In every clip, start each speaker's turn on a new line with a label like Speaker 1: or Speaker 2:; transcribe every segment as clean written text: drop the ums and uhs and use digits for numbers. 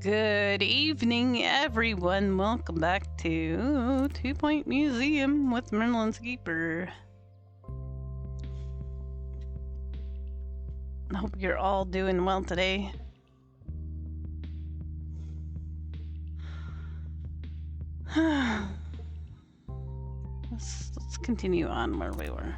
Speaker 1: Good evening, everyone. Welcome back to 2 Point Museum with Merlin's Keeper. I hope you're all doing well today. Let's continue on where we were.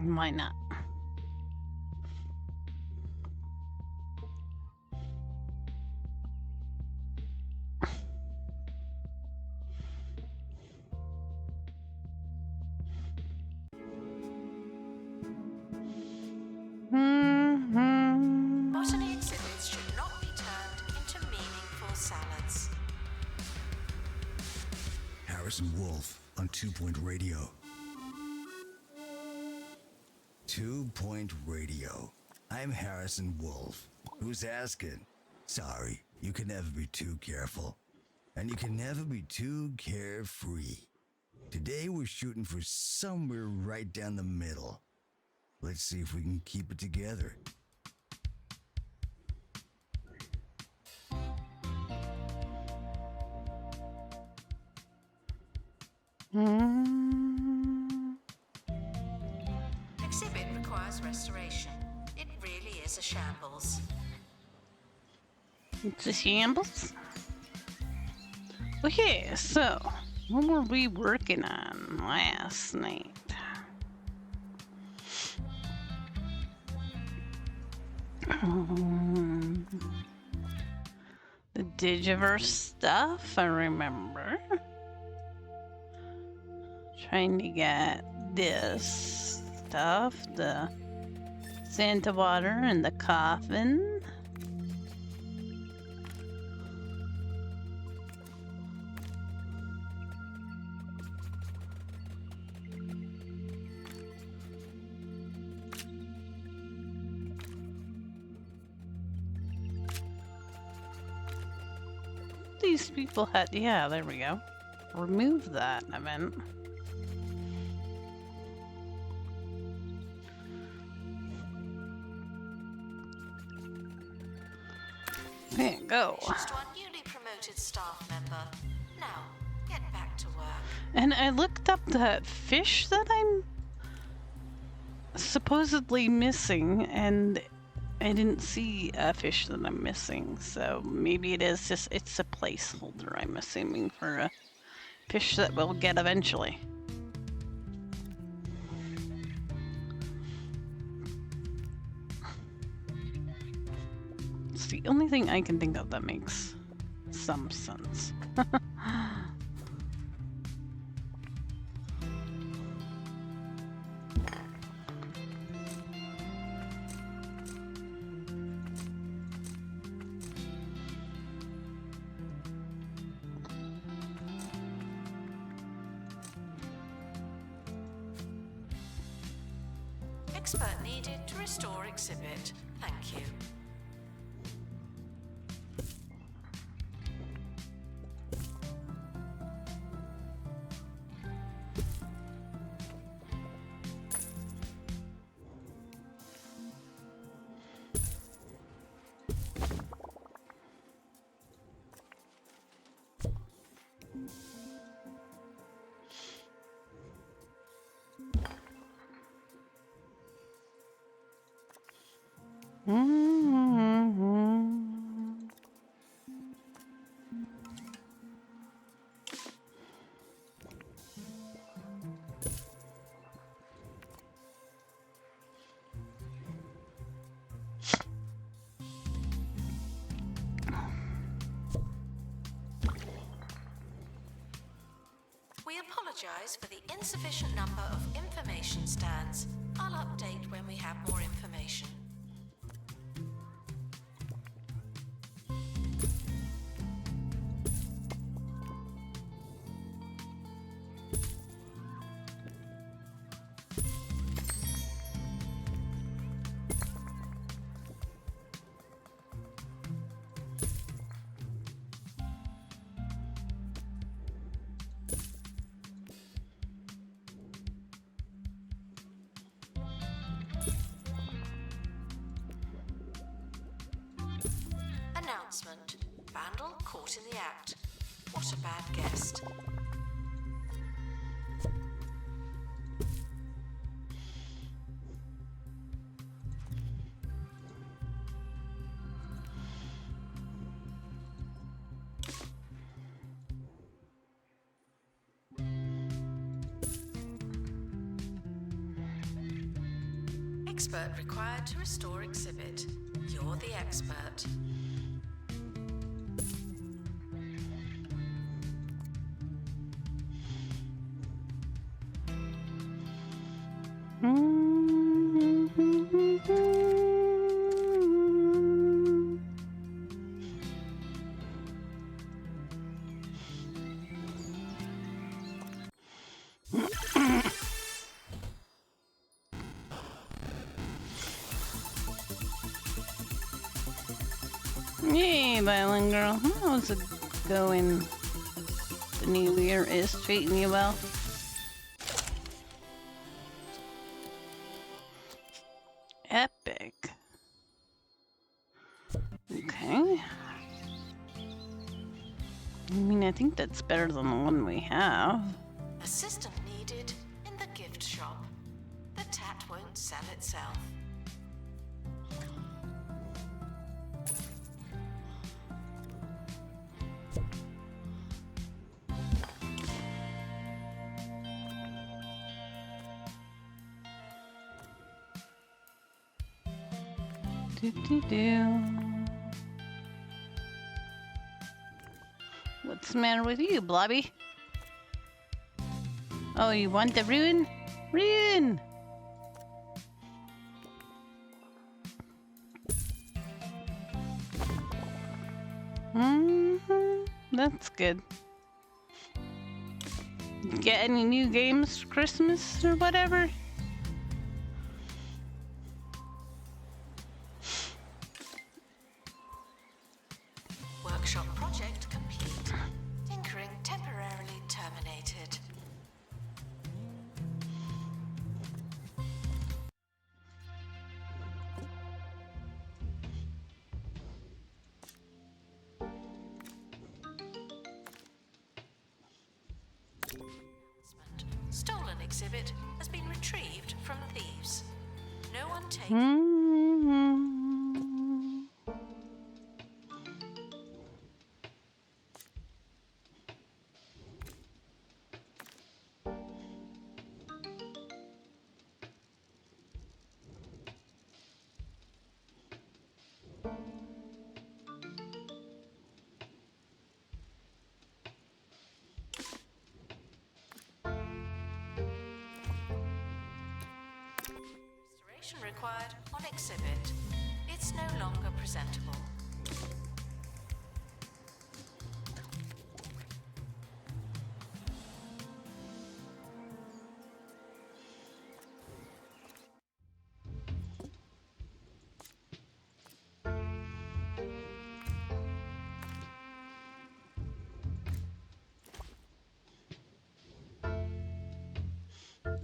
Speaker 1: Why not?
Speaker 2: Botany exhibits should not be turned into meaningful salads.
Speaker 3: Harrison Wolf on 2 Point Radio. 2 Point Radio. I'm Harrison Wolf. Who's asking? Sorry, you can never be too careful. And you can never be too carefree. Today we're shooting for somewhere right down the middle. Let's see if we can keep it together.
Speaker 2: Exhibit requires restoration. It really is a shambles.
Speaker 1: It's a shambles. Okay, so what were we working on last night? The Digiverse stuff, I remember. Trying to get this stuff, the Santa water and the coffin. These people had, yeah, there we go. Remove that, I meant. There you go.
Speaker 2: Congratulations to our newly promoted staff member. Now, get back to work.
Speaker 1: And I looked up that fish that I'm supposedly missing, and I didn't see a fish that I'm missing. So maybe it is just, it's a placeholder, I'm assuming, for a fish that we'll get eventually. It's the only thing I can think of that makes some sense.
Speaker 2: Expert needed to restore exhibit. Thank you. We apologize for the insufficient number of information stands. I'll update when we have more information. announcement. Vandal caught in the act. What a bad guest. Expert required to restore exhibit. You're the expert.
Speaker 1: Yay, Violin Girl. How's it going? The new year is treating you well? Epic. Okay. I mean, I think that's better than the one we have.
Speaker 2: Assistant needed in the gift shop. The tat won't sell itself.
Speaker 1: What's the matter with you, Blobby? Oh, you want the rune? Rune! That's good. Get any new games for Christmas or whatever?
Speaker 2: Workshop project complete. Tinkering temporarily terminated. Stolen exhibit has been retrieved from thieves. No one take. Restoration required on exhibit. It's no longer presentable.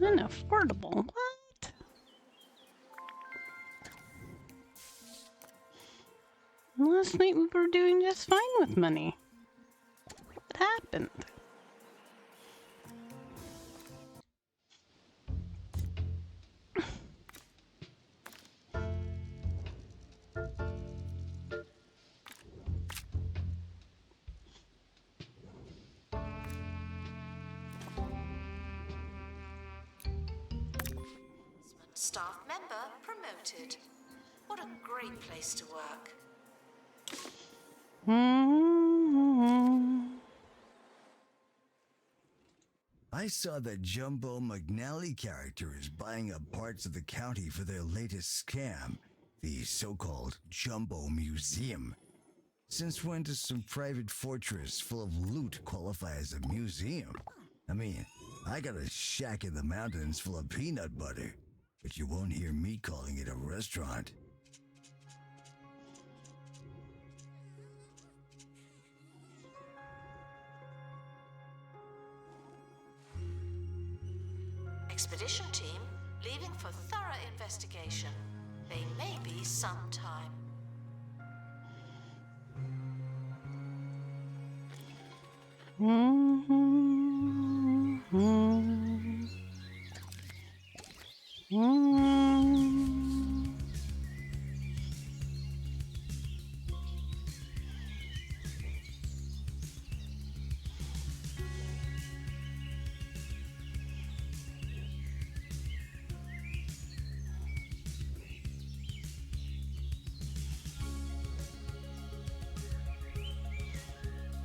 Speaker 1: Unaffordable. What? Last night we were doing just fine with money. What happened?
Speaker 2: Staff member promoted. What a great place to work.
Speaker 3: I saw that Jumbo McNally character is buying up parts of the county for their latest scam, the so-called Jumbo Museum. Since when does some private fortress full of loot qualify as a museum? I mean, I got a shack in the mountains full of peanut butter, but you won't hear me calling it a restaurant.
Speaker 2: Expedition team leaving for thorough investigation. They may be some time.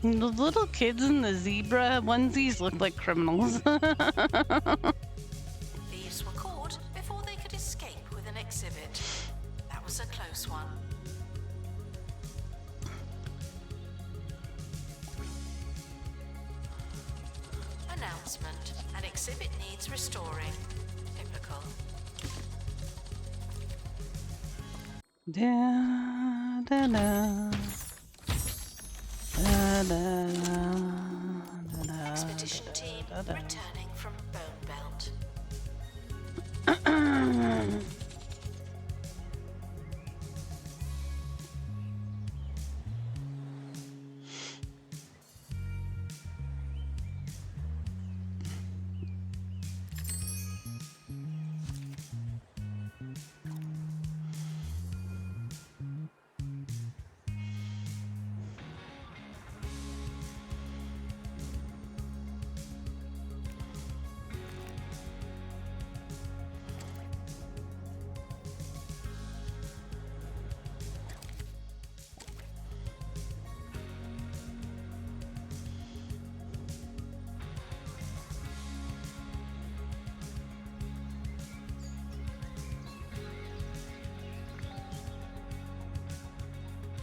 Speaker 1: The little kids in the zebra onesies look like criminals.
Speaker 2: Thieves were caught before they could escape with an exhibit. That was a close one. Announcement. An exhibit needs restoring. Typical.
Speaker 1: Da, da, da. Da, da, da,
Speaker 2: Expedition team returning from Bone Belt.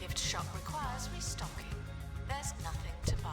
Speaker 2: Gift shop requires restocking. There's nothing to buy.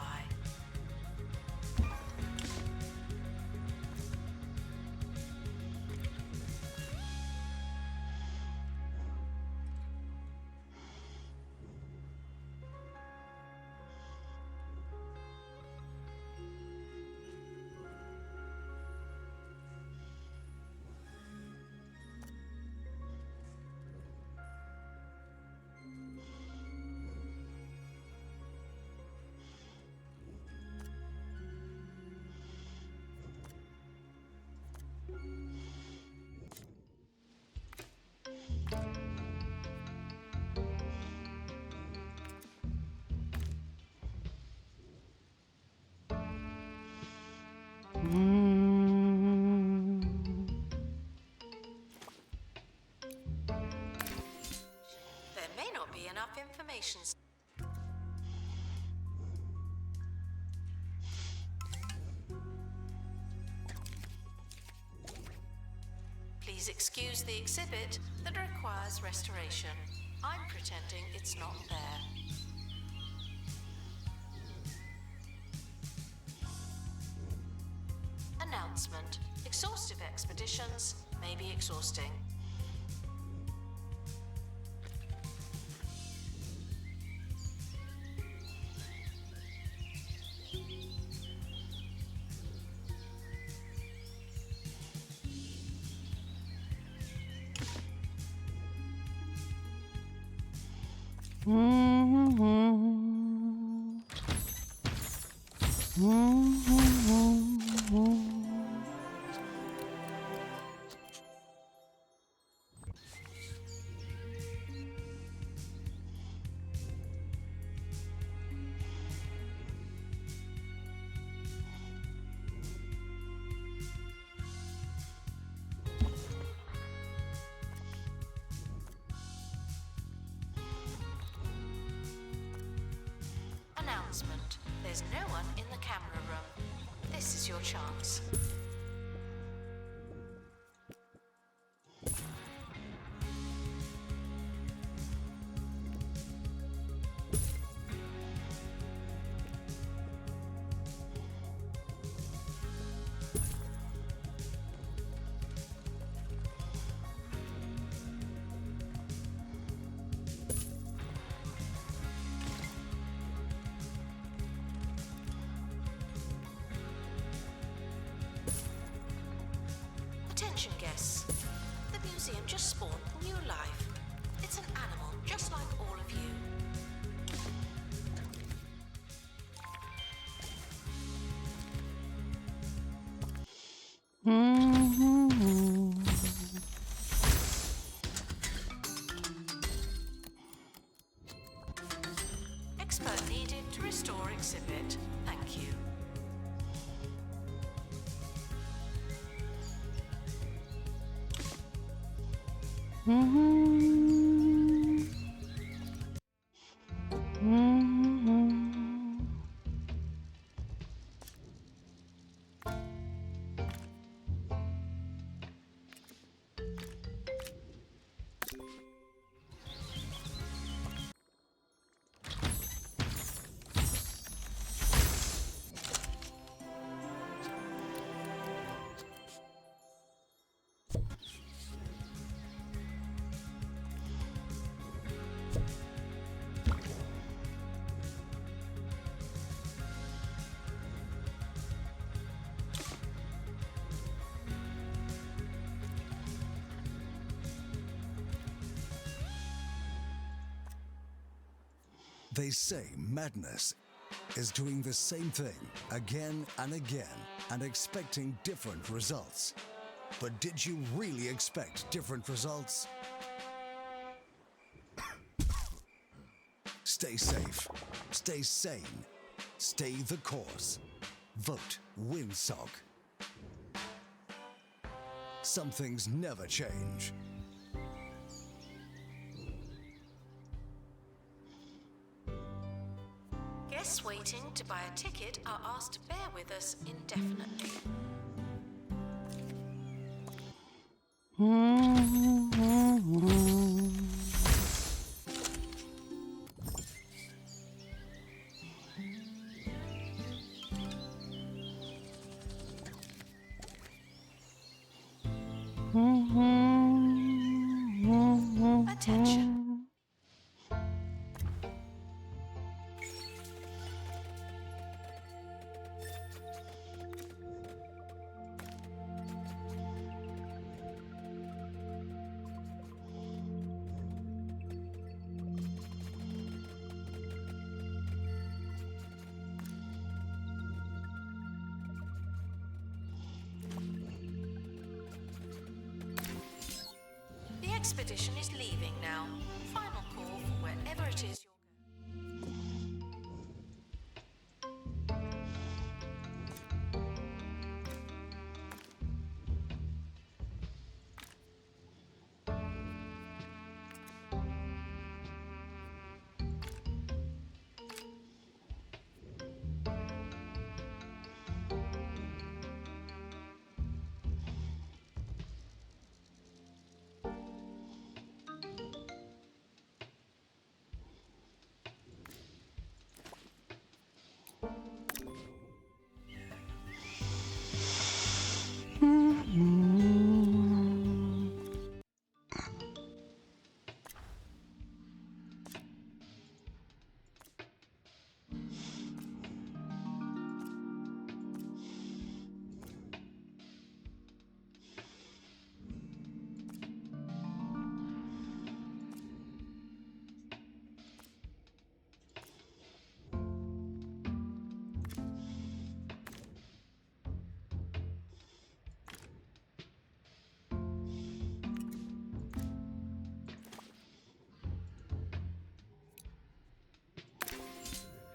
Speaker 2: There may not be enough information. Please excuse the exhibit that requires restoration. I'm pretending it's not there. Announcement. Exhaustive expeditions may be exhausting. Announcement. There's no one in the camera room. This is your chance. Attention guests. The museum just spawned new life. It's an animal just like all of you. to restore exhibit. Thank you.
Speaker 3: They say madness is doing the same thing again and again and expecting different results. But did you really expect different results? Stay safe, stay sane, stay the course. Vote WinSock. Some things never change.
Speaker 2: Guests waiting to buy a ticket are asked to bear with us indefinitely. Attention. The expedition is leaving now. Final call for wherever it is you're going.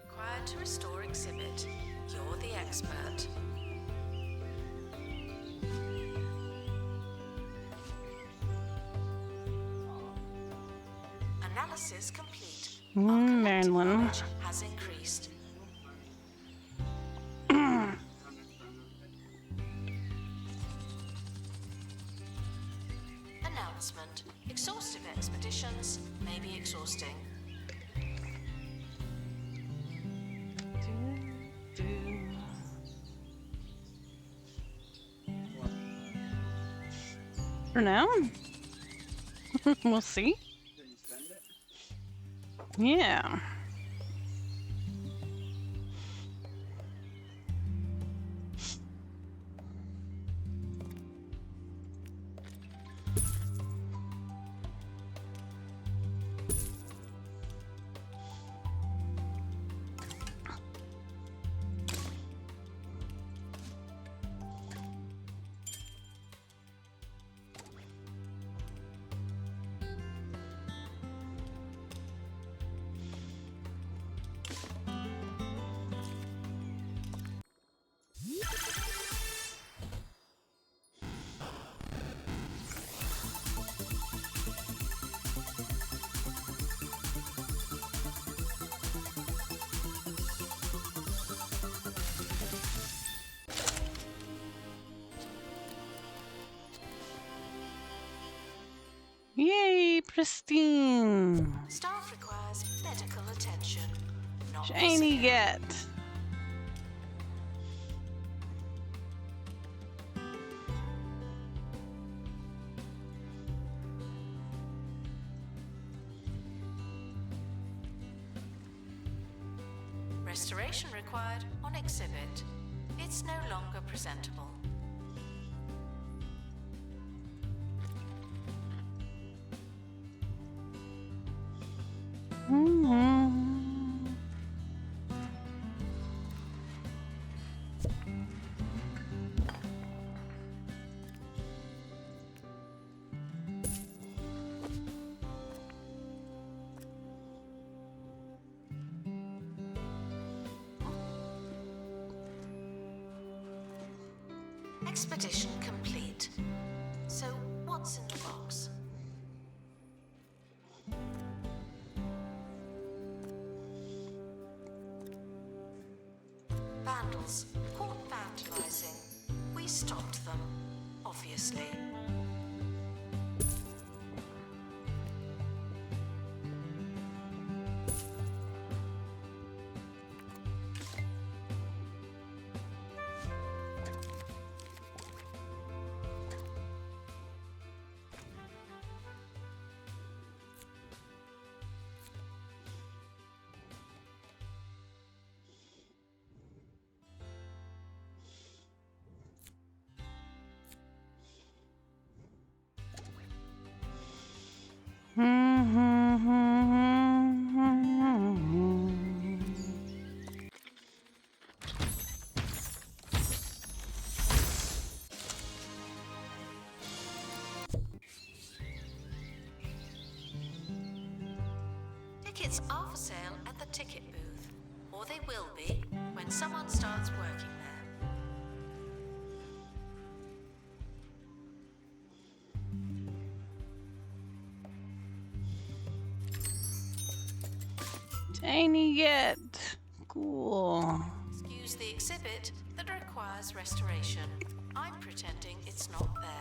Speaker 2: Required to restore exhibit. You're the expert. Analysis complete. Our collective
Speaker 1: Marilyn.
Speaker 2: knowledge has increased. Announcement. Exhaustive expeditions may be exhausting.
Speaker 1: For now? We'll see. Yeah. Yay, pristine.
Speaker 2: Staff requires medical attention. Not
Speaker 1: Shiny
Speaker 2: possible.
Speaker 1: get.
Speaker 2: Restoration required on exhibit. It's no longer presentable.
Speaker 1: Mm-hmm.
Speaker 2: Expedition complete. So, what's in the box? Vandals caught vandalizing. We stopped them, obviously. Tickets are for sale at the ticket booth, or they will be when someone starts working there.
Speaker 1: Shiny get. Cool.
Speaker 2: Excuse the exhibit that requires restoration. I'm pretending it's not there.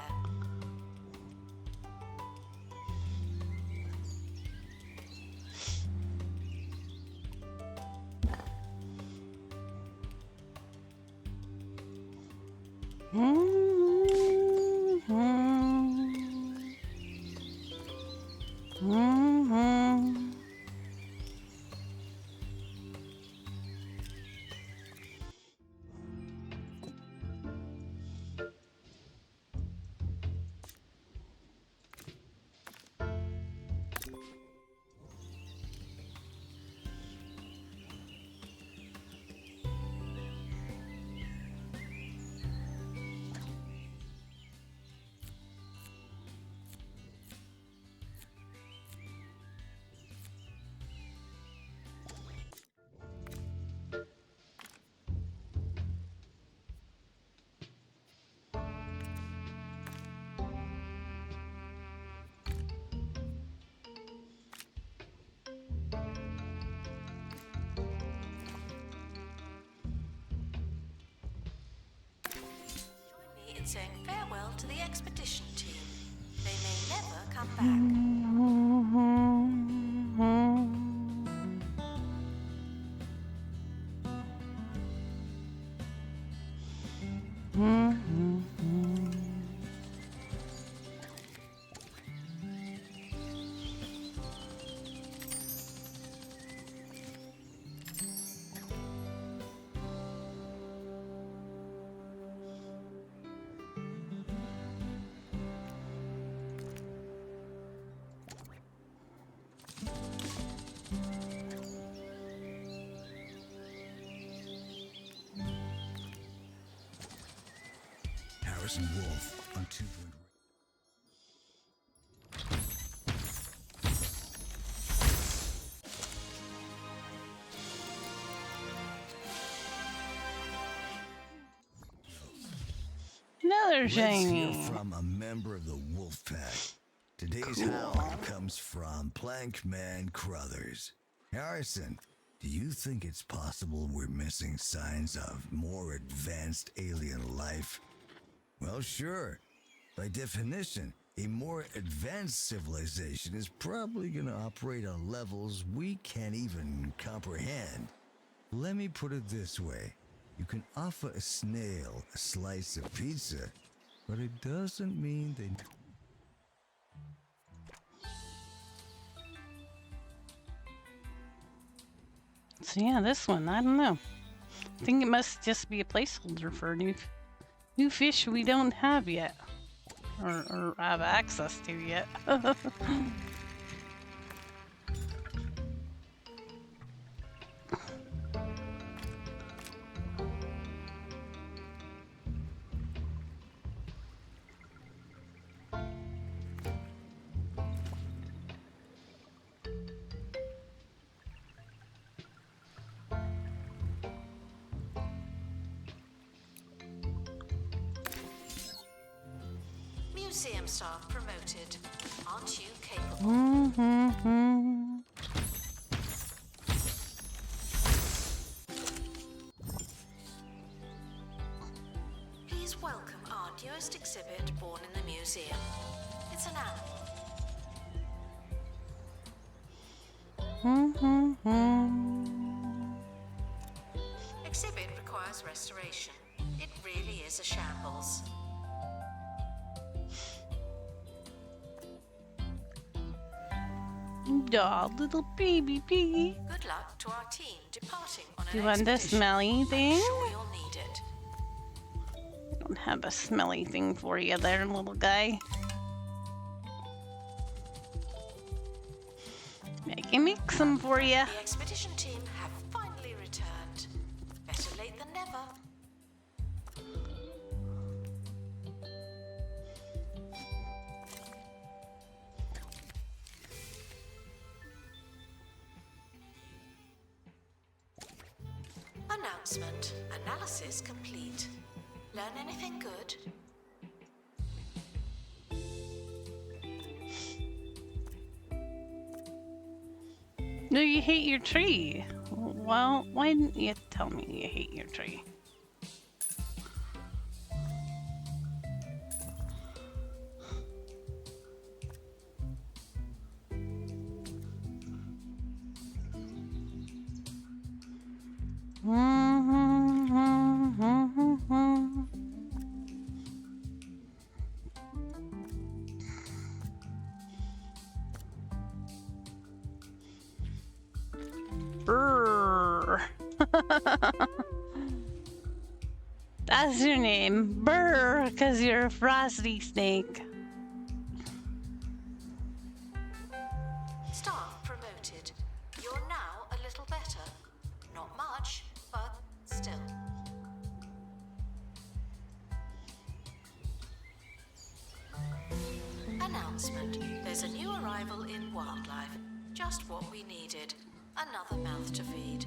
Speaker 2: Join me in saying farewell to the expedition team. They may never come back.
Speaker 3: Harrison Wolf on 2 Point.
Speaker 1: Another
Speaker 3: Let's hear
Speaker 1: shiny.
Speaker 3: from a member of the Wolf Pack. Today's hound comes from Plankman Crothers. Harrison, do you think it's possible we're missing signs of more advanced alien life? Well, sure. By definition, A more advanced civilization is probably going to operate on levels we can't even comprehend. Let me put it this way. You can offer a snail a slice of pizza, but it doesn't mean they...
Speaker 1: So yeah, this one, I don't know. I think it must just be a placeholder for new fish we don't have yet. Or have access to yet.
Speaker 2: Museum staff promoted. Aren't you capable? Please welcome our newest exhibit born in the museum. It's an animal. Exhibit requires restoration. It really is a shambles.
Speaker 1: Aw, little baby piggy.
Speaker 2: Good luck to our team departing on
Speaker 1: Do you
Speaker 2: an
Speaker 1: want the
Speaker 2: expedition.
Speaker 1: smelly thing?
Speaker 2: I'm sure you'll need it.
Speaker 1: I don't have a smelly thing for you there, little guy. I can make some for you.
Speaker 2: The expedition team have finally returned. Better late than never. Announcement. Analysis complete. Learn anything good?
Speaker 1: No, you hate your tree. Well, why didn't you tell me you hate your tree? Brr. That's your name. Brr, because you're a frosty snake.
Speaker 2: Staff promoted. You're now a little better. Not much, but still. Announcement. There's a new arrival in wildlife. Just what we needed. Another mouth to feed.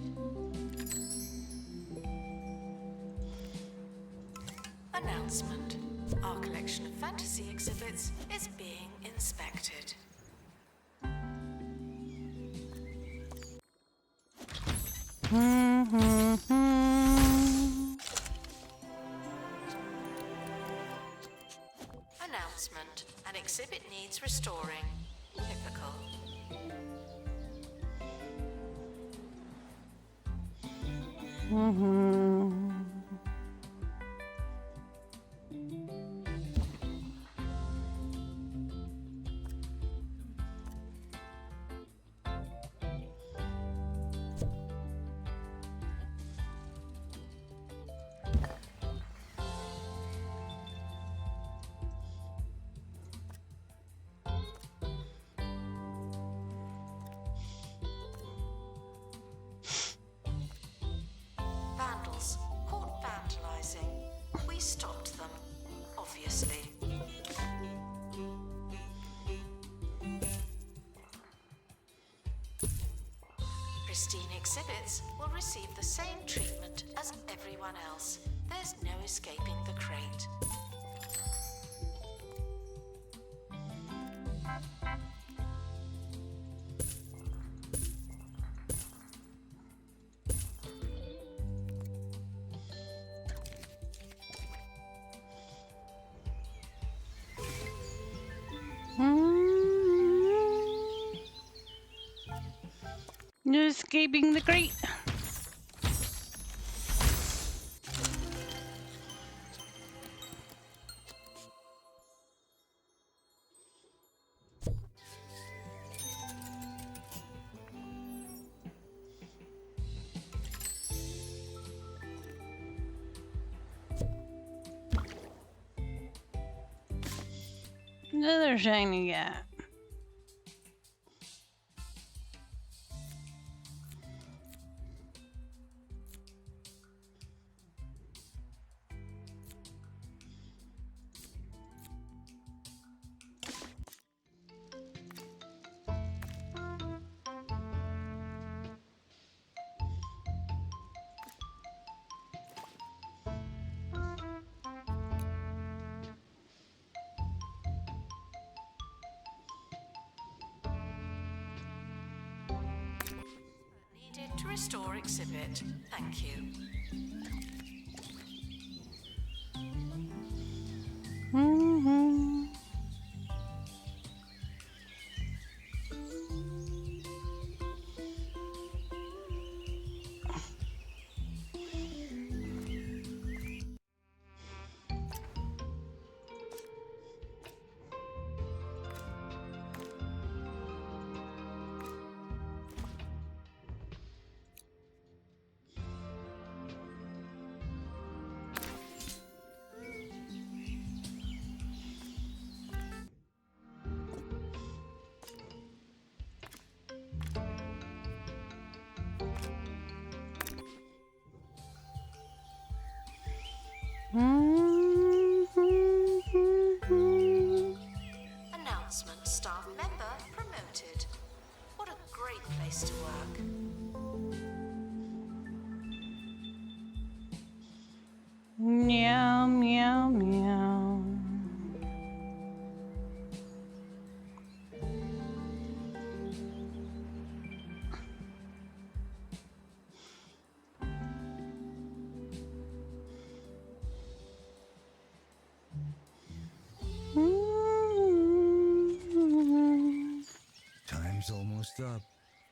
Speaker 2: Announcement. Our collection of fantasy exhibits is being inspected. Announcement. An exhibit needs restoring. Typical. Vandals caught vandalizing. We stopped them, obviously. Pristine exhibits will receive the same treatment as everyone else. There's no escaping the crate.
Speaker 1: Escaping the crate. Another shiny cat.
Speaker 2: Needed to restore exhibit. Thank you.
Speaker 1: Mm-hmm.
Speaker 2: Announcement: staff member promoted. What a great place to work.
Speaker 1: Meow, meow, meow.
Speaker 3: Time's almost up.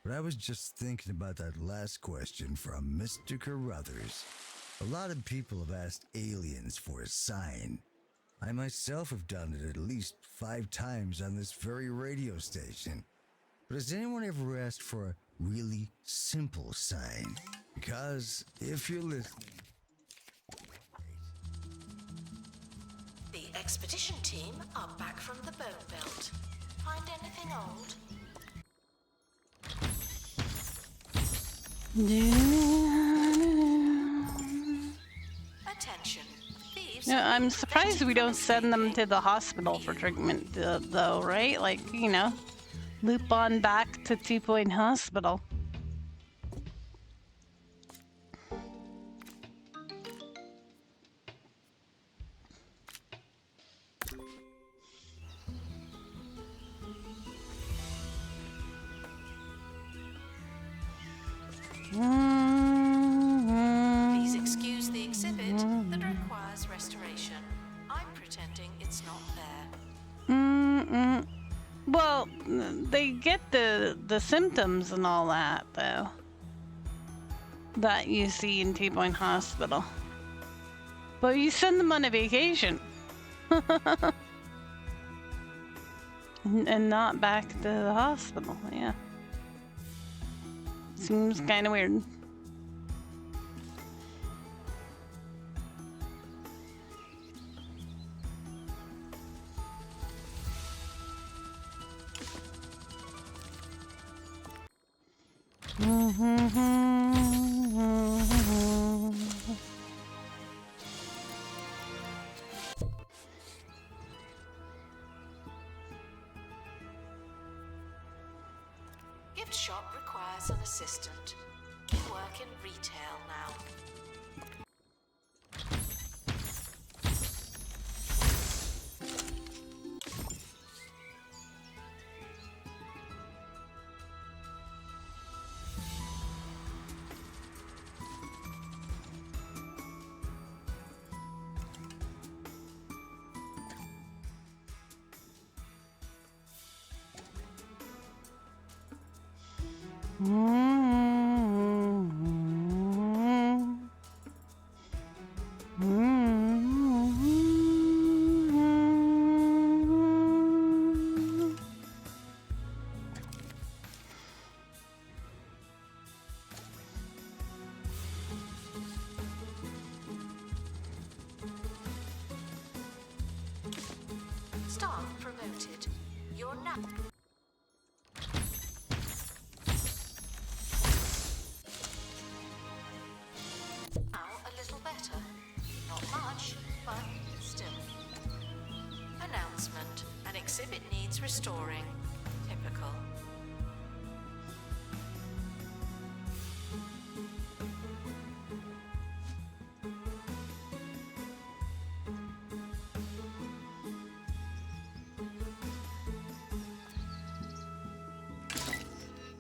Speaker 3: But I was just thinking about that last question from Mr. Carruthers. A lot of people have asked aliens for a sign. I myself have done it at least 5 times on this very radio station. But has anyone ever asked for a really simple sign? Because if you're listening...
Speaker 2: The expedition team are back from the Bone Belt. Find anything old? Attention. Thieves.
Speaker 1: No, I'm surprised we don't send them to the hospital for treatment, though, right? Like, you know, loop on back to 2 Point Hospital.
Speaker 2: Please excuse the exhibit that requires restoration. I'm pretending it's not there.
Speaker 1: Well, they get the symptoms and all that, though, that you see in 2 Point Hospital. But you send them on a vacation. And not back to the hospital, yeah. Seems kind of weird.
Speaker 2: Gift shop requires an assistant. Work in retail now.
Speaker 1: Mm-hmm.
Speaker 2: You're now. Now a little better. Not much, but still. Announcement. An exhibit needs restoring. Typical.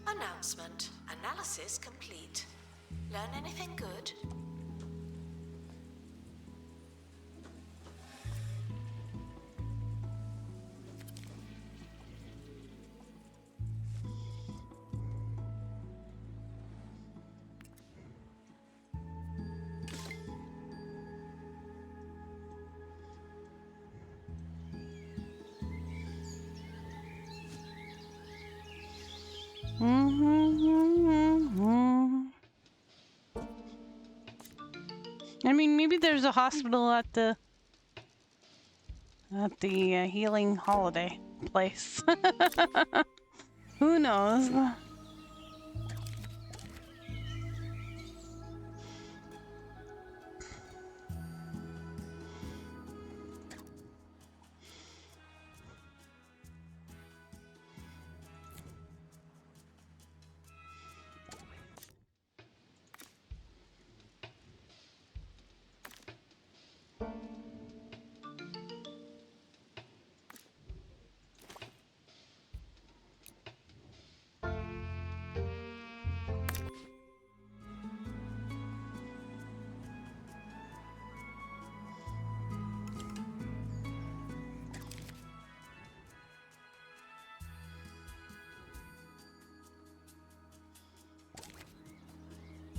Speaker 2: Announcement. Analysis complete. Learn anything good?
Speaker 1: I mean, maybe there's a hospital at the healing holiday place. Who knows?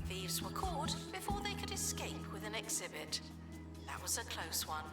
Speaker 2: Thieves were caught before they could escape with an exhibit. That was a close one.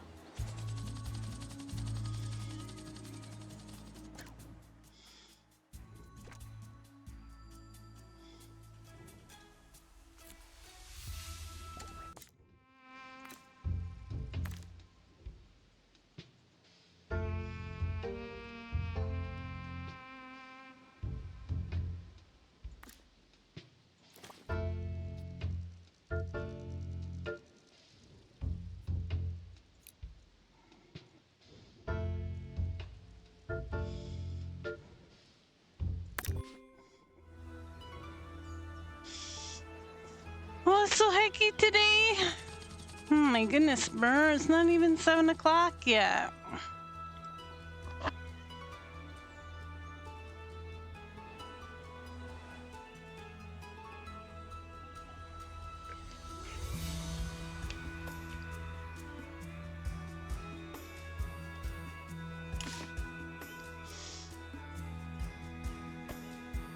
Speaker 1: Oh, it's so hecky today. Oh my goodness, Burr, it's not even 7 o'clock yet.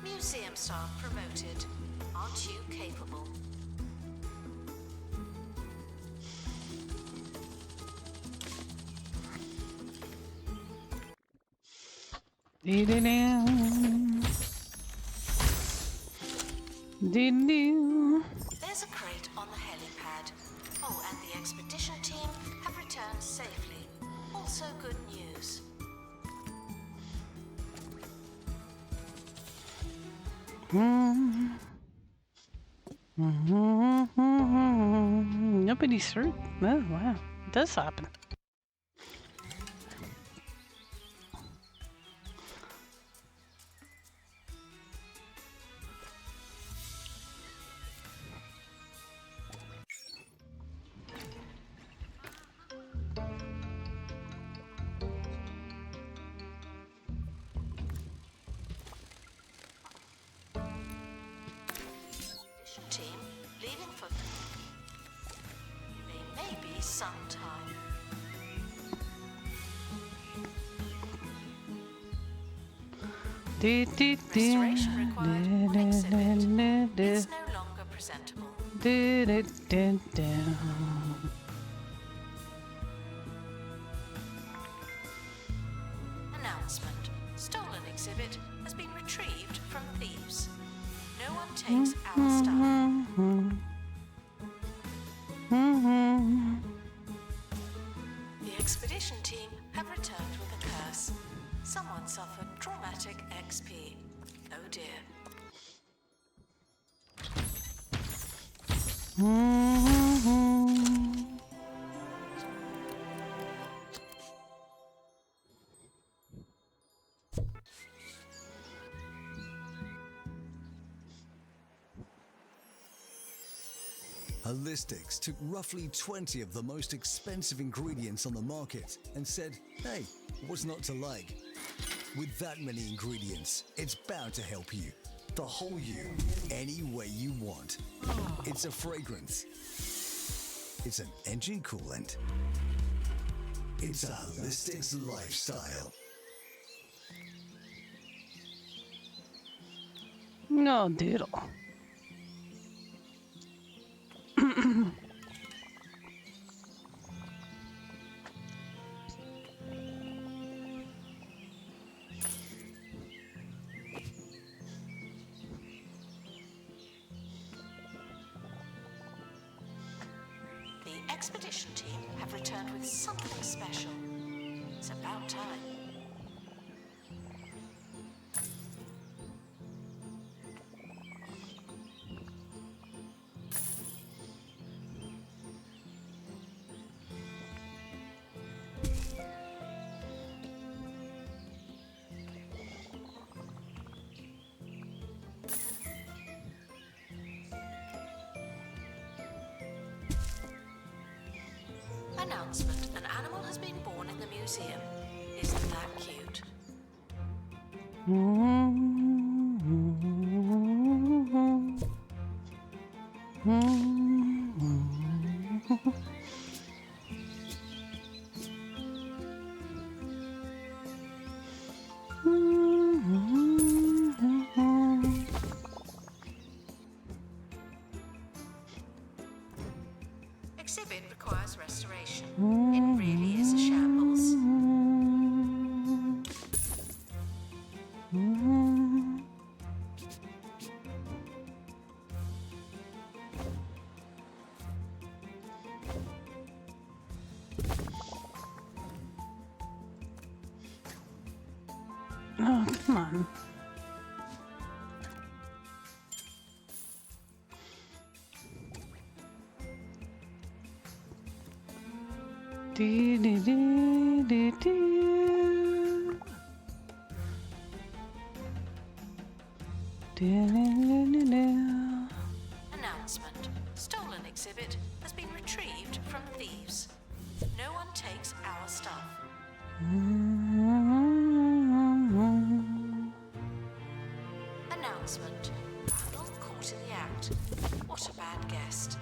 Speaker 2: Museum staff promoted. Aren't you capable?
Speaker 1: Dee-dee-doo. Dee-doo.
Speaker 2: There's a crate on the helipad. Oh, and the expedition team have returned safely. Also good news.
Speaker 1: Nobody's hurt. Oh, wow. It does happen.
Speaker 2: Team leaving for. They may be sometime. Restoration required on exhibit. It's no longer presentable. Announcement. Stolen exhibit has been retrieved from thieves. No one takes our stuff. The expedition team have returned with a curse. Someone suffered traumatic XP. Oh dear.
Speaker 3: Holistics took roughly 20 of the most expensive ingredients on the market and said, hey, what's not to like? With that many ingredients, it's bound to help you. The whole you, any way you want. It's a fragrance. It's an engine coolant. It's a Holistics lifestyle.
Speaker 1: No doodle.
Speaker 2: The expedition team have returned with something special. It's about time. Announcement. An animal has been born in the museum. Isn't that cute? Exhibit requires restoration. It really is a shambles.
Speaker 1: Oh, come on. Do, do, do, do, do. Do, do, do, do.
Speaker 2: Announcement. Stolen exhibit has been retrieved from thieves. No one takes our stuff. Announcement. Randall caught in the act. What a bad guest.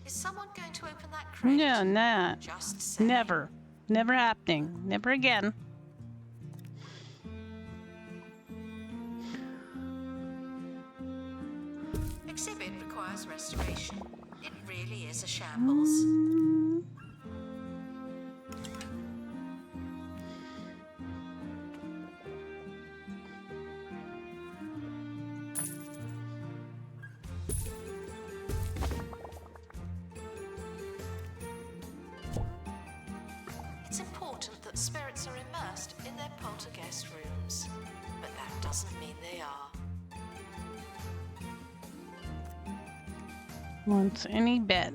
Speaker 2: Is someone going to open that crate?
Speaker 1: No, nah.
Speaker 2: Just say.
Speaker 1: Never. Never happening. Never again.
Speaker 2: Exhibit requires restoration. It really is a shambles. It's important that spirits are immersed in their poltergeist rooms, but that doesn't mean they are.
Speaker 1: Wants any bet.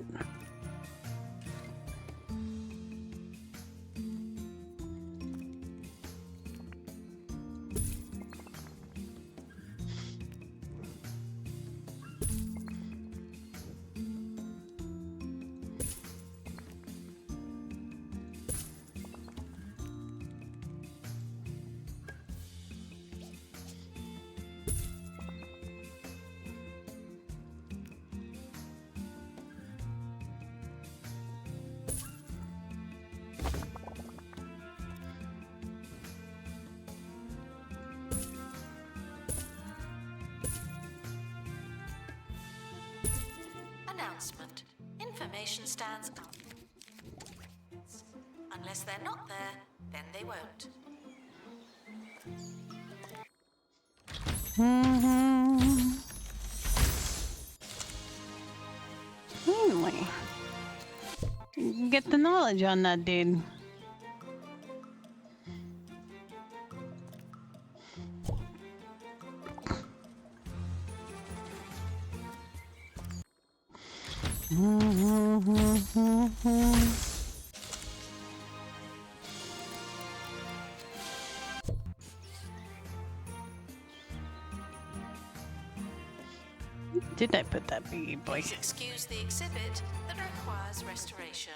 Speaker 2: Announcement. Information stands up. Unless they're not there, then they won't.
Speaker 1: Finally. Get the knowledge on that dude. Did I put that biggie boy?
Speaker 2: Please excuse the exhibit that requires restoration.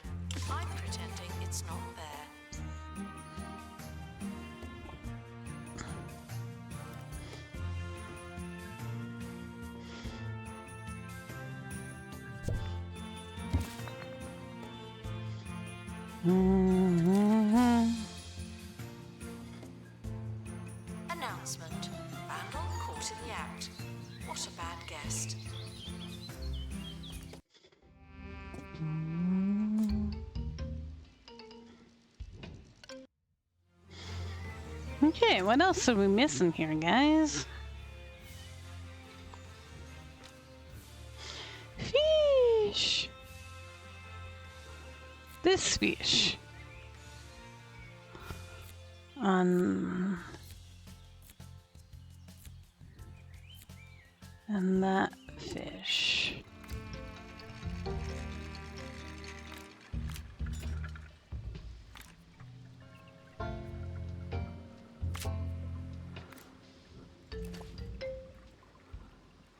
Speaker 2: I'm pretending it's not there. Announcement. Vandal caught in the act. What a bad guest.
Speaker 1: Okay, what else are we missing here, guys? Fish! This fish. And that fish.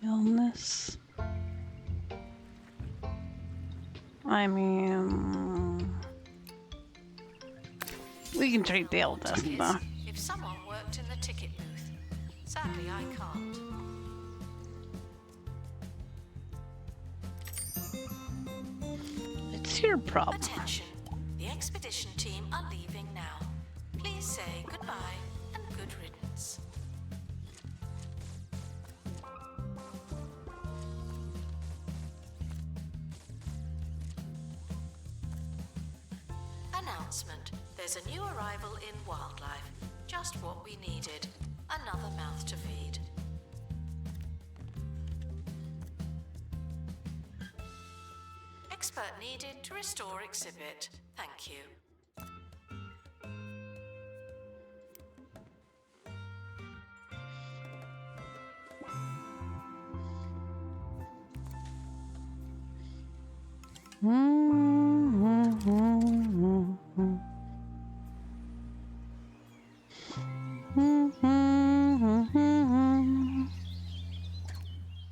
Speaker 1: Illness. I mean, we can treat the illness,
Speaker 2: Tickets,
Speaker 1: though.
Speaker 2: if someone worked in the ticket booth. Sadly, I can't.
Speaker 1: It's your problem.
Speaker 2: Attention. The expedition team are leaving now. Please say goodbye and good riddance. Announcement. There's a new arrival in wildlife. Just what we needed. Another mouth to feed. Expert needed to restore exhibit. Thank you.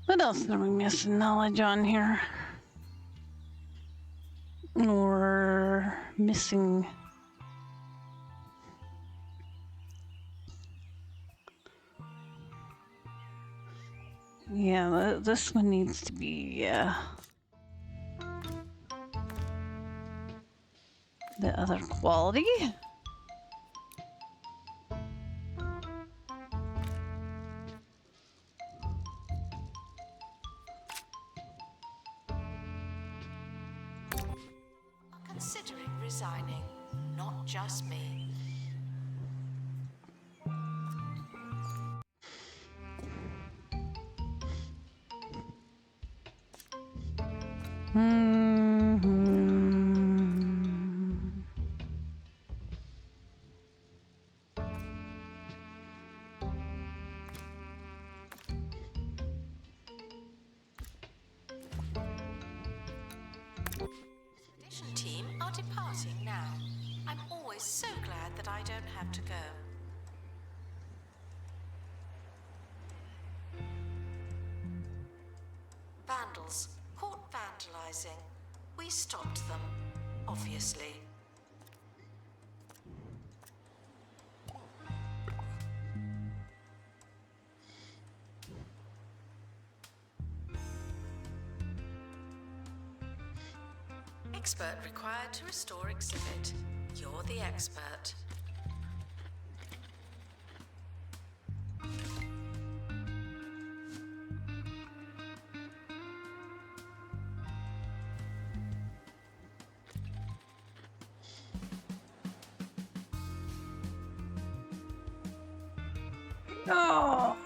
Speaker 1: What else are we missing knowledge on here? Or missing? Yeah, this one needs to be the other quality.
Speaker 2: Considering resigning, not just me. Expedition team are departing now. I'm always so glad that I don't have to go. Vandals caught vandalizing. We stopped them, obviously. Expert required to restore exhibit. You're the expert.
Speaker 1: Oh.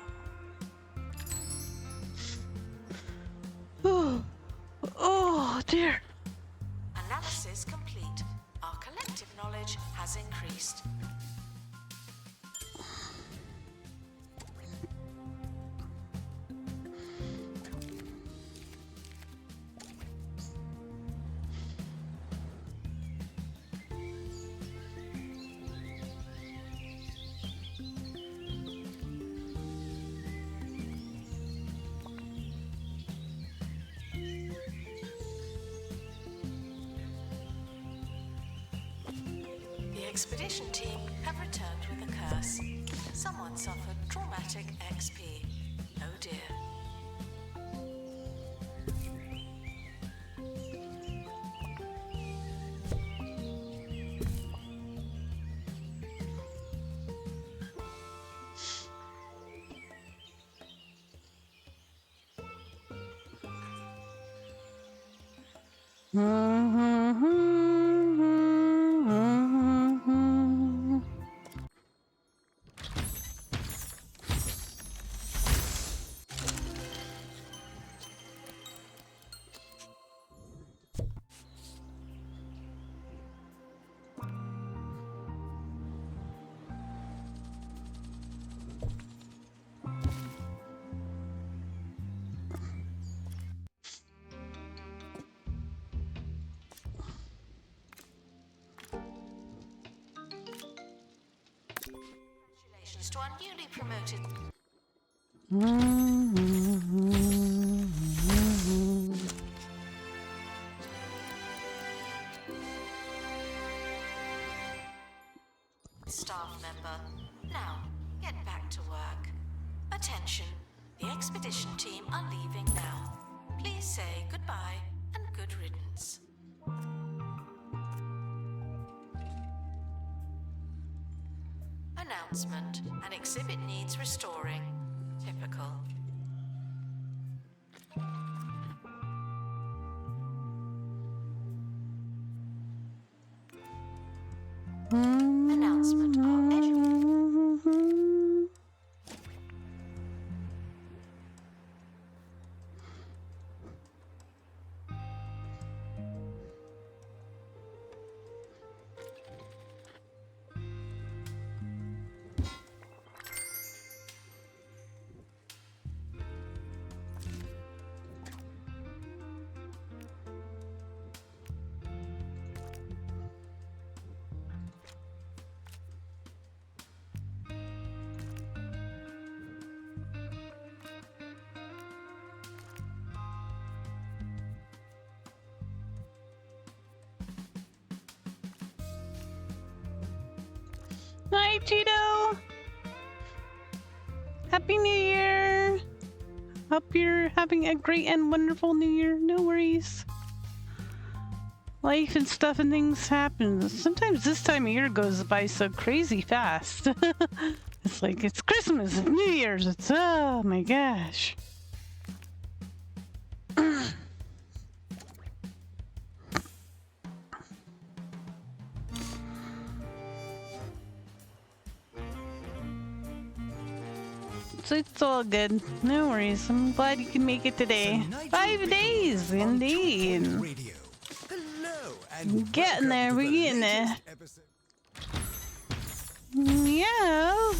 Speaker 1: Oh, oh dear.
Speaker 2: Analysis complete. Our collective knowledge has increased. The expedition team have returned with a curse. Someone suffered traumatic XP. Oh dear. Congratulations to our newly promoted staff member. Now, get back to work. Attention, the expedition team are leaving now. Please say goodbye and good riddance. Announcement. An exhibit needs restoring. Typical. Announcement. Our
Speaker 1: Hi, Cheeto! Happy New Year! Hope you're having a great and wonderful New Year. No worries. Life and stuff and things happen. Sometimes this time of year goes by so crazy fast. It's like it's Christmas, it's New Year's, it's oh my gosh. So it's all good. No worries. I'm glad you can make it today. 5 days, indeed.
Speaker 3: Hello, and
Speaker 1: Getting there, we're getting there. Yeah.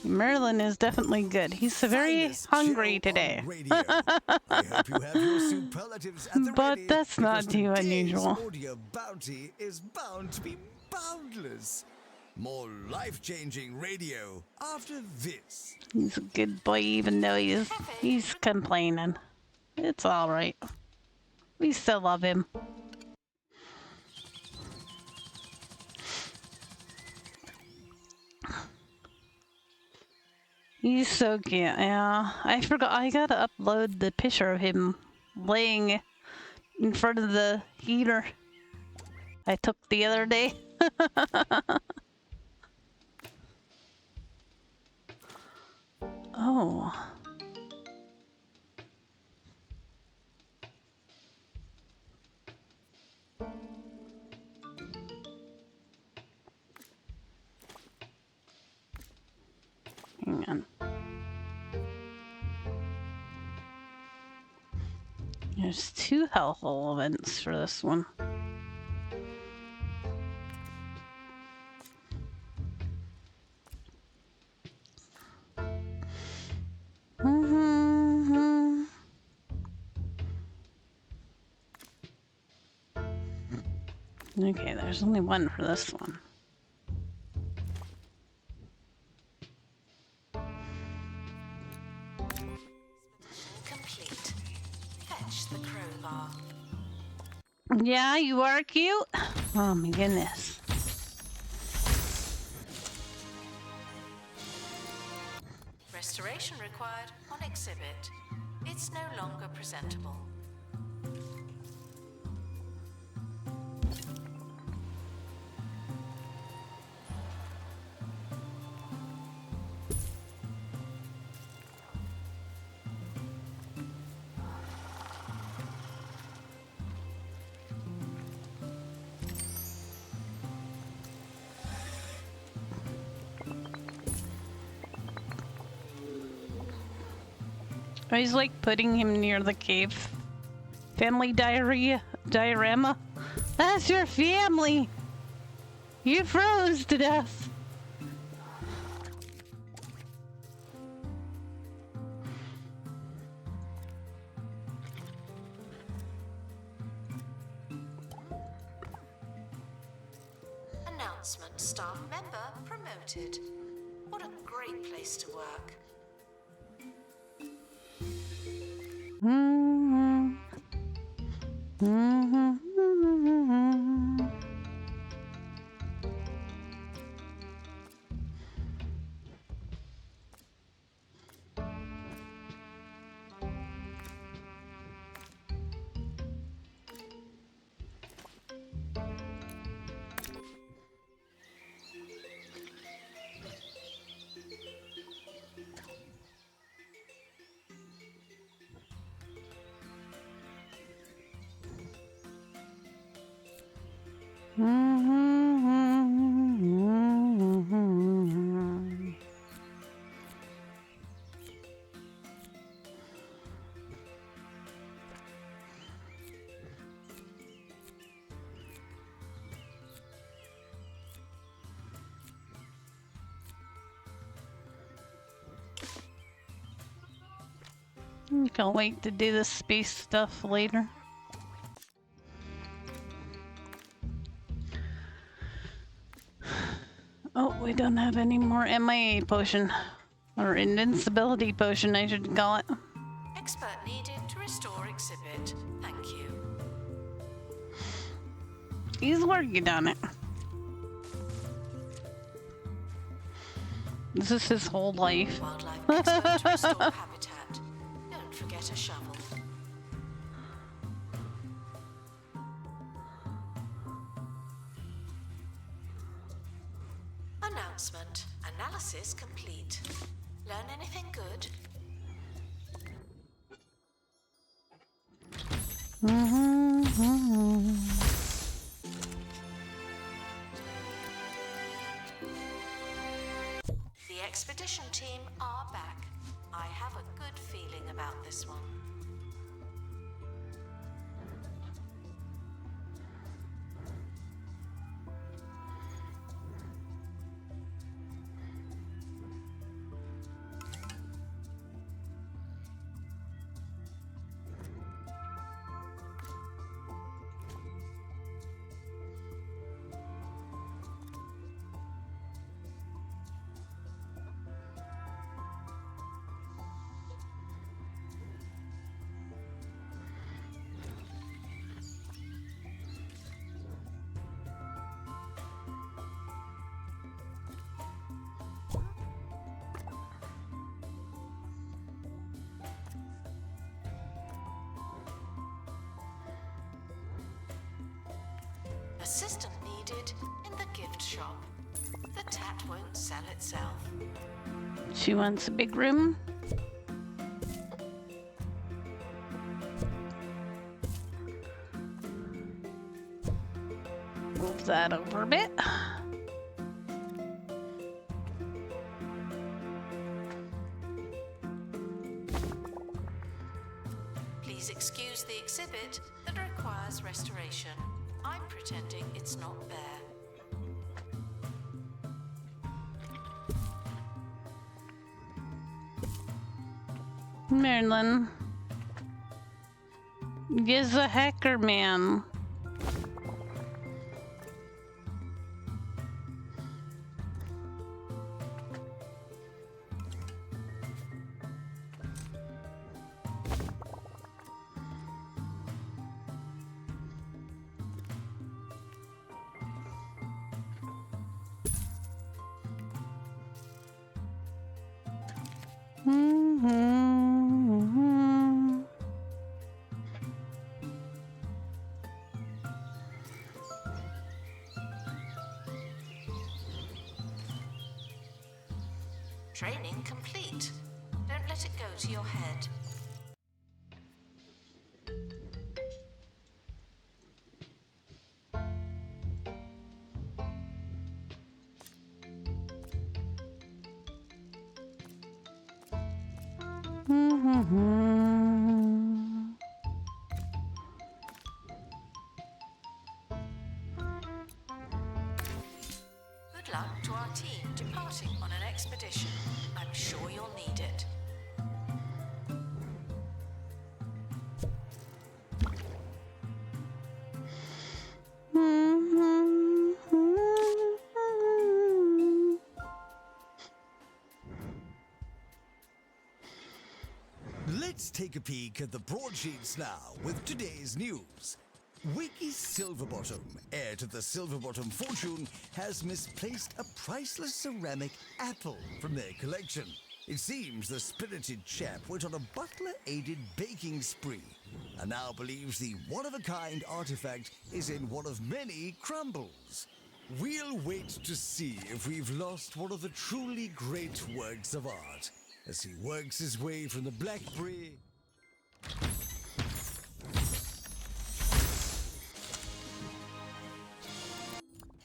Speaker 1: Merlin is definitely good. He's very hungry today.
Speaker 3: I hope you have your superlatives at the
Speaker 1: But
Speaker 3: ready,
Speaker 1: that's not
Speaker 3: because
Speaker 1: too
Speaker 3: today's
Speaker 1: unusual.
Speaker 3: audio bounty is bound to be boundless. More life-changing radio after this.
Speaker 1: He's a good boy even though he's complaining. It's alright. We still love him. He's so cute, yeah. I forgot, I gotta upload the picture of him laying in front of the heater I took the other day. Oh. Hang on. There's 2 hellhole events for this one. Okay, there's only 1 for this one.
Speaker 2: Complete. Fetch the crowbar.
Speaker 1: Yeah, you are cute. Oh my goodness.
Speaker 2: Restoration required on exhibit. It's no longer presentable.
Speaker 1: I was like putting him near the cave. Family diorama. That's your family. You froze to death.
Speaker 2: Announcement: staff member promoted. What a great place to work.
Speaker 1: Can't wait to do the space stuff later. Oh, we don't have any more MIA potion. Or invincibility potion, I should call it.
Speaker 2: Expert needed to restore exhibit. Thank you.
Speaker 1: He's working on it. This is his whole life.
Speaker 2: Wildlife expert to restore habitat. Don't forget a shovel. Announcement. Analysis complete. Learn anything good? The expedition team are back. I have a good feeling about this one. Assistant needed in the gift shop. The tat won't sell itself.
Speaker 1: She wants a big room. Move that over a bit.
Speaker 2: Please excuse the exhibit that requires restoration. I'm pretending it's not there.
Speaker 1: Marilyn. Is a hacker man.
Speaker 2: Training complete. Don't let it go to your head. Good luck to our team departing on an expedition. I'm sure you'll need it.
Speaker 3: Let's take a peek at the broadsheets now with today's news. Wiki Silverbottom, heir to the Silverbottom fortune, has misplaced a priceless ceramic apple from their collection. It seems the spirited chap went on a butler-aided baking spree and now believes the one-of-a-kind artifact is in one of many crumbles. We'll wait to see if we've lost one of the truly great works of art as he works his way from the blackberry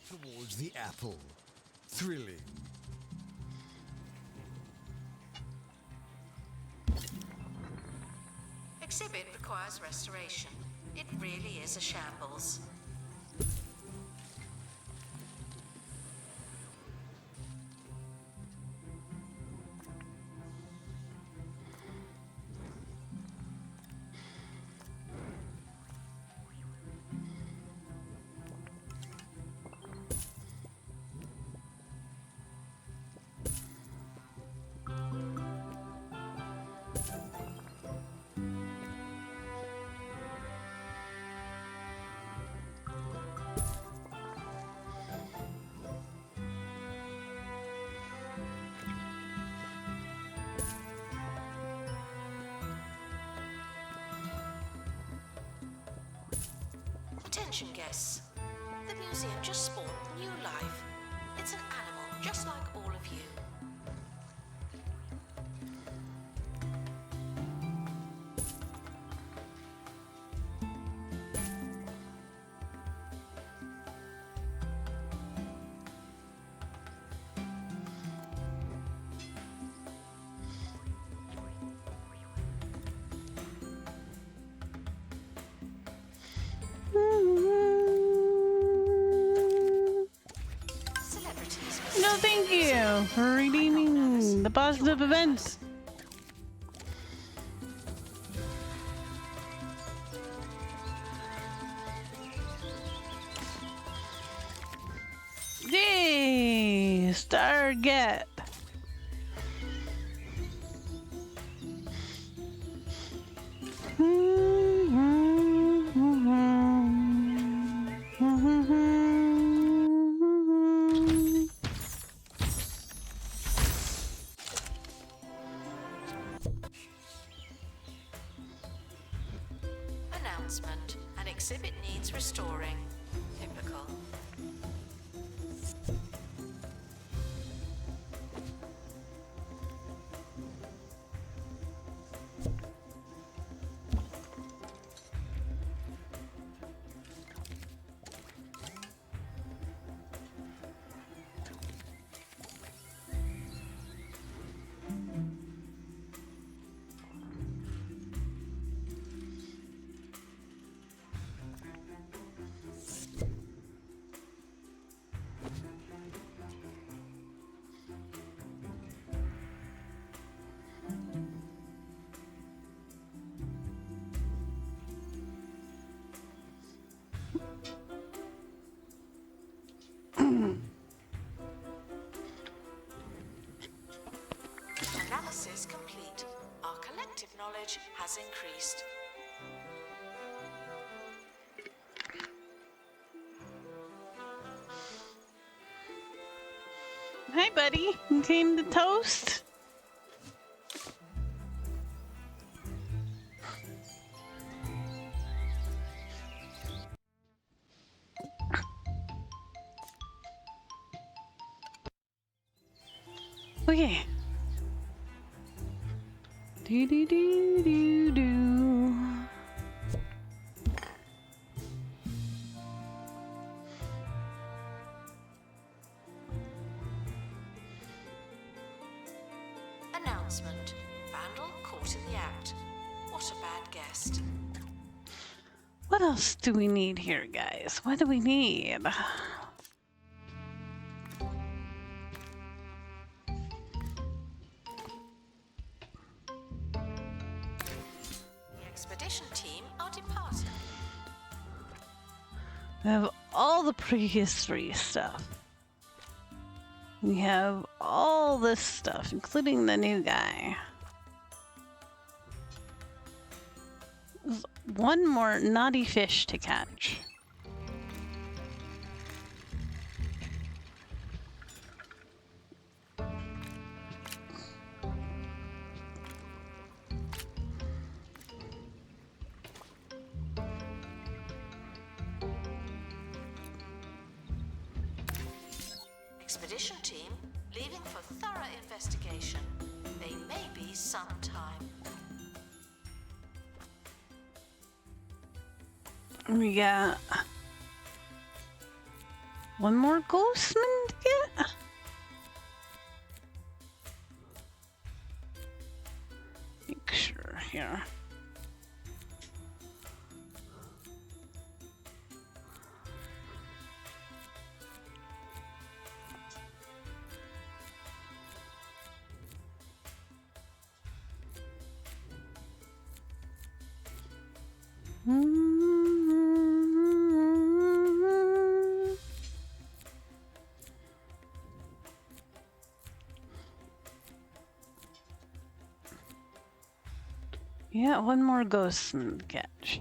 Speaker 3: towards the apple. Thrilling.
Speaker 2: Exhibit requires restoration. It really is a shambles. Attention guests. The museum just spawned new life. It's an animal just like all of you.
Speaker 1: No, thank you for redeeming the positive events. Yay! Star get.
Speaker 2: Announcement. An exhibit needs restoring. Typical. is complete. Our collective knowledge has increased.
Speaker 1: Hi, buddy. You came to toast? Okay. Do do do do do.
Speaker 2: Announcement. Vandal caught in the act. What a bad guest.
Speaker 1: What else do we need here, guys? What do we need?
Speaker 2: The expedition team are departing.
Speaker 1: We have all the prehistory stuff. We have all this stuff, including the new guy. There's one more naughty fish to catch.
Speaker 2: Expedition team leaving for thorough investigation. They may be some time.
Speaker 1: We got one more ghostman to get. Make sure here. Yeah, one more ghostman to catch.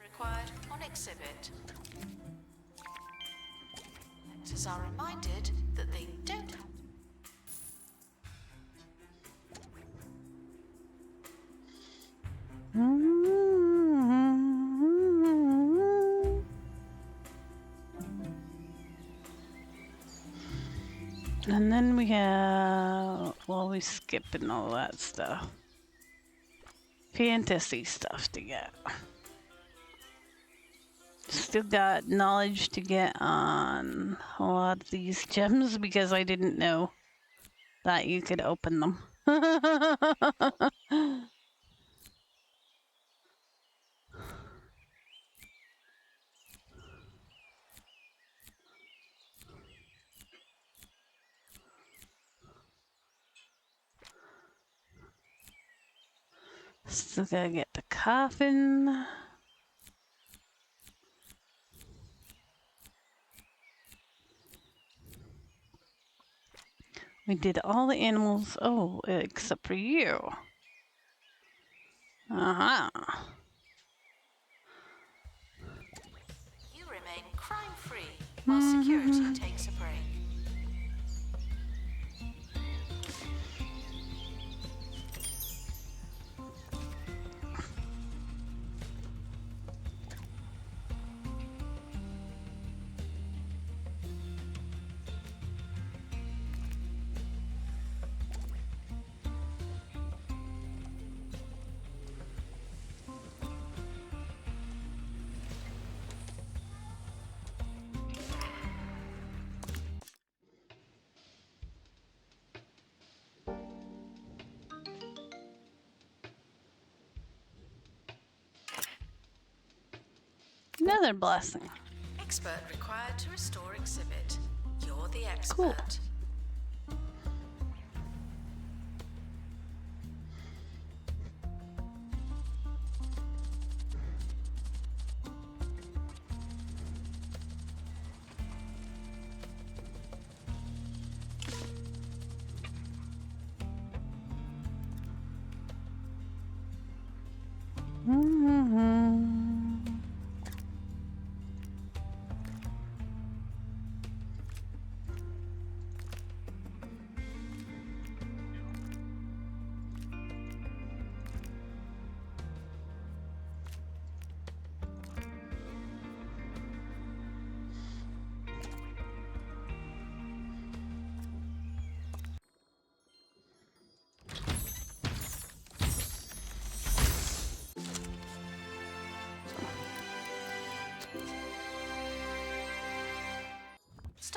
Speaker 2: Required on exhibit. Collectors are reminded that they don't have
Speaker 1: And then we have, well, we skipping all that stuff. Fantasy stuff to get. Still got knowledge to get on a lot of these gems because I didn't know that you could open them. Still gotta get the coffin. We did all the animals, oh, except for you. Uh-huh.
Speaker 2: You remain crime-free while security takes a break.
Speaker 1: Another blessing.
Speaker 2: Expert required to restore exhibit. You're the expert.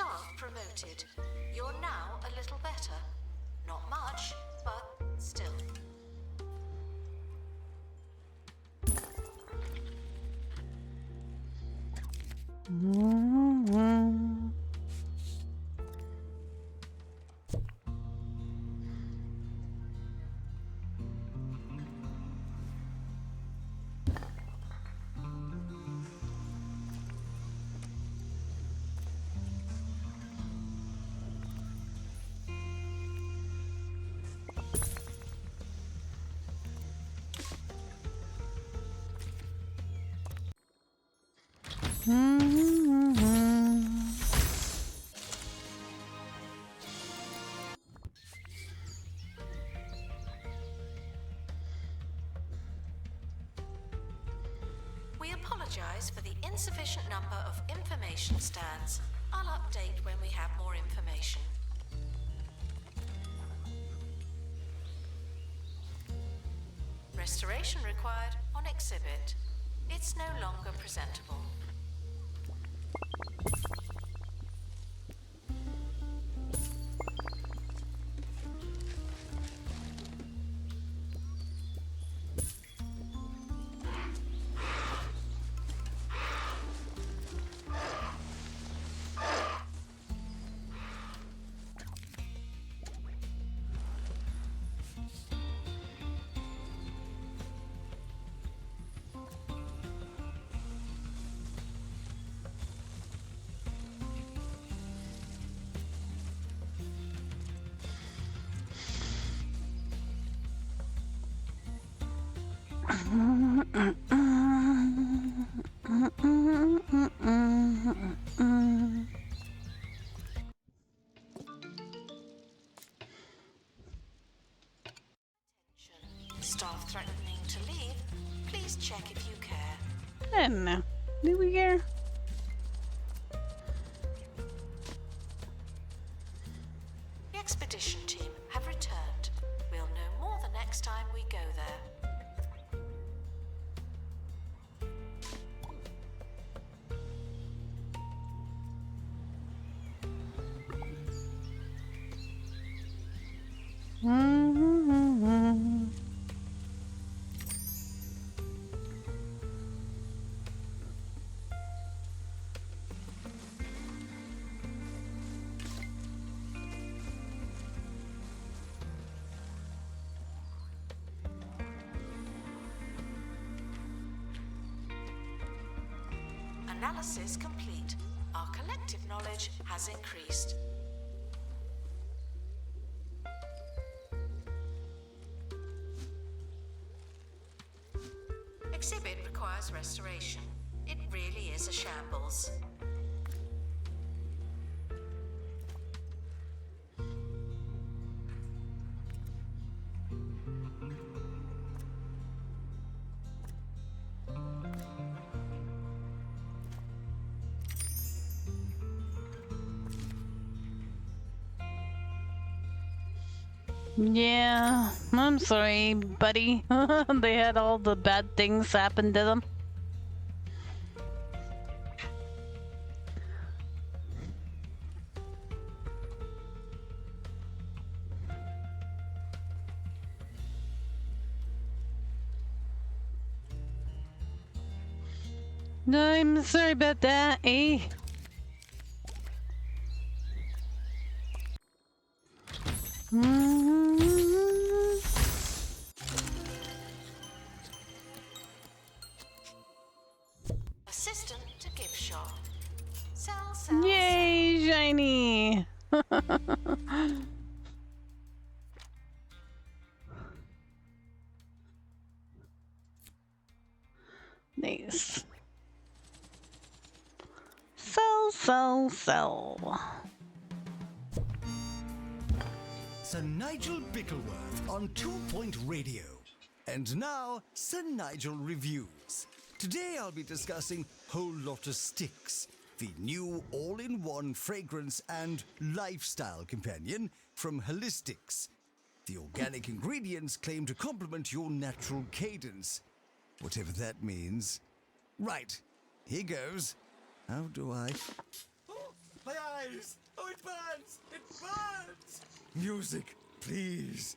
Speaker 2: Staff promoted. You're now a little better. Not much, but still. We apologize for the insufficient number of information stands. I'll update when we have more information. Restoration required on exhibit. It's no longer presentable. Staff threatening to leave. Please check if you care.
Speaker 1: I don't know. Do we care?
Speaker 2: The expedition team have returned. We'll know more the next time we go there. Analysis complete. Our collective knowledge has increased. Exhibit requires restoration. It really is a shambles.
Speaker 1: Yeah, I'm sorry, buddy. They had all the bad things happen to them. I'm sorry about that, eh?
Speaker 2: Assistant to gift shop. Sell.
Speaker 1: Yay, shiny! Nice. Sell.
Speaker 3: Sir Nigel Bickleworth on 2 Point Radio. And now, Sir Nigel Reviews. Today I'll be discussing Whole Lotta Sticks, the new all-in-one fragrance and lifestyle companion from Holistics. The organic ingredients claim to complement your natural cadence, whatever that means. Right, here goes. How do I... My eyes! Oh, it burns! It burns! Music, please.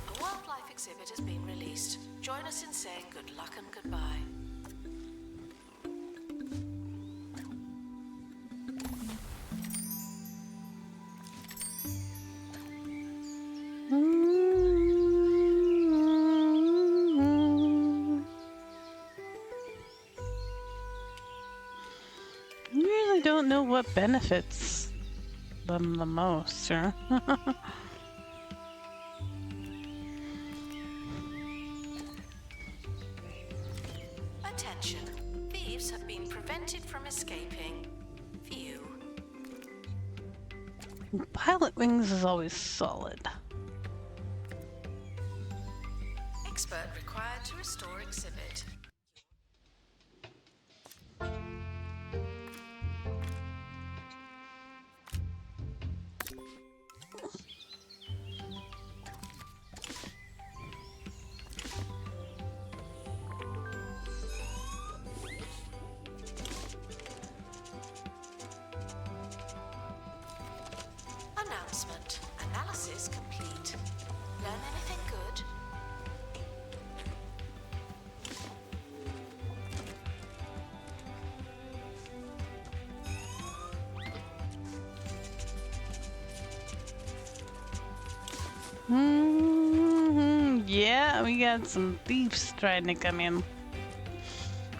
Speaker 2: A wildlife exhibit has been released. Join us in saying good luck and goodbye.
Speaker 1: I really don't know what benefits them the most, huh?
Speaker 2: Attention. Thieves have been prevented from escaping. Phew.
Speaker 1: Pilot wings is always solid.
Speaker 2: Expert required to restore exhibit. Announcement. Analysis complete. Learn anything good?
Speaker 1: Yeah, we got some thieves trying to come in.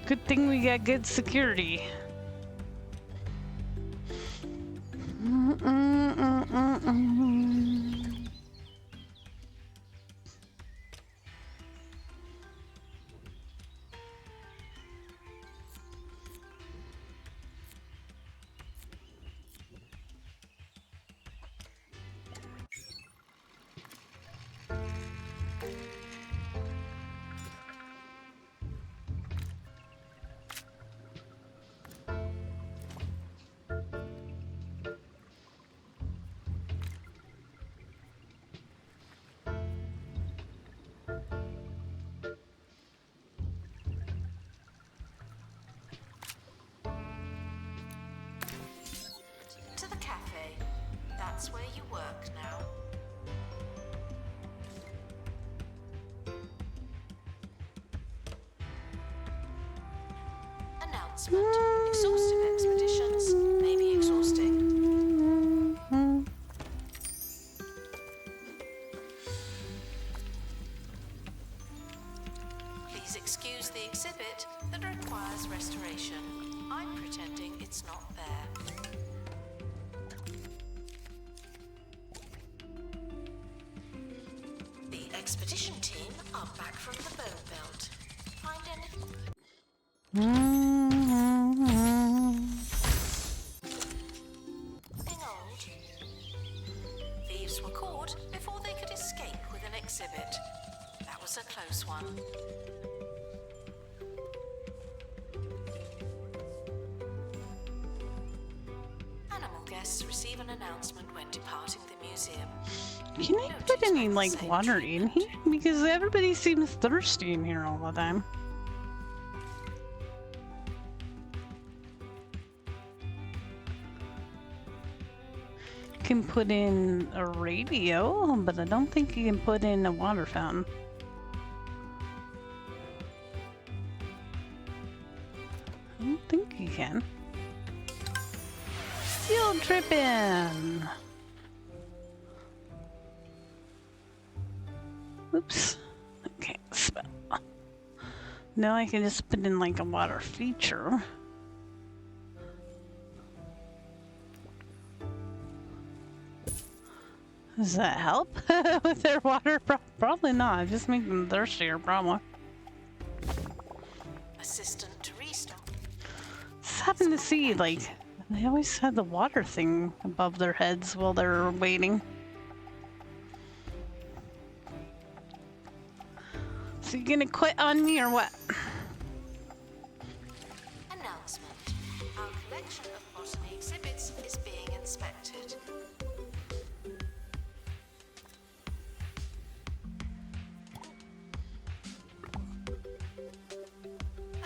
Speaker 1: Good thing we got good security.
Speaker 2: To the cafe. That's where you work now. Announcement. Exhaustive expeditions may be exhausting. Please excuse the exhibit that requires restoration. I'm pretending it's not there. The expedition team are back from the Bone Belt. Find anything? Old. Thieves were caught before they could escape with an exhibit. That was a close one. Animal guests receive an announcement when departing the museum.
Speaker 1: Can I put any, like, water in here? Because everybody seems thirsty in here all the time. Can put in a radio, but I don't think you can put in a water fountain. I don't think you can. Field tripping! Oops. Okay, spell. Now I can just put in like a water feature. Does that help with their water? Probably not. Just make them thirstier, probably.
Speaker 2: Assistant to restock.
Speaker 1: Just happen to see, like, they always have the water thing above their heads while they're waiting. So you gonna quit on me or what?
Speaker 2: Announcement. Our collection of botany exhibits is being inspected.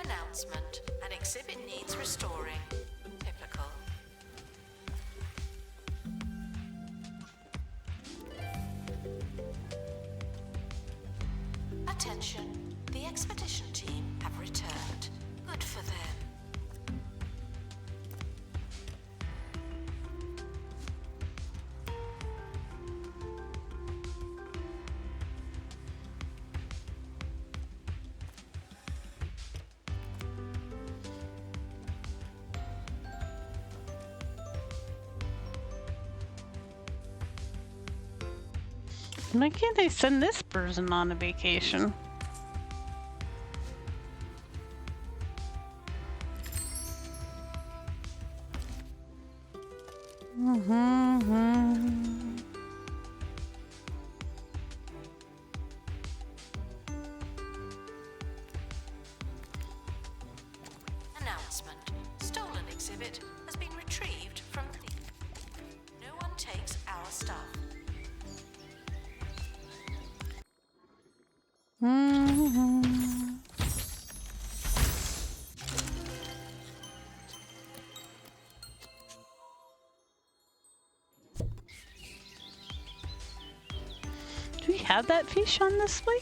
Speaker 2: Announcement. An exhibit needs restoring. Typical. Attention, the expedition team have returned. Good for them.
Speaker 1: Why can't they send this person on a vacation?
Speaker 2: Announcement. Stolen exhibit has been retrieved from thief. No one takes our stuff.
Speaker 1: Do we have that fish on display?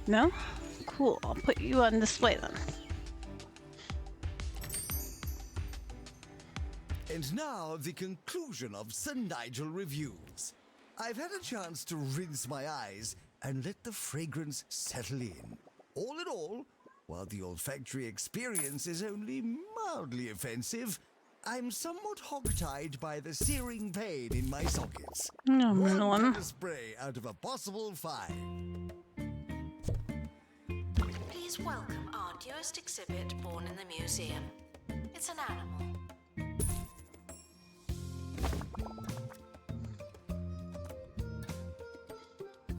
Speaker 1: No? Cool, I'll put you on display then.
Speaker 3: And now the conclusion of Sir Nigel Reviews. I've had a chance to rinse my eyes and let the fragrance settle in. All in all, while the olfactory experience is only mildly offensive, I'm somewhat hogtied by the searing pain in my sockets.
Speaker 1: No,
Speaker 3: One
Speaker 1: one.
Speaker 3: pepper spray out of a possible 5.
Speaker 2: Please welcome our newest exhibit born in the museum. It's an animal.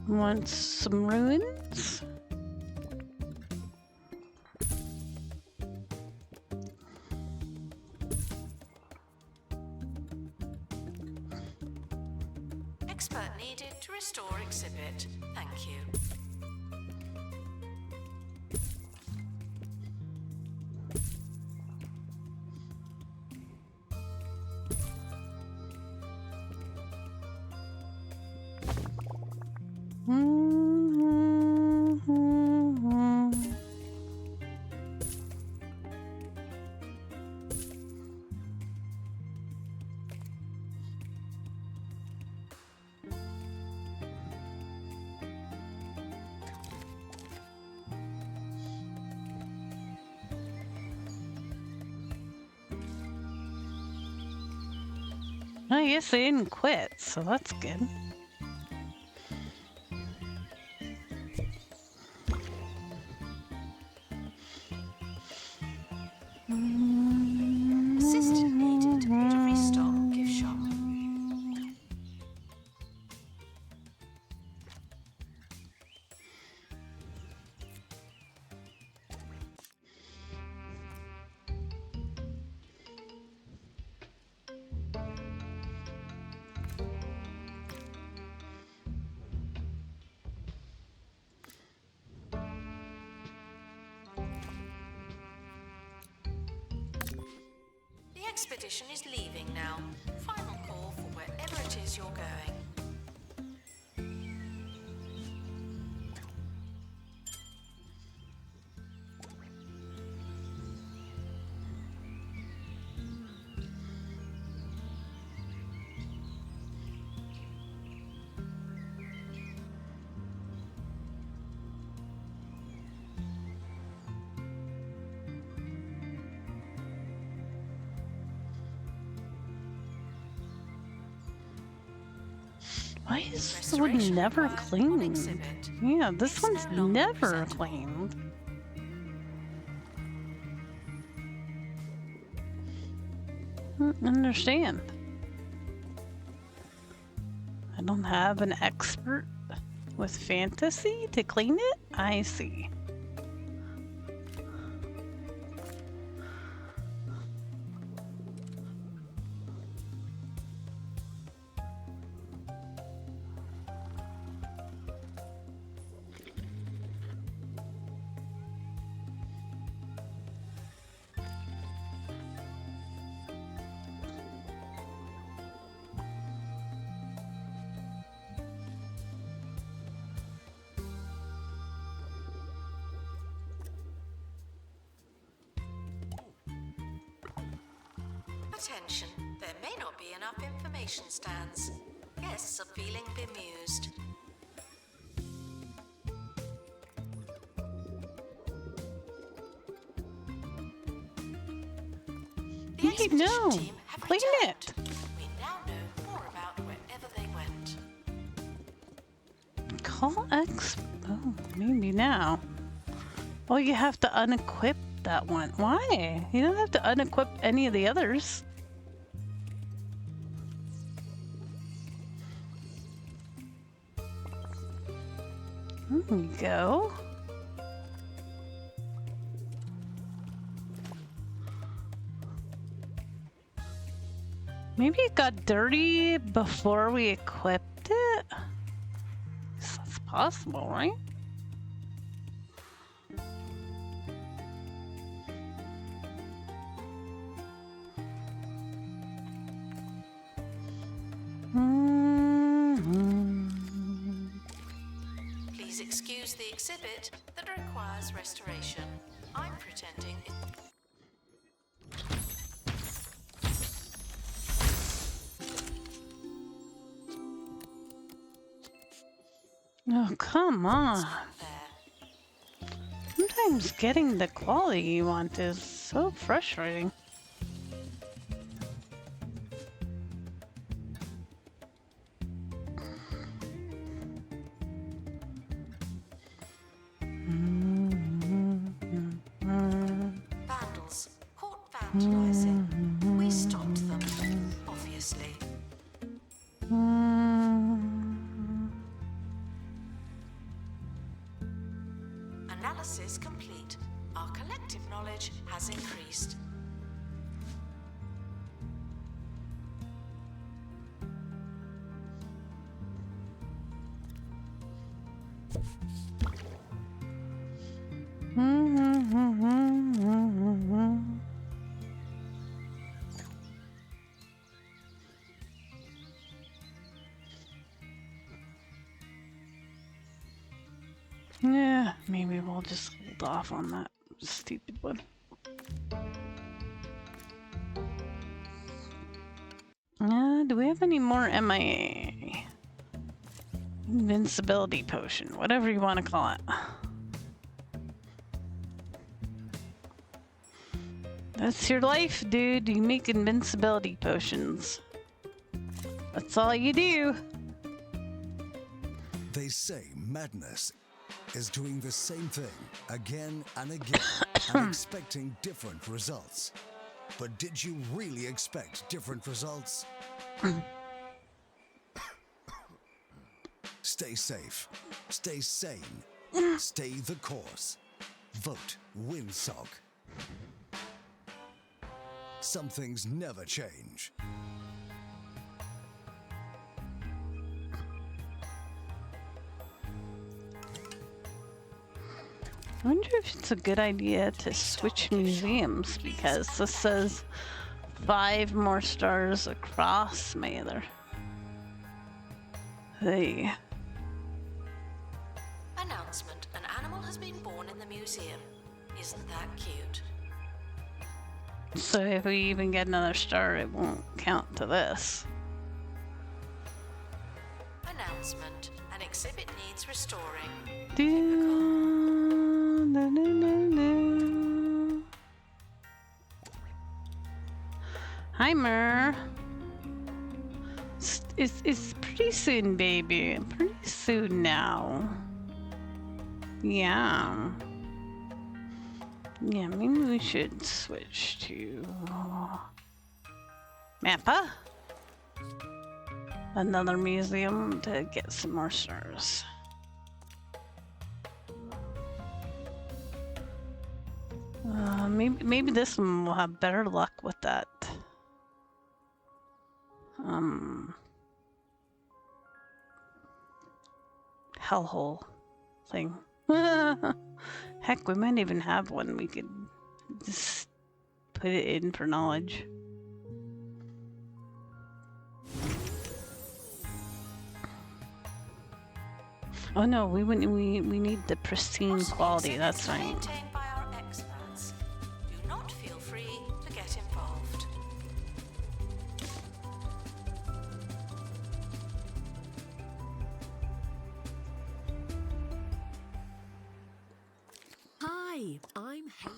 Speaker 1: Want some ruins?
Speaker 2: Expert needed to restore exhibit. Thank you.
Speaker 1: I guess they didn't quit, so that's good.
Speaker 2: Assistant needed to restock gift shop. The expedition is leaving now. Final call for wherever it is you're going.
Speaker 1: Why is this one never
Speaker 2: required on
Speaker 1: cleaned?
Speaker 2: exhibit.
Speaker 1: Yeah, this
Speaker 2: It's
Speaker 1: one's
Speaker 2: no longer
Speaker 1: never
Speaker 2: presentable.
Speaker 1: cleaned. Don't understand. I don't have an expert with fantasy to clean it? I see.
Speaker 2: Attention, there may not be enough information stands. Guests are feeling bemused. The
Speaker 1: Hey,
Speaker 2: expedition
Speaker 1: no.
Speaker 2: team have
Speaker 1: Clean
Speaker 2: returned.
Speaker 1: it.
Speaker 2: We now know more about wherever they went.
Speaker 1: Call X. Oh, maybe now. Oh, you have to unequip that one. Why? You don't have to unequip any of the others. There you go. Maybe it got dirty before we equipped it? That's possible, right?
Speaker 2: Please excuse the exhibit that requires restoration. I'm pretending it.
Speaker 1: Oh, come on.
Speaker 2: There.
Speaker 1: Sometimes getting the quality you want is so frustrating.
Speaker 2: Vandals caught vandalizing. We stopped them, obviously. Analysis complete. Our collective knowledge has increased.
Speaker 1: Yeah, maybe we'll just hold off on that stupid one. Do we have any more MIA? Invincibility potion, whatever you want to call it. That's your life, dude. You make invincibility potions. That's all you do.
Speaker 3: They say madness is doing the same thing again and again and expecting different results. But did you really expect different results? Stay safe. Stay sane. Stay the course. Vote Windsock. Some things never change.
Speaker 1: I wonder if it's a good idea to switch museums, because this says 5 more stars across my other. Hey.
Speaker 2: Announcement. An animal has been born in the museum. Isn't that cute?
Speaker 1: So if we even get another star, it won't count to this.
Speaker 2: Announcement. An exhibit needs restoring.
Speaker 1: Hi, Mer. It's pretty soon, baby. Pretty soon now. Yeah. Yeah, maybe we should switch to Mappa. Another museum to get some more stars. Maybe this one will have better luck with that. Hellhole thing. Heck, we might even have one we could just put it in for knowledge. Oh no, we need the pristine quality, that's right.
Speaker 2: Maintained by our experts. Do not feel free to get involved.
Speaker 4: Hi, I'm Haley.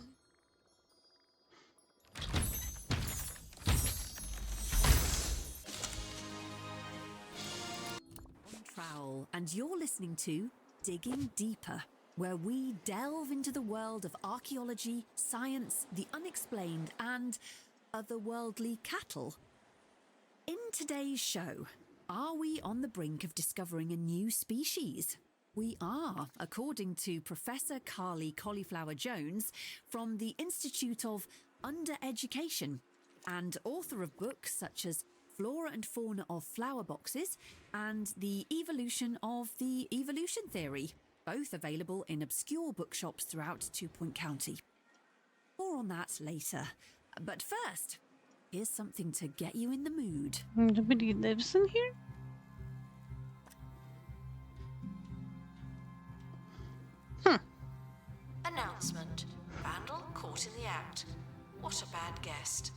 Speaker 4: Trowell, and you're listening to Digging Deeper, where we delve into the world of archaeology, science, the unexplained, and otherworldly cattle. In today's show, are we on the brink of discovering a new species? We are, according to Professor Carly Cauliflower Jones from the Institute of Undereducation and author of books such as Flora and Fauna of Flower Boxes and The Evolution of the Evolution Theory, both available in obscure bookshops throughout Two Point County. More on that later. But first, here's something to get you in the mood.
Speaker 1: Nobody lives in here?
Speaker 2: Announcement. Vandal caught in the act. What a bad guest.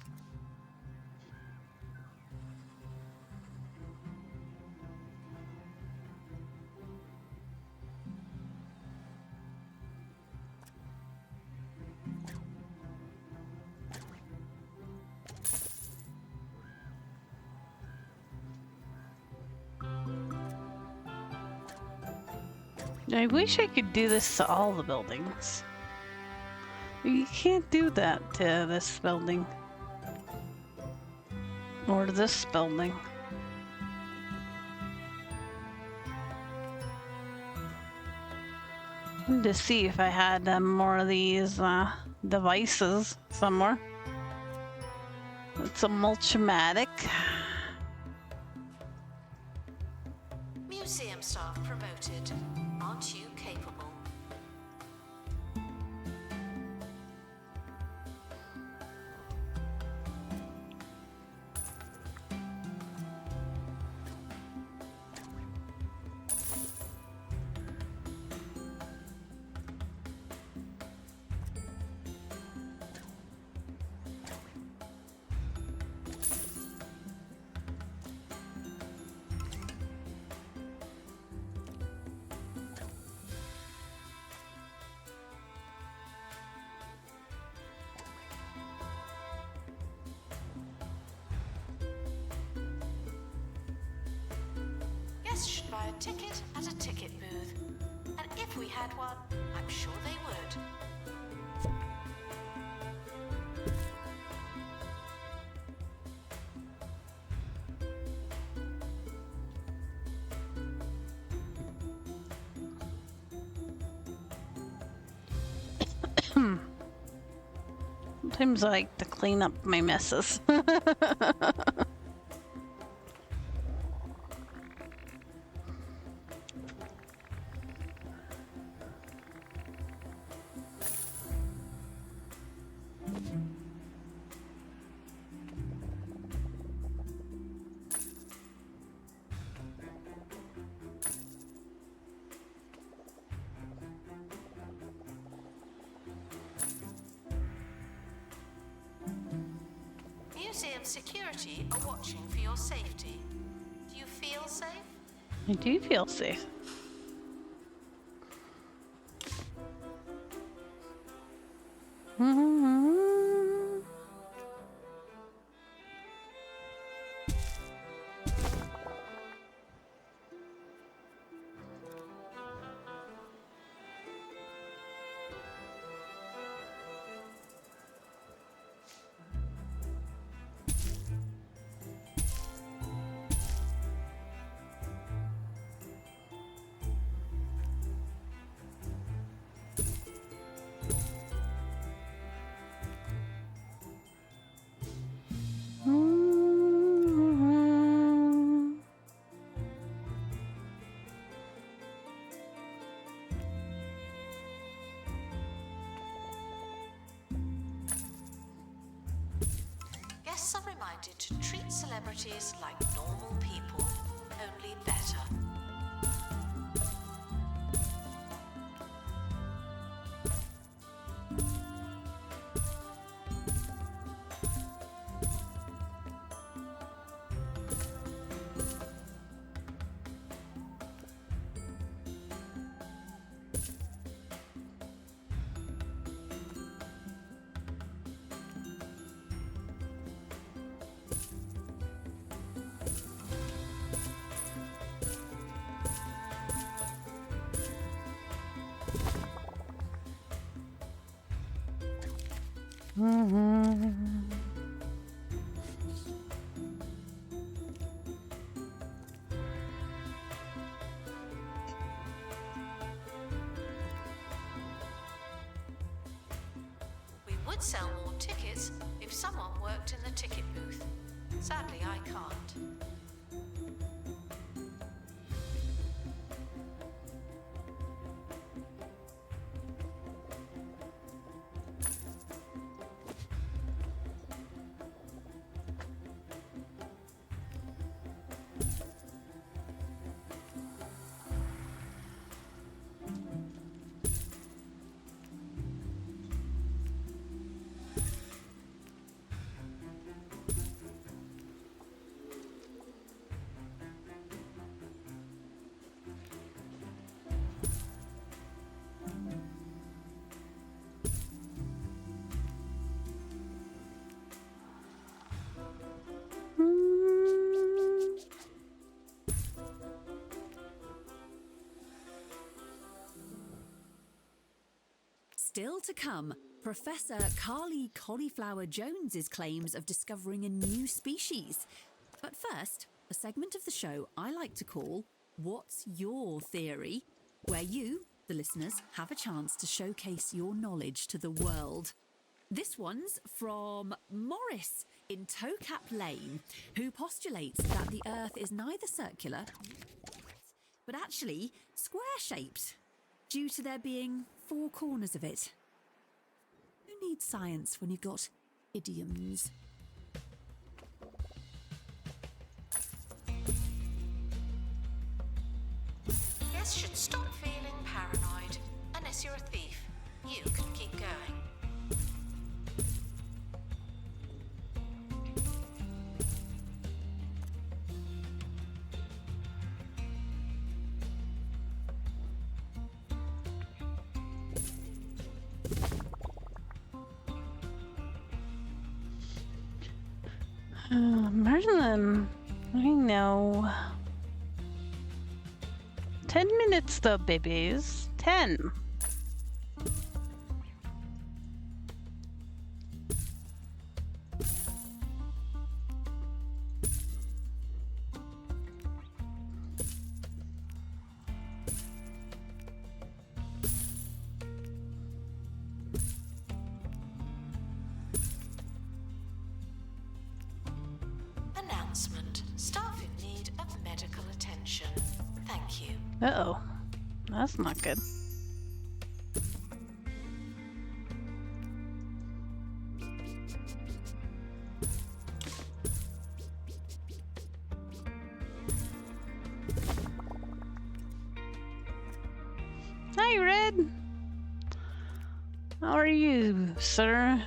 Speaker 1: I wish I could do this to all the buildings. You can't do that to this building. Or this building. I wanted to see if I had more of these devices somewhere. It's a Mulchmatic.
Speaker 2: Museum staff promoted. Aren't you capable? Guests should buy a ticket at a ticket booth. And if we had one, I'm sure they would.
Speaker 1: Sometimes I like to clean up my messes.
Speaker 2: Museum security are watching for your safety. Do you feel safe?
Speaker 1: I do feel safe.
Speaker 2: Guests are reminded to treat celebrities like normal people, only better. We would sell more tickets if someone worked in the ticket booth. Sadly, I can't.
Speaker 4: Still to come, Professor Carly Cauliflower Jones's claims of discovering a new species. But first, a segment of the show I like to call What's Your Theory?, where you, the listeners, have a chance to showcase your knowledge to the world. This one's from Morris in Towcap Lane, who postulates that the Earth is neither circular, but actually square-shaped, due to there being 4 corners of it. Who needs science when you've got idioms?
Speaker 2: Guess should stop feeling paranoid. Unless you're a thief, you can keep going.
Speaker 1: Merlin, I know. 10 minutes though, babies. 10.
Speaker 2: Announcement. Staff in need of medical attention. Thank you.
Speaker 1: Uh-oh. That's not good. Hi, Red. How are you, sir?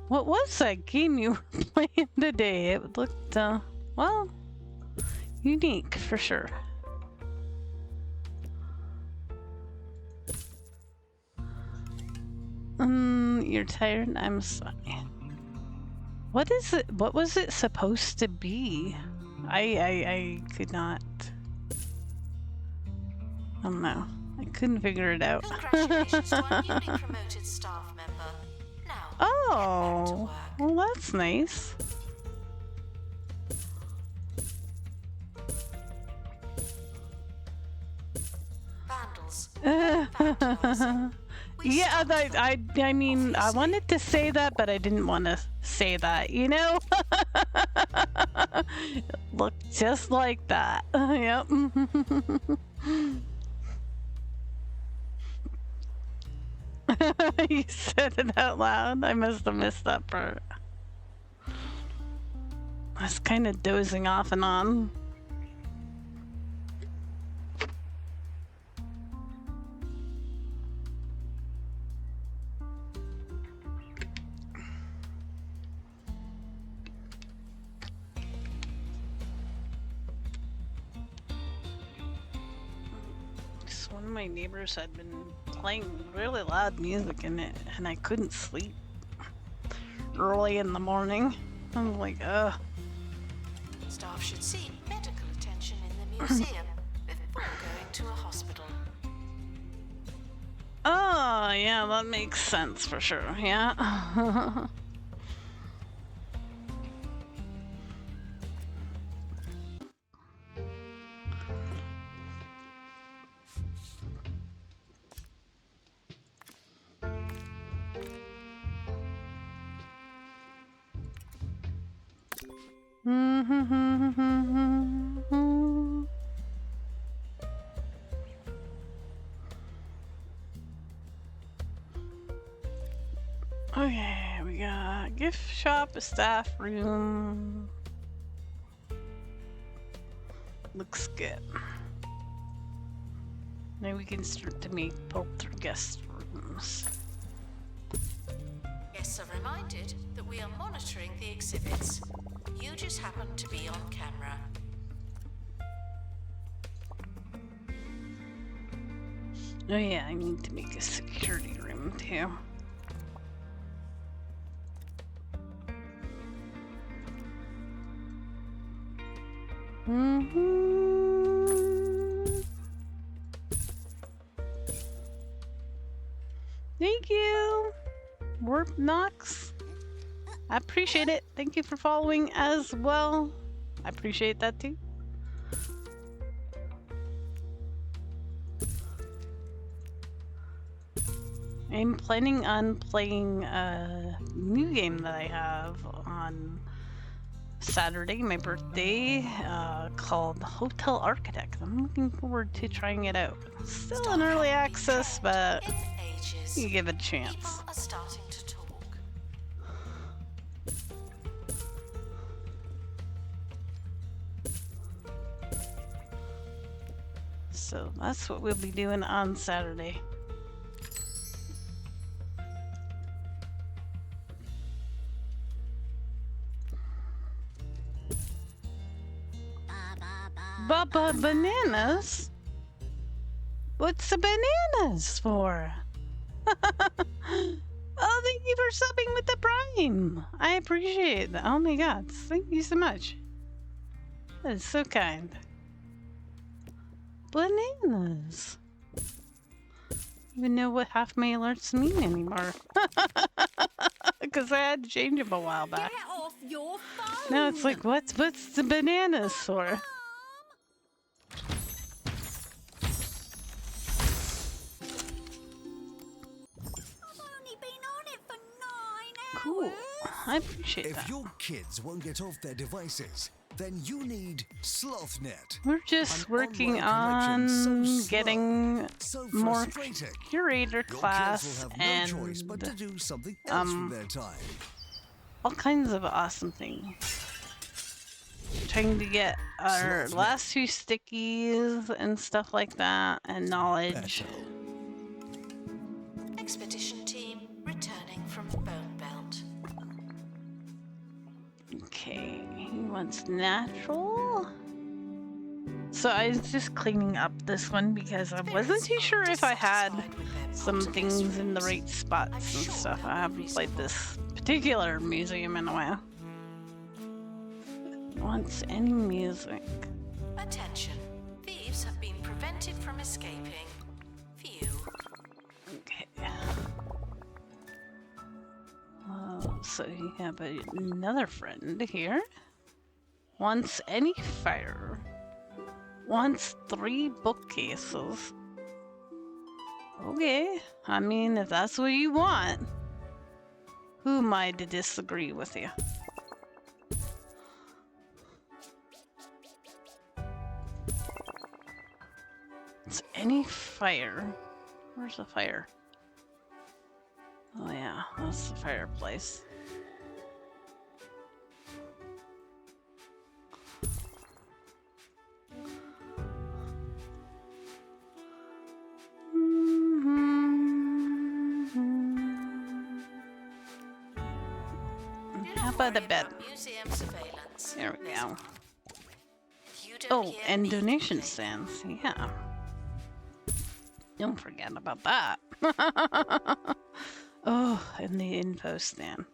Speaker 1: What was that game you were playing today? It looked, well, unique for sure. You're tired? I'm sorry. What is it? What was it supposed to be? I could not. I don't know. I couldn't figure it out.
Speaker 2: Congratulations to our newly promoted staff member. Now,
Speaker 1: Oh,
Speaker 2: get back to work.
Speaker 1: well, that's nice.
Speaker 2: Vandals. Vandalism. We
Speaker 1: Yeah,
Speaker 2: stopped them.
Speaker 1: I mean, I
Speaker 2: Obviously.
Speaker 1: wanted to say that, but I didn't want to say that, you know? Looked just like that. Yep. You said it out loud. I must have missed that part. I was kind of dozing off and on. Just one of my neighbors had been playing really loud music in it, and I couldn't sleep early in the morning. I was like, ugh.
Speaker 2: Staff should seek medical attention in the museum before going to a hospital.
Speaker 1: Oh, yeah, that makes sense for sure. Yeah. Okay, we got gift shop, a staff room. Looks good. Now we can start to make poltergeist rooms.
Speaker 2: Guests are reminded that we are monitoring the exhibits. You just happen to be on camera.
Speaker 1: Oh yeah, I need to make a security room too. Thank you, Warp Knox. I appreciate it. Thank you for following as well. I appreciate that too. I'm planning on playing a new game that I have on Saturday, my birthday, called Hotel Architect. I'm looking forward to trying it out. Still in early access, but
Speaker 2: In ages,
Speaker 1: you give it a chance.
Speaker 2: people are starting to talk.
Speaker 1: So that's what we'll be doing on Saturday. Baba bananas? What's the bananas for? Oh, thank you for subbing with the Prime. I appreciate that. Oh my god, thank you so much. That is so kind. Bananas. I don't even know what half my alerts mean anymore. Because I had to change them a while back.
Speaker 4: Get off your phone!
Speaker 1: Now it's like, what's the bananas for?
Speaker 4: I've only been on it for 9
Speaker 1: Cool.
Speaker 4: hours.
Speaker 1: I appreciate
Speaker 3: If
Speaker 1: that.
Speaker 3: your kids won't get off their devices, then you need SlothNet.
Speaker 1: We're just
Speaker 3: An
Speaker 1: working
Speaker 3: online
Speaker 1: on
Speaker 3: connection so slow,
Speaker 1: getting
Speaker 3: So
Speaker 1: more
Speaker 3: frustrating.
Speaker 1: curator
Speaker 3: Your
Speaker 1: class
Speaker 3: kids will have
Speaker 1: and
Speaker 3: no choice but to do something else with their time.
Speaker 1: all kinds of awesome things. Trying to get our
Speaker 3: SlothNet.
Speaker 1: last few stickies and stuff like that, and knowledge.
Speaker 3: Better.
Speaker 2: Expedition team returning from Bone Belt.
Speaker 1: Okay, he wants natural. So I was just cleaning up this one because I wasn't too sure if I had some things in the right spots and stuff. I haven't played this particular museum in a while. Wants any music.
Speaker 2: Attention. Thieves have been prevented from escaping. Phew.
Speaker 1: Okay. So you have another friend here. Wants any fire. Wants 3 bookcases. Okay. I mean, if that's what you want. Who am I to disagree with you? It's any fire. Where's the fire? Oh yeah, that's the fireplace. How about a bed?
Speaker 2: Museum surveillance.
Speaker 1: There we go.
Speaker 2: You don't
Speaker 1: Oh,
Speaker 2: hear
Speaker 1: and
Speaker 2: me
Speaker 1: donation
Speaker 2: complain.
Speaker 1: stands. Yeah. Don't forget about that. Oh, and the info stand.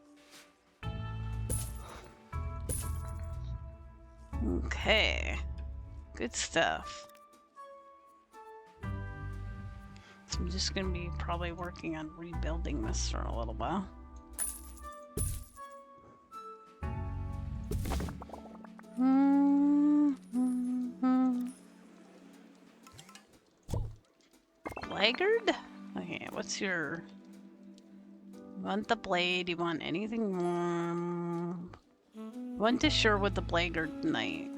Speaker 1: Okay. Good stuff. So I'm just gonna be probably working on rebuilding this for a little while. Blackguard? Okay, what's your... You want the blade, you want anything warm. You want to share with the Blackguard tonight.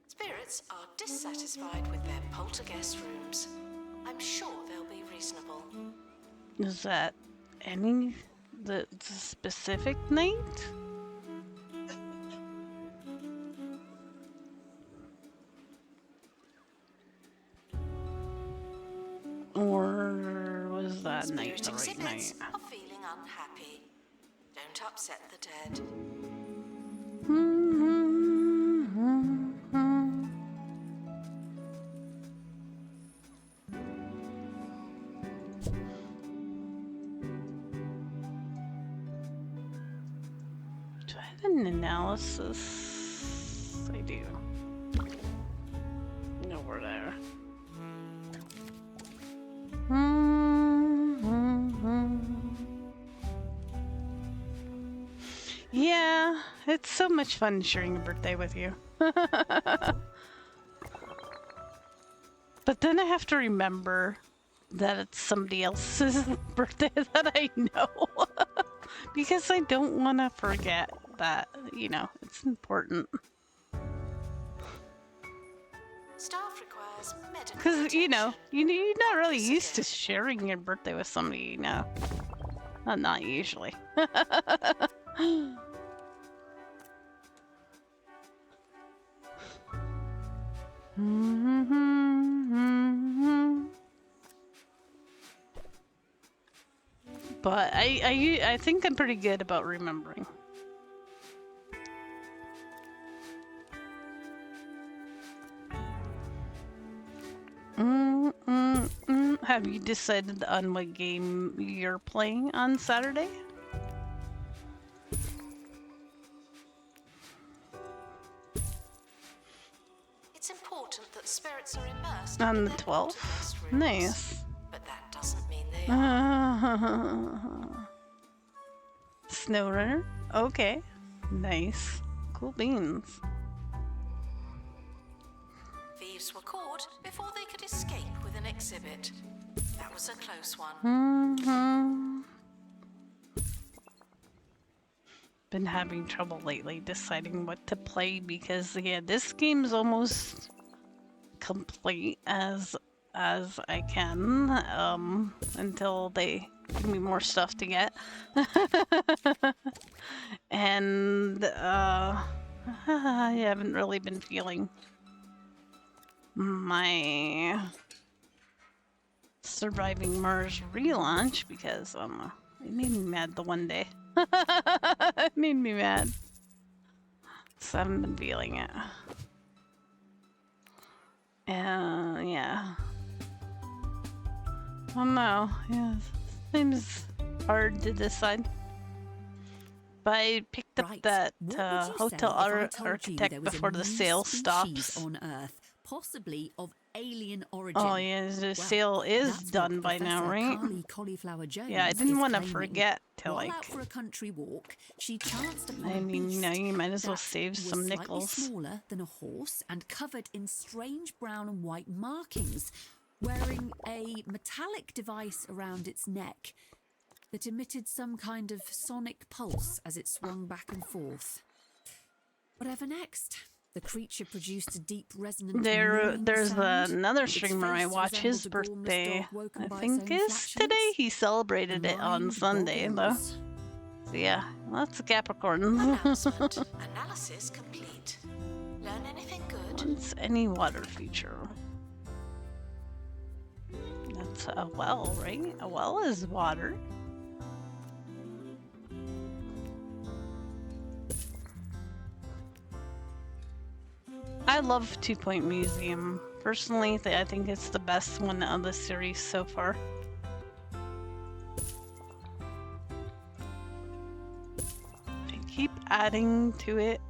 Speaker 2: Spirits are dissatisfied with their poltergeist rooms. I'm sure they'll be reasonable.
Speaker 1: Is that any... the specific night? Or was that night
Speaker 2: Spirit
Speaker 1: the right
Speaker 2: exhibits
Speaker 1: night?
Speaker 2: are feeling unhappy. Don't upset the dead.
Speaker 1: Do I have an analysis? I do. Over there. Yeah, it's so much fun sharing a birthday with you. But then I have to remember that it's somebody else's birthday that I know. Because I don't want to forget that, you know, it's important.
Speaker 2: Staff requires medical
Speaker 1: Because, you know,
Speaker 2: attention.
Speaker 1: you're not really used to sharing your birthday with somebody, you know. Not usually. But I think I'm pretty good about remembering. Have you decided on what game you're playing on Saturday?
Speaker 2: It's important that spirits are immersed
Speaker 1: On
Speaker 2: in
Speaker 1: the
Speaker 2: their
Speaker 1: 12th?
Speaker 2: poltergeist rooms.
Speaker 1: Nice.
Speaker 2: But that doesn't mean they are.
Speaker 1: SnowRunner? Okay. Nice. Cool beans.
Speaker 2: Thieves were caught before they could escape with an exhibit. That was a close one.
Speaker 1: Been having trouble lately deciding what to play because, yeah, this game's almost complete as I can until they give me more stuff to get. And I haven't really been feeling my Surviving Mars relaunch because it made me mad the one day. It made me mad. So I haven't been feeling it. Yeah. Oh no, yeah, seems hard to decide. But I picked up that
Speaker 4: what would you say
Speaker 1: Hotel
Speaker 4: if I told you
Speaker 1: Architect
Speaker 4: there was
Speaker 1: before
Speaker 4: a
Speaker 1: the
Speaker 4: new
Speaker 1: sale
Speaker 4: species
Speaker 1: stops.
Speaker 4: on Earth, possibly of alien origin?
Speaker 1: Oh yeah, the
Speaker 4: Well,
Speaker 1: sale is
Speaker 4: that's
Speaker 1: done
Speaker 4: what
Speaker 1: by now,
Speaker 4: Professor
Speaker 1: right?
Speaker 4: Carly Cauliflower Jones
Speaker 1: Yeah, I didn't
Speaker 4: is
Speaker 1: want to
Speaker 4: claiming.
Speaker 1: forget to
Speaker 4: While
Speaker 1: like.
Speaker 4: out for a country walk, she chanced upon
Speaker 1: I
Speaker 4: a
Speaker 1: mean, you
Speaker 4: beast
Speaker 1: know, you might as well
Speaker 4: that
Speaker 1: save
Speaker 4: was
Speaker 1: some
Speaker 4: slightly
Speaker 1: nickels.
Speaker 4: smaller than a horse and covered in strange brown and white markings, wearing a metallic device around its neck that emitted some kind of sonic pulse as it swung back and forth. Whatever next, the creature produced a deep resonant
Speaker 1: There's
Speaker 4: sound.
Speaker 1: another
Speaker 4: Its
Speaker 1: streamer I
Speaker 4: face
Speaker 1: watch. His
Speaker 4: resembled a gormless
Speaker 1: birthday,
Speaker 4: dog woken
Speaker 1: I
Speaker 4: by its
Speaker 1: think,
Speaker 4: own
Speaker 1: is today.
Speaker 4: flatulence.
Speaker 1: He celebrated it on
Speaker 4: Mind
Speaker 1: Sunday, though.
Speaker 4: boggles.
Speaker 1: So yeah, that's a Capricorn.
Speaker 2: Announcement. Analysis complete. Learn anything good?
Speaker 1: What's any water feature? That's a well, right? A well is water. I love 2 Point Museum. Personally, I think it's the best one of the series so far. I keep adding to it.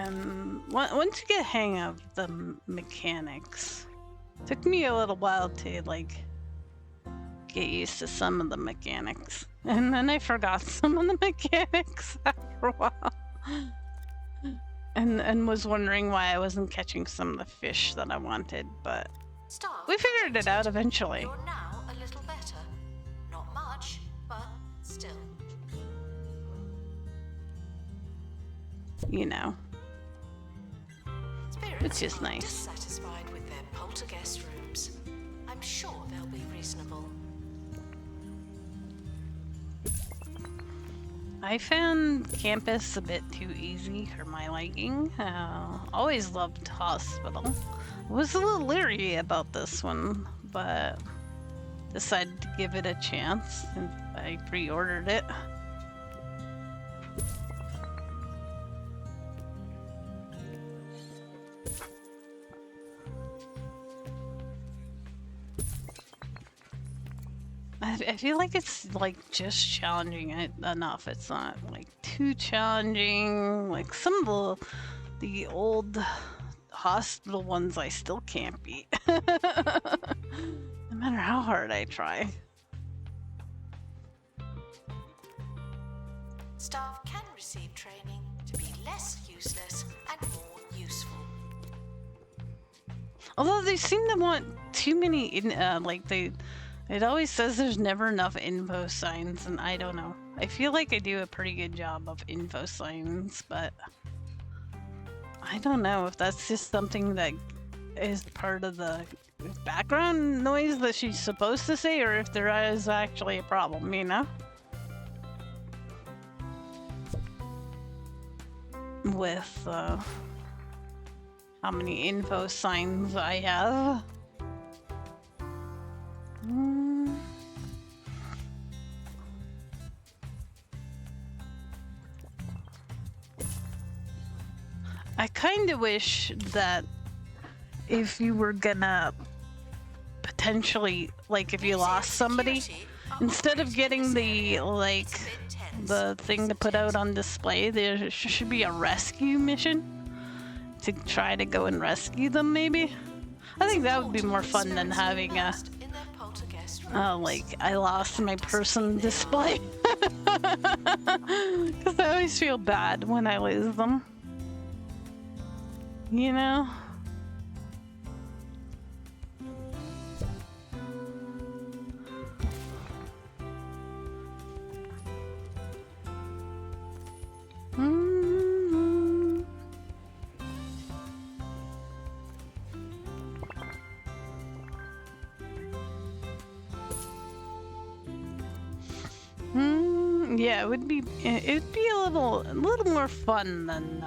Speaker 1: and once you get a hang of the mechanics, took me a little while to like get used to some of the mechanics, and then I forgot some of the mechanics after a while, and was wondering why I wasn't catching some of the fish that I wanted, but
Speaker 2: Staff
Speaker 1: we figured it out eventually.
Speaker 2: You're now a little better. Not much, but still.
Speaker 1: You know,
Speaker 2: Spirits
Speaker 1: which is
Speaker 2: are
Speaker 1: nice.
Speaker 2: dissatisfied with their poltergeist rooms. I'm sure they'll be reasonable.
Speaker 1: I found campus a bit too easy for my liking. Always loved hospital. Was a little leery about this one, but decided to give it a chance, and I pre-ordered it. I feel like it's like just challenging enough. It's not like too challenging. Like some of the old hospital ones I still can't beat. No matter how hard I try.
Speaker 2: Staff can receive training to be less useless and more useful.
Speaker 1: Although they seem to want too many it always says there's never enough info signs, and I don't know. I feel like I do a pretty good job of info signs, but I don't know if that's just something that is part of the background noise that she's supposed to say, or if there is actually a problem, you know? With how many info signs I have. I kind of wish that if you were gonna potentially, like if you lost somebody, instead of getting the the thing to put out on display, there should be a rescue mission to try to go and rescue them, maybe. I think that would be more fun than having a like I lost my person display. Because I always feel bad when I lose them. You know? Yeah, it would be a little more fun than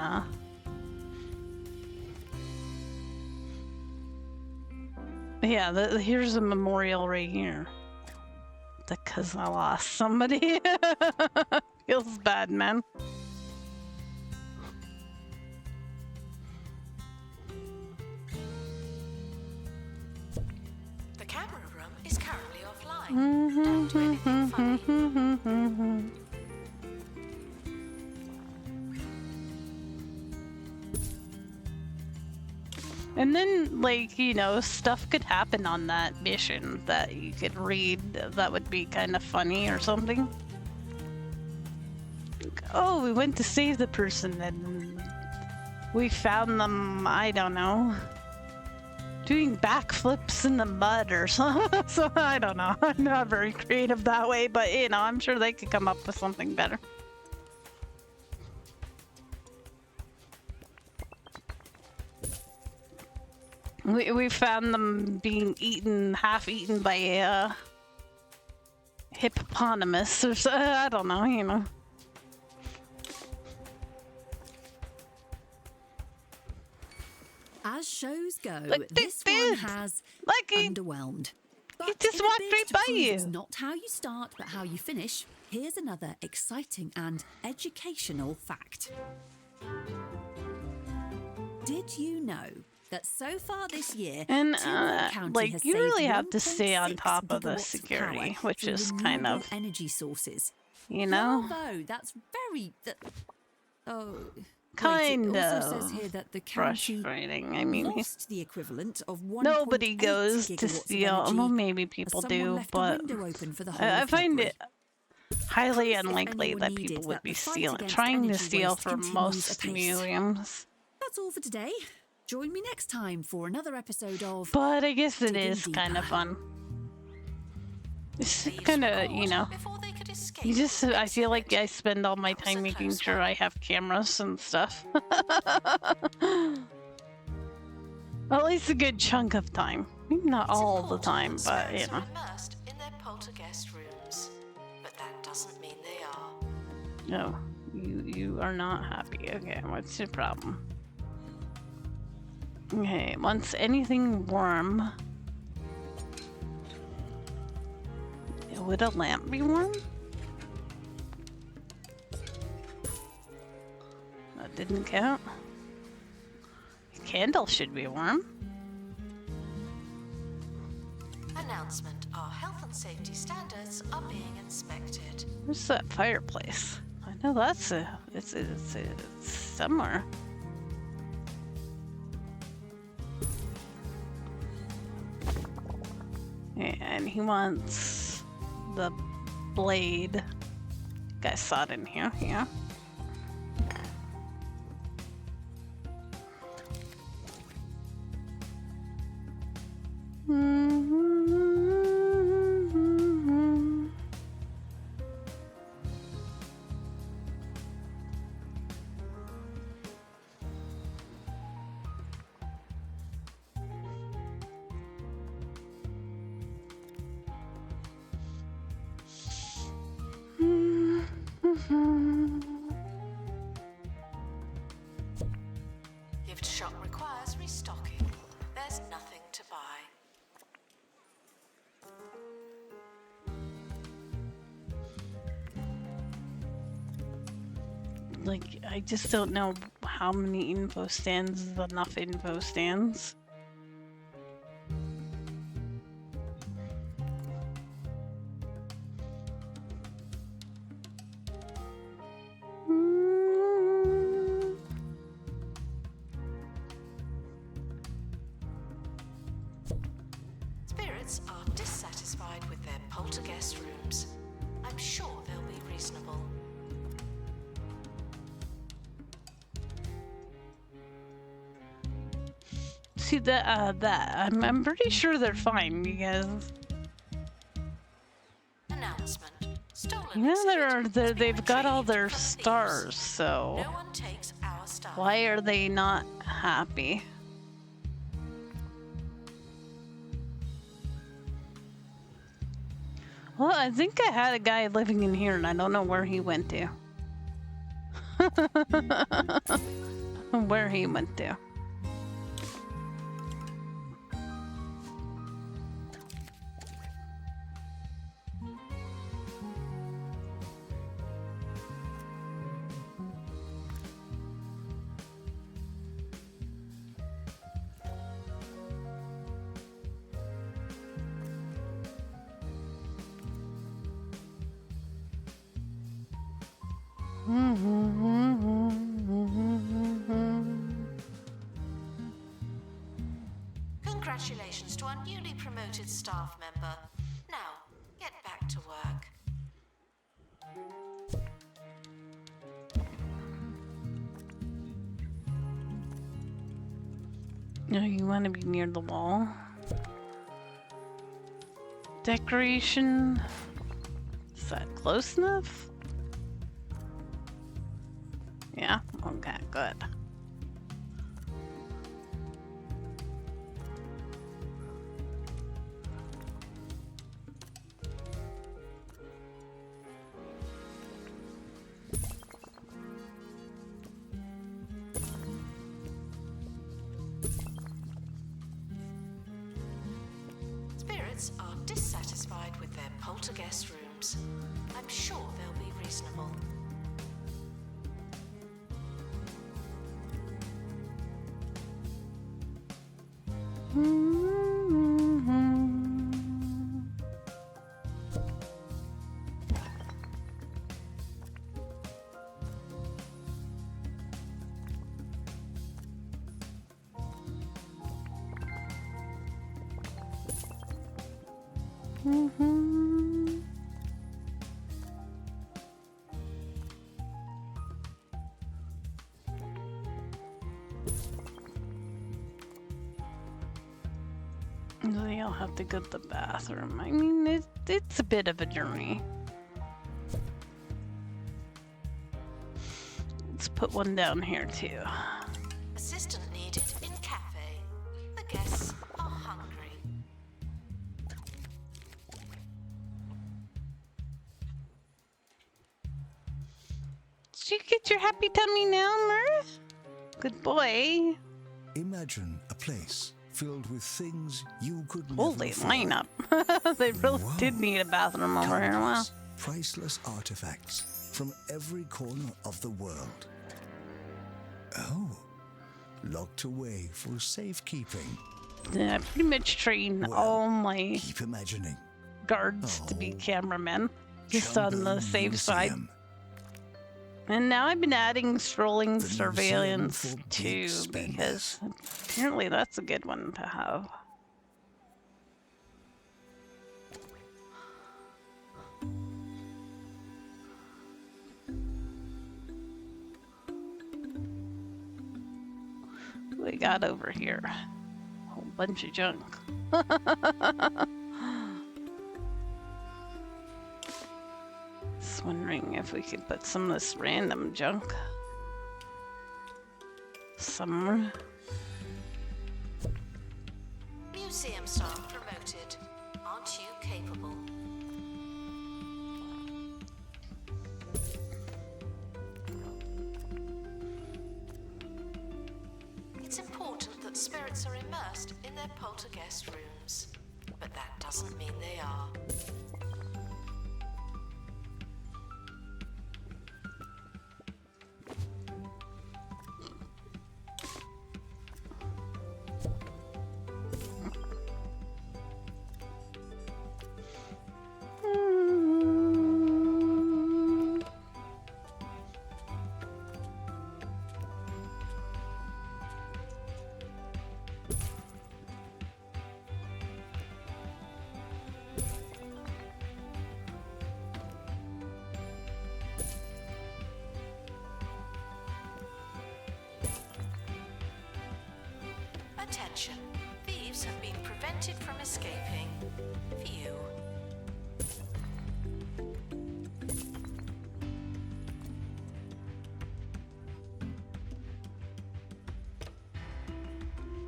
Speaker 1: yeah, here's a memorial right here. Because I lost somebody. Feels bad, man.
Speaker 2: The camera room is currently offline. Don't do anything funny.
Speaker 1: And then, like, you know, stuff could happen on that mission that you could read that would be kind of funny or something. Like, oh, we went to save the person and we found them, I don't know, doing backflips in the mud or something. So, I don't know. I'm not very creative that way, but, you know, I'm sure they could come up with something better. We found them being half eaten by a hippopotamus or so, I don't know, you know.
Speaker 4: As shows go,
Speaker 1: Look,
Speaker 4: this
Speaker 1: dude,
Speaker 4: one has
Speaker 1: like
Speaker 4: underwhelmed. But
Speaker 1: just
Speaker 4: in a
Speaker 1: walked
Speaker 4: bid
Speaker 1: right
Speaker 4: to
Speaker 1: by
Speaker 4: prove
Speaker 1: you.
Speaker 4: It's not how you start, but how you finish. Here's another exciting and educational fact. Did you know that so far this year,
Speaker 1: and
Speaker 4: Timor County
Speaker 1: like
Speaker 4: has
Speaker 1: you really
Speaker 4: saved
Speaker 1: have to stay on
Speaker 4: 1.6
Speaker 1: top of the
Speaker 4: gigawatts of
Speaker 1: security,
Speaker 4: power
Speaker 1: which
Speaker 4: through
Speaker 1: is kind
Speaker 4: renewable
Speaker 1: of,
Speaker 4: energy sources?
Speaker 1: you know.
Speaker 4: Bravo, that's very. Oh,
Speaker 1: kind
Speaker 4: it also
Speaker 1: of
Speaker 4: says here that the county
Speaker 1: frustrating. I mean,
Speaker 4: lost the equivalent of 1.8
Speaker 1: nobody goes to
Speaker 4: gigawatts of
Speaker 1: steal.
Speaker 4: energy
Speaker 1: Well, maybe
Speaker 4: as
Speaker 1: people
Speaker 4: someone
Speaker 1: do,
Speaker 4: left
Speaker 1: but
Speaker 4: a window open for the whole
Speaker 1: I
Speaker 4: of
Speaker 1: find
Speaker 4: February.
Speaker 1: it highly
Speaker 4: Proof, if
Speaker 1: unlikely
Speaker 4: anyone
Speaker 1: that
Speaker 4: needed,
Speaker 1: people would
Speaker 4: that
Speaker 1: be
Speaker 4: the fight
Speaker 1: stealing,
Speaker 4: against
Speaker 1: trying to
Speaker 4: energy
Speaker 1: steal
Speaker 4: waste
Speaker 1: from
Speaker 4: continues
Speaker 1: most
Speaker 4: apace.
Speaker 1: museums.
Speaker 4: That's all for today. Join me next time for another episode of
Speaker 1: But I guess it
Speaker 4: Digging
Speaker 1: is kind of
Speaker 4: Deeper.
Speaker 1: fun. It's
Speaker 2: Thieves
Speaker 1: kind
Speaker 2: were
Speaker 1: of, you
Speaker 2: caught
Speaker 1: know,
Speaker 2: before they could escape
Speaker 1: you just,
Speaker 2: the
Speaker 1: I feel like I
Speaker 2: exhibit.
Speaker 1: spend all my
Speaker 2: That was a
Speaker 1: time making
Speaker 2: close
Speaker 1: sure
Speaker 2: one.
Speaker 1: I have cameras and stuff. At least a good chunk of time. Maybe not
Speaker 2: It's
Speaker 1: all the
Speaker 2: important
Speaker 1: time,
Speaker 2: that
Speaker 1: but, you
Speaker 2: spirits
Speaker 1: know.
Speaker 2: are immersed in their poltergeist rooms, but that doesn't mean they are.
Speaker 1: No, you are not happy. Okay, what's your problem? Okay, once anything warm. Would a lamp be warm? That didn't count. A candle should be warm.
Speaker 2: Announcement: our health and safety standards are being inspected.
Speaker 1: Where's that fireplace? I know that's it's somewhere. And he wants the blade. Guy saw it in here, yeah.
Speaker 2: Gift shop requires restocking. There's nothing to buy.
Speaker 1: Like, I just don't know how many info stands is enough info stands.
Speaker 2: Spirits are dissatisfied with their poltergeist rooms. I'm sure they'll be reasonable.
Speaker 1: See I'm pretty sure they're fine because
Speaker 2: Announcement: stolen
Speaker 1: you know
Speaker 2: exhibit has been
Speaker 1: they've got all
Speaker 2: retrieved
Speaker 1: their
Speaker 2: from thieves.
Speaker 1: stars, so
Speaker 2: No one takes our stuff.
Speaker 1: why are they not happy? Well, I think I had a guy living in here and I don't know where he went to. Where he went to.
Speaker 2: Congratulations to our newly promoted staff member. Now, get back to work.
Speaker 1: No, you want to be near the wall. Decoration. Is that close enough? Yeah? Okay, good.
Speaker 2: Spirits are dissatisfied with their poltergeist rooms. I'm sure they'll be reasonable.
Speaker 1: They'll have to go to the bathroom. I mean, it's a bit of a journey. Let's put one down here too.
Speaker 2: Assistant needed in cafe. The guests are hungry.
Speaker 1: Did you get your happy tummy now, Mirth? Good boy.
Speaker 3: Imagine a place filled with things you could never
Speaker 1: Holy
Speaker 3: afford.
Speaker 1: lineup. They really did need a bathroom over here. Wow.
Speaker 3: Countless priceless artifacts from every corner of the world. Oh, locked away for safekeeping.
Speaker 1: Yeah, I pretty much train
Speaker 3: Well,
Speaker 1: all my
Speaker 3: Keep imagining.
Speaker 1: guards to be
Speaker 3: Oh,
Speaker 1: cameramen, just on the
Speaker 3: Jungle
Speaker 1: safe side.
Speaker 3: Museum.
Speaker 1: And now I've been adding strolling
Speaker 3: The museum
Speaker 1: surveillance
Speaker 3: for big
Speaker 1: too,
Speaker 3: spenders.
Speaker 1: because apparently that's a good one to have. What we got over here? A whole bunch of junk. Just wondering if we could put some of this random junk somewhere.
Speaker 2: Museum staff promoted. Aren't you capable? It's important that spirits are immersed in their poltergeist rooms, but that doesn't mean they are. Attention. Thieves have been prevented from escaping. View.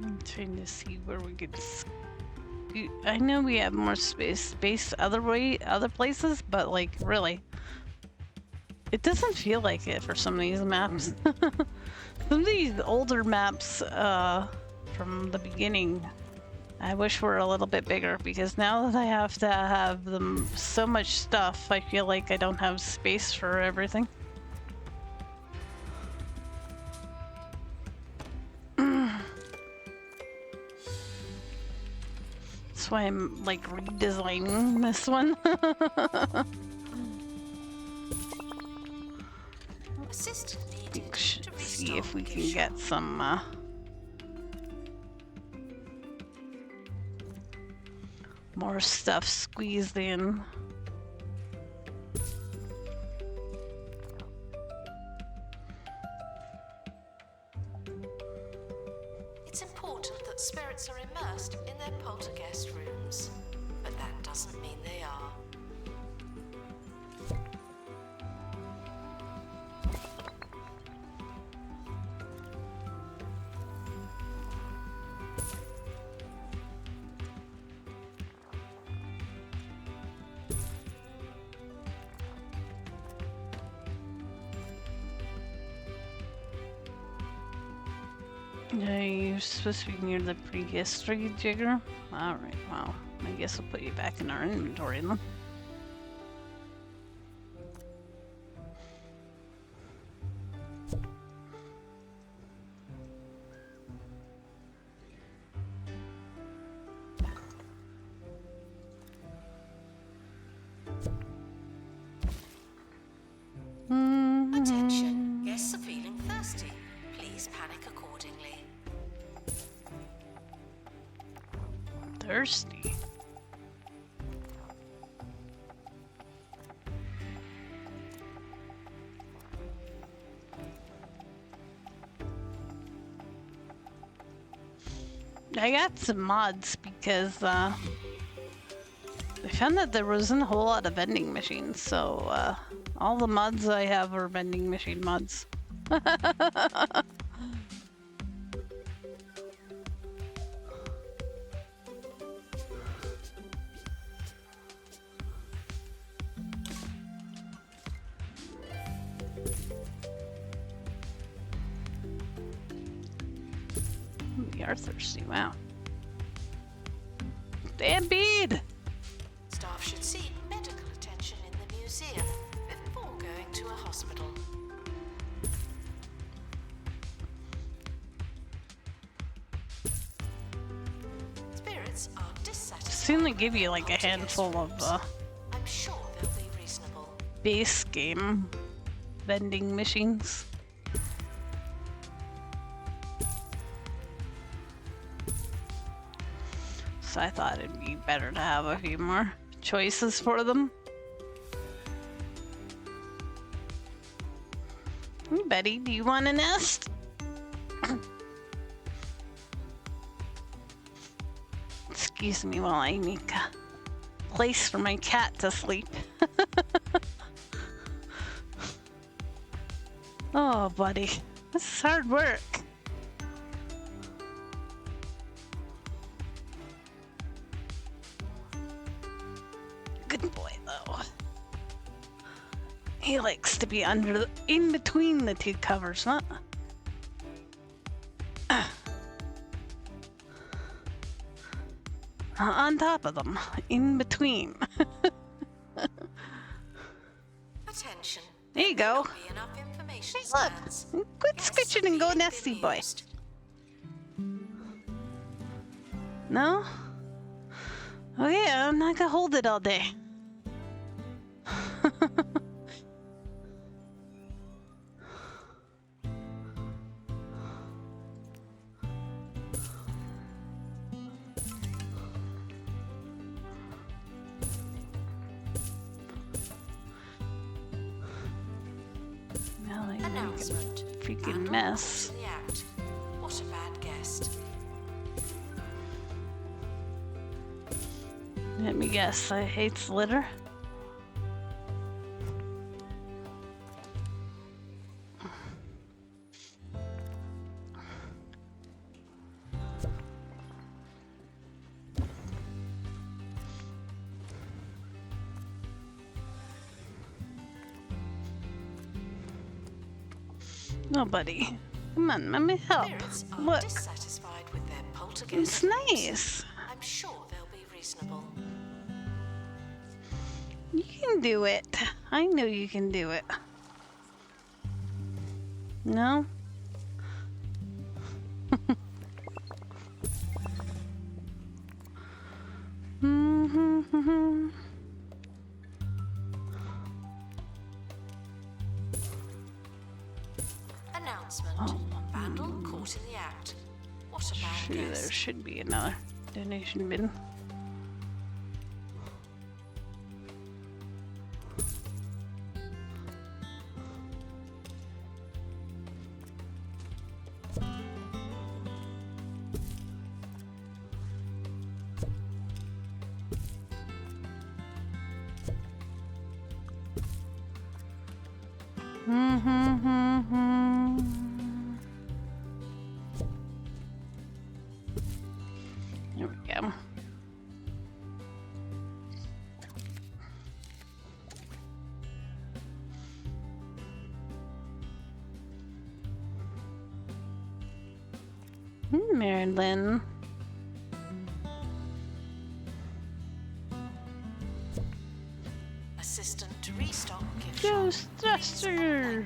Speaker 1: I'm trying to see where we could. I know we have more space other places, but like really, it doesn't feel like it for some of these maps. Some of these older maps from the beginning, I wish were a little bit bigger, because now that I have to have them so much stuff, I feel like I don't have space for everything. That's why I'm like redesigning this one.
Speaker 2: Assistant needed to
Speaker 1: See if we
Speaker 2: restart
Speaker 1: can
Speaker 2: Lucia.
Speaker 1: get some more stuff squeezed in.
Speaker 2: It's important that spirits are immersed in their poltergeist rooms, but that doesn't mean they are.
Speaker 1: Yeah, you're supposed to be near the prehistory jigger. Alright, well, I guess we'll put you back in our inventory then.
Speaker 2: Attention, guests are feeling thirsty. Please panic accordingly.
Speaker 1: Thirsty. I got some mods because I found that there wasn't a whole lot of vending machines, so all the mods I have are vending machine mods. We are thirsty, wow. Stampede!
Speaker 2: Staff should seek medical attention in the museum before going to a hospital. Spirits are dissatisfied.
Speaker 1: Soon they give you like a
Speaker 2: with
Speaker 1: handful of
Speaker 2: I'm sure they'll be reasonable.
Speaker 1: base game vending machines. So I thought it'd be better to have a few more choices for them. Hey, Betty, do you want a nest? Excuse me while I make a place for my cat to sleep. Oh, buddy, this is hard work. Good boy, though. He likes to be in between the two covers, not on top of them, in between.
Speaker 2: Attention.
Speaker 1: There you go.
Speaker 2: Be enough information
Speaker 1: Hey, look.
Speaker 2: stands.
Speaker 1: Quit
Speaker 2: Guests
Speaker 1: scritching and go
Speaker 2: being
Speaker 1: nesty boy.
Speaker 2: used.
Speaker 1: No? Oh yeah, I'm not gonna hold it all day. Now I make
Speaker 2: Announcement.
Speaker 1: a freaking
Speaker 2: Vandal
Speaker 1: mess.
Speaker 2: caught in the act. What a bad guest.
Speaker 1: Let me guess, I hate litter. Nobody. Come on, let me help.
Speaker 2: Spirits are
Speaker 1: Look,
Speaker 2: dissatisfied with their poltergeist.
Speaker 1: it's nice.
Speaker 2: I'm sure they'll be reasonable.
Speaker 1: You can do it. I know you can do it. No?
Speaker 2: Announcement. Vandal caught in the act. What a bad
Speaker 1: Sure, there
Speaker 2: guest.
Speaker 1: should be another donation bin. There we go. Marilyn.
Speaker 2: Assistant to restock gift
Speaker 1: Ghost
Speaker 2: shop.
Speaker 1: Duster.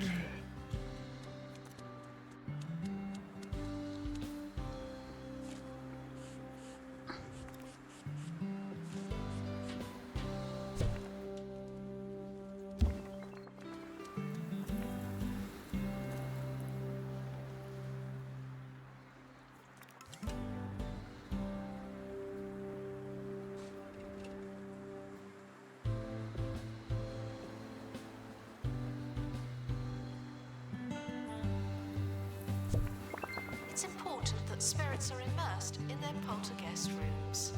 Speaker 2: that spirits are immersed in their poltergeist rooms,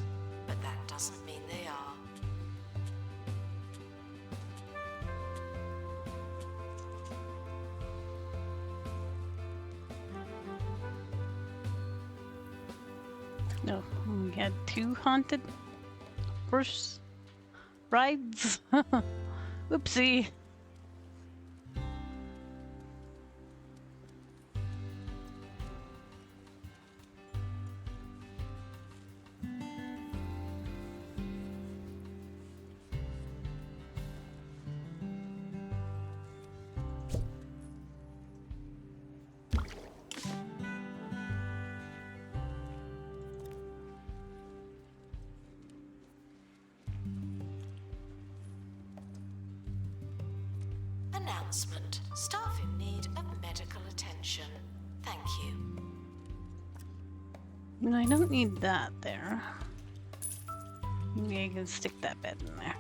Speaker 2: but that doesn't mean they are.
Speaker 1: No, we had 2 haunted horse rides. Oopsie.
Speaker 2: Announcement. Staff in need of medical attention. Thank you.
Speaker 1: No, I don't need that there. Maybe I can stick that bed in there.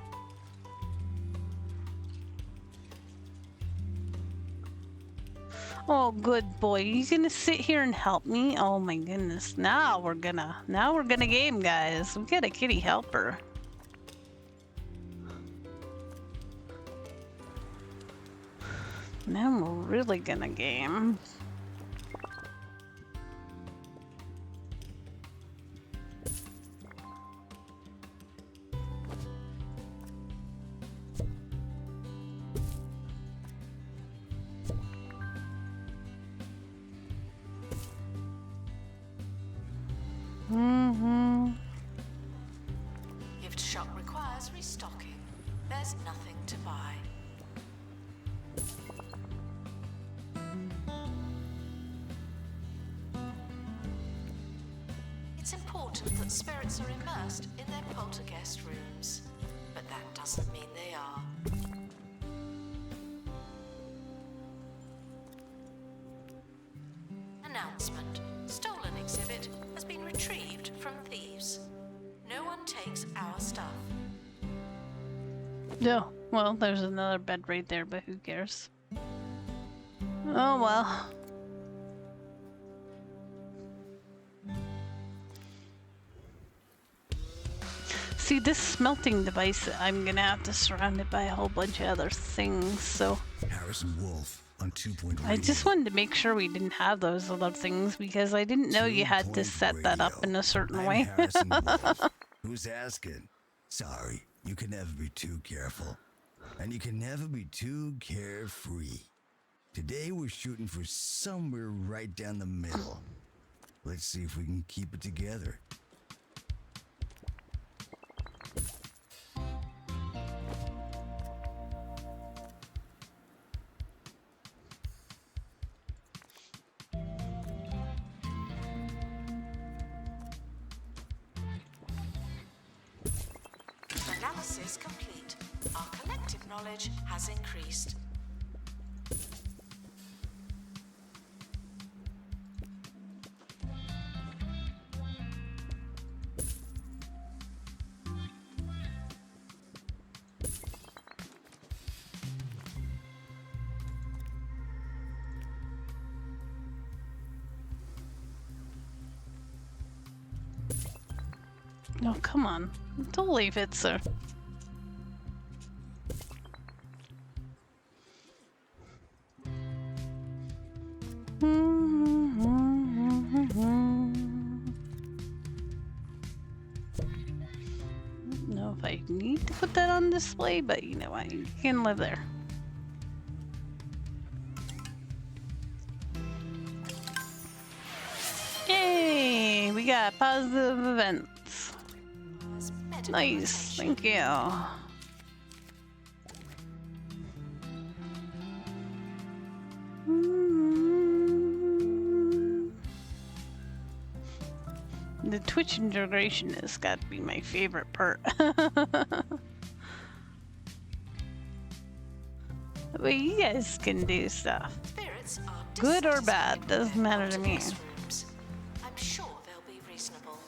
Speaker 1: Oh, good boy. You gonna sit here and help me? Oh my goodness. Now we're gonna game, guys. We got a kitty helper. Now we're really gonna game.
Speaker 2: Gift shop requires restocking. There's nothing to buy. It's important that spirits are immersed in their poltergeist rooms, but that doesn't mean they are. Announcement. Stolen exhibit has been retrieved from thieves. No one takes our stuff.
Speaker 1: No, well, there's another bed right there, but who cares? Oh well. See, this smelting device, I'm gonna have to surround it by a whole bunch of other things, so
Speaker 3: Harrison Wolf on 2 Point
Speaker 1: I just wanted to make sure we didn't have those other things because I didn't know you had to set that up in a certain
Speaker 3: I'm
Speaker 1: way.
Speaker 3: Harrison Wolf. Who's asking? Sorry, you can never be too careful. And you can never be too carefree. Today we're shooting for somewhere right down the middle. Let's see if we can keep it together.
Speaker 2: Analysis complete. Our collective knowledge has increased.
Speaker 1: No, come on. Don't leave it, sir. Don't know if I need to put that on display, but you know what? You can live there. Yay! We got positive events.
Speaker 2: As medical
Speaker 1: Nice,
Speaker 2: attention.
Speaker 1: thank you. The Twitch integration has got to be my favorite part. But you guys can do stuff.
Speaker 2: Spirits are
Speaker 1: Good or
Speaker 2: dissatisfied
Speaker 1: bad,
Speaker 2: with
Speaker 1: doesn't
Speaker 2: their
Speaker 1: matter to me.
Speaker 2: poltergeist rooms. I'm sure they'll be reasonable.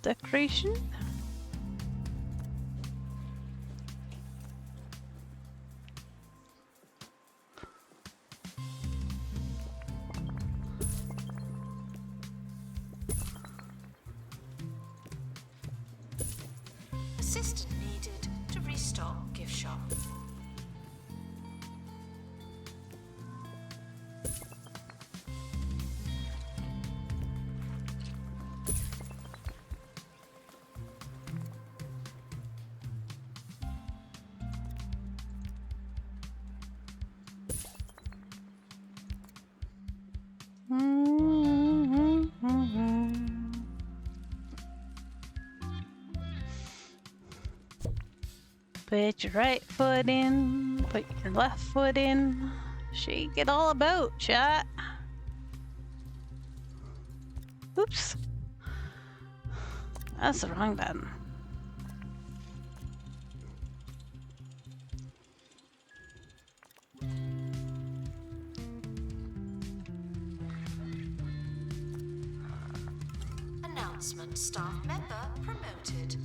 Speaker 1: decoration.
Speaker 2: Assistant needed to restock gift shop.
Speaker 1: Put your right foot in, put your left foot in. Shake it all about, chat. Oops. That's the wrong button.
Speaker 2: Announcement: staff member promoted.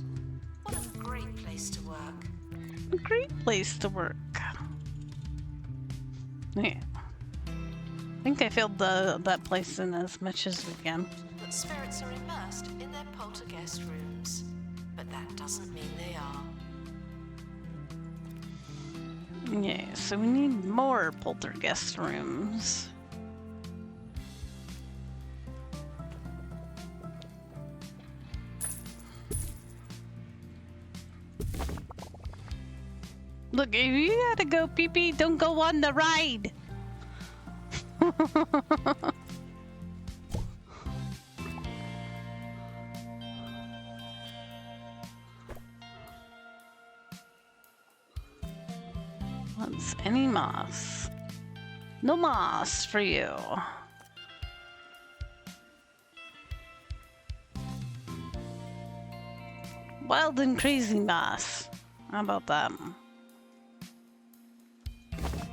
Speaker 2: What a great place to work.
Speaker 1: A great place to work. Yeah. I think I filled that place in as much as we can.
Speaker 2: But spirits are immersed in their poltergeist rooms. But that doesn't mean they are.
Speaker 1: Yeah, so we need more poltergeist rooms. Look, if you gotta go pee-pee, don't go on the ride. What's any moss? No moss for you. Wild and crazy moss. How about that?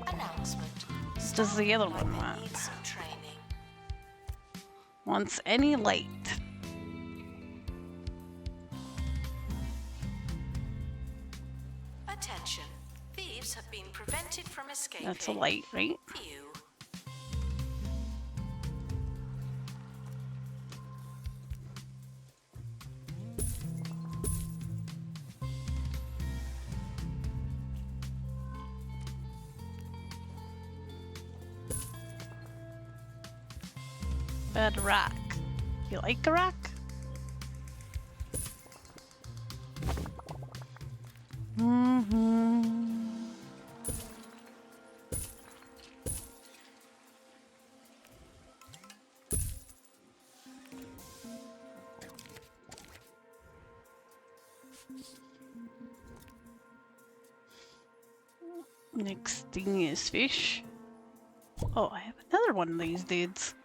Speaker 2: Announcement.
Speaker 1: Does the other one want?
Speaker 2: Need some training.
Speaker 1: Wants any light.
Speaker 2: Attention. Thieves have been prevented from escaping.
Speaker 1: That's a light, right?
Speaker 2: Phew.
Speaker 1: Bed rock. You like a rock? Next thing is fish. Oh, I have another one of these dudes.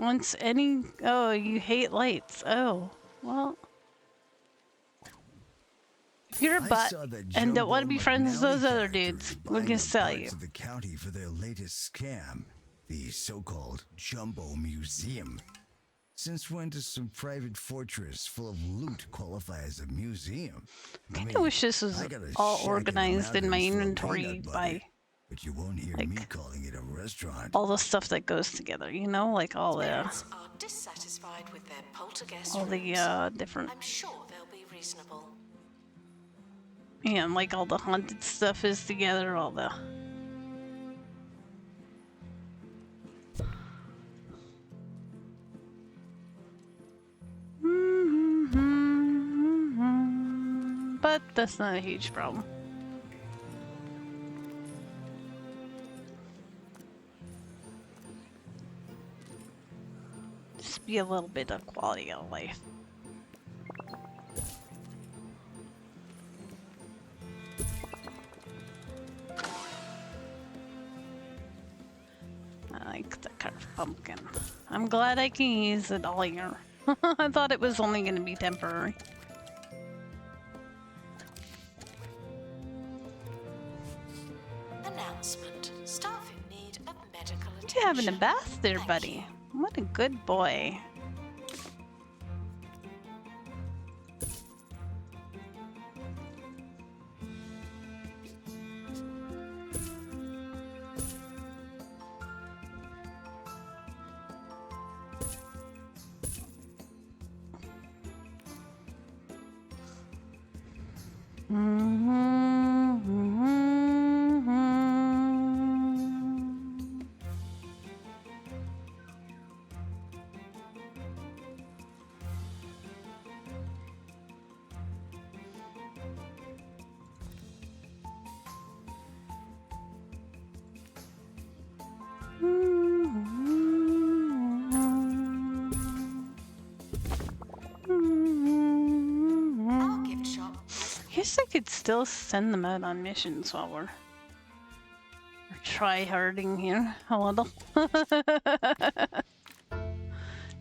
Speaker 1: Once any... Oh, you hate lights. Oh, well... If you're a butt and don't want to be friends with those other dudes, we're gonna sell you.
Speaker 3: Of the county for their latest scam, the so-called Jumbo Museum. Since when does some private fortress full of loot qualify as a museum?
Speaker 1: I wish this was all organized in my inventory by...
Speaker 3: But you won't hear me calling it a restaurant.
Speaker 1: all the stuff that goes together, you know, like all the
Speaker 2: Spirits are dissatisfied with their poltergeist
Speaker 1: all the
Speaker 2: rooms.
Speaker 1: different,
Speaker 2: I'm sure they'll be reasonable.
Speaker 1: and like all the haunted stuff is together, all the but that's not a huge problem. Just be a little bit of quality of life. I like the carved pumpkin. I'm glad I can use it all year. I thought it was only going to be temporary.
Speaker 2: Announcement. Staff in need of medical attention.
Speaker 1: You're having a bath there,
Speaker 2: Thank
Speaker 1: buddy.
Speaker 2: you.
Speaker 1: What a good boy.
Speaker 2: Our gift shop.
Speaker 1: Guess I could still send them out on missions while we're try-harding here a little.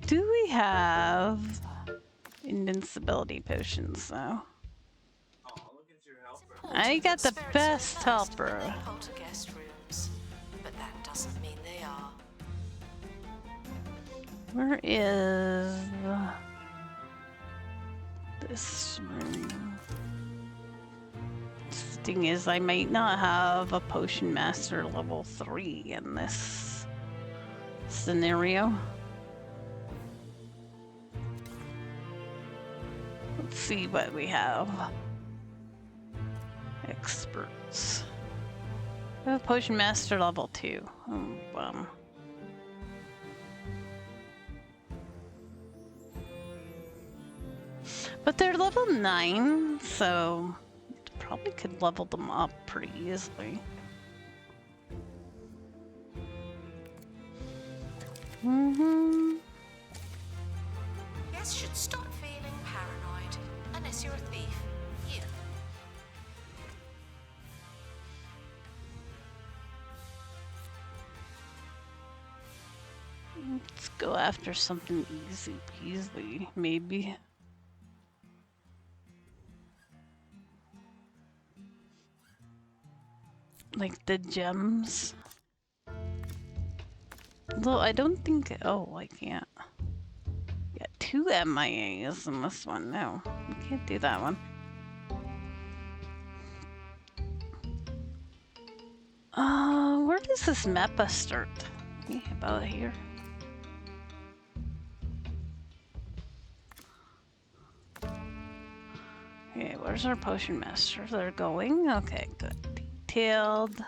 Speaker 1: Do we have invincibility potions though? I got the
Speaker 2: Spirits
Speaker 1: best
Speaker 2: are first when
Speaker 1: helper.
Speaker 2: they poltergeist rooms, but that doesn't mean they are.
Speaker 1: Where is this room? The thing is, I might not have a potion master level 3 in this scenario. Let's see what we have. Experts. I have a potion master level 2. Oh, bum. But they're level 9, so probably could level them up pretty easily.
Speaker 2: Yes, should stop feeling paranoid. Unless you're a thief. You.
Speaker 1: Let's go after something easy peasy, maybe. Like the gems. Though I don't think. Oh, I can't. Got 2 MIAs in this one. No, we can't do that one. Where does this mappa start? Yeah, about here. Okay, where's our potion master? They're going. Okay, good. Detailed.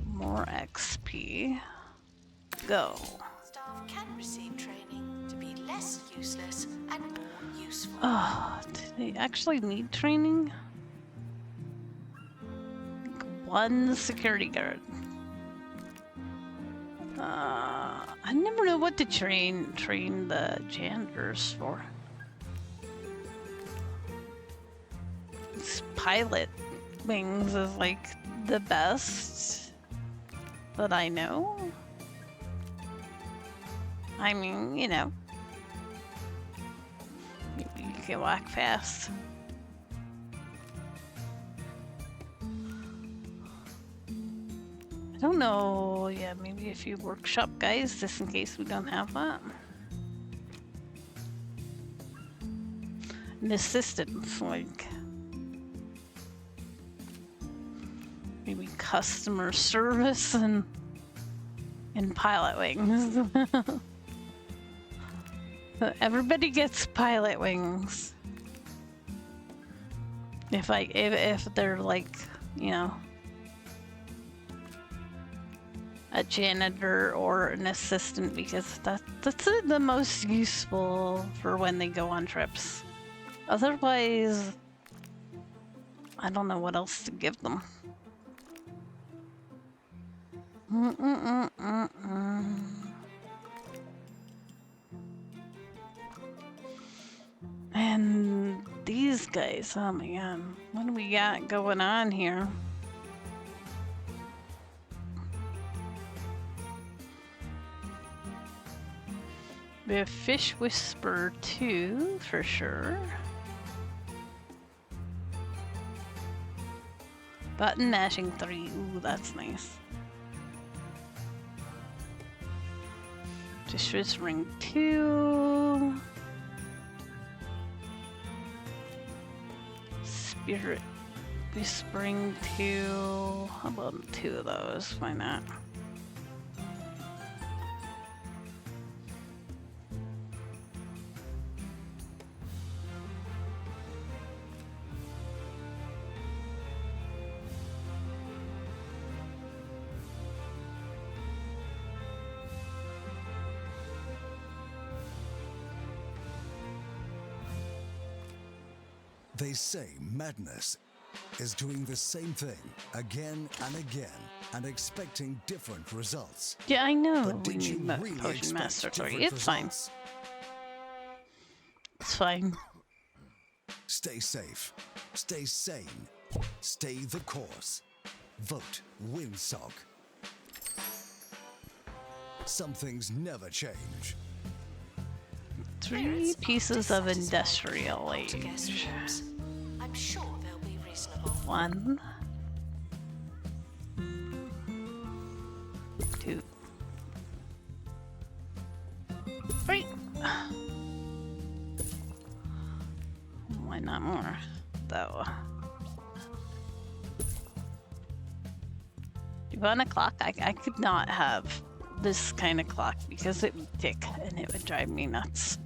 Speaker 1: More XP. Go.
Speaker 2: Staff can receive training to be less useless and more useful.
Speaker 1: Oh, do they actually need training? Like 1 security guard. I never know what to train the janitors for. This pilot wings is like the best that I know. I mean, you know, you can walk fast. I don't know, yeah, maybe a few workshop guys, just in case we don't have that. An assistant, like maybe customer service and pilot wings. Everybody gets pilot wings. If they're like, you know, a janitor or an assistant, because that's the most useful for when they go on trips. Otherwise, I don't know what else to give them. And these guys, oh my god, what do we got going on here? We have Fish Whisperer 2 for sure. Button mashing 3, ooh, that's nice. Distress ring 2. Spirit Whispering 2. How about 2 of those? Why not?
Speaker 3: They say madness is doing the same thing again and again and expecting different results.
Speaker 1: Yeah, I know.
Speaker 3: But
Speaker 1: We
Speaker 3: did you
Speaker 1: need
Speaker 3: really
Speaker 1: Potion
Speaker 3: expect
Speaker 1: Master 3.
Speaker 3: different
Speaker 1: It's fine.
Speaker 3: results?
Speaker 1: It's fine.
Speaker 3: Stay safe. Stay sane. Stay the course. Vote Windsock. Some things never change.
Speaker 1: 3 pieces of industrial
Speaker 2: to guest
Speaker 1: age.
Speaker 2: rooms. I'm sure they'll be reasonable.
Speaker 1: 1, 2, 3. Why not more, though? 1 o'clock. I could not have this kind of clock because it would tick and it would drive me nuts.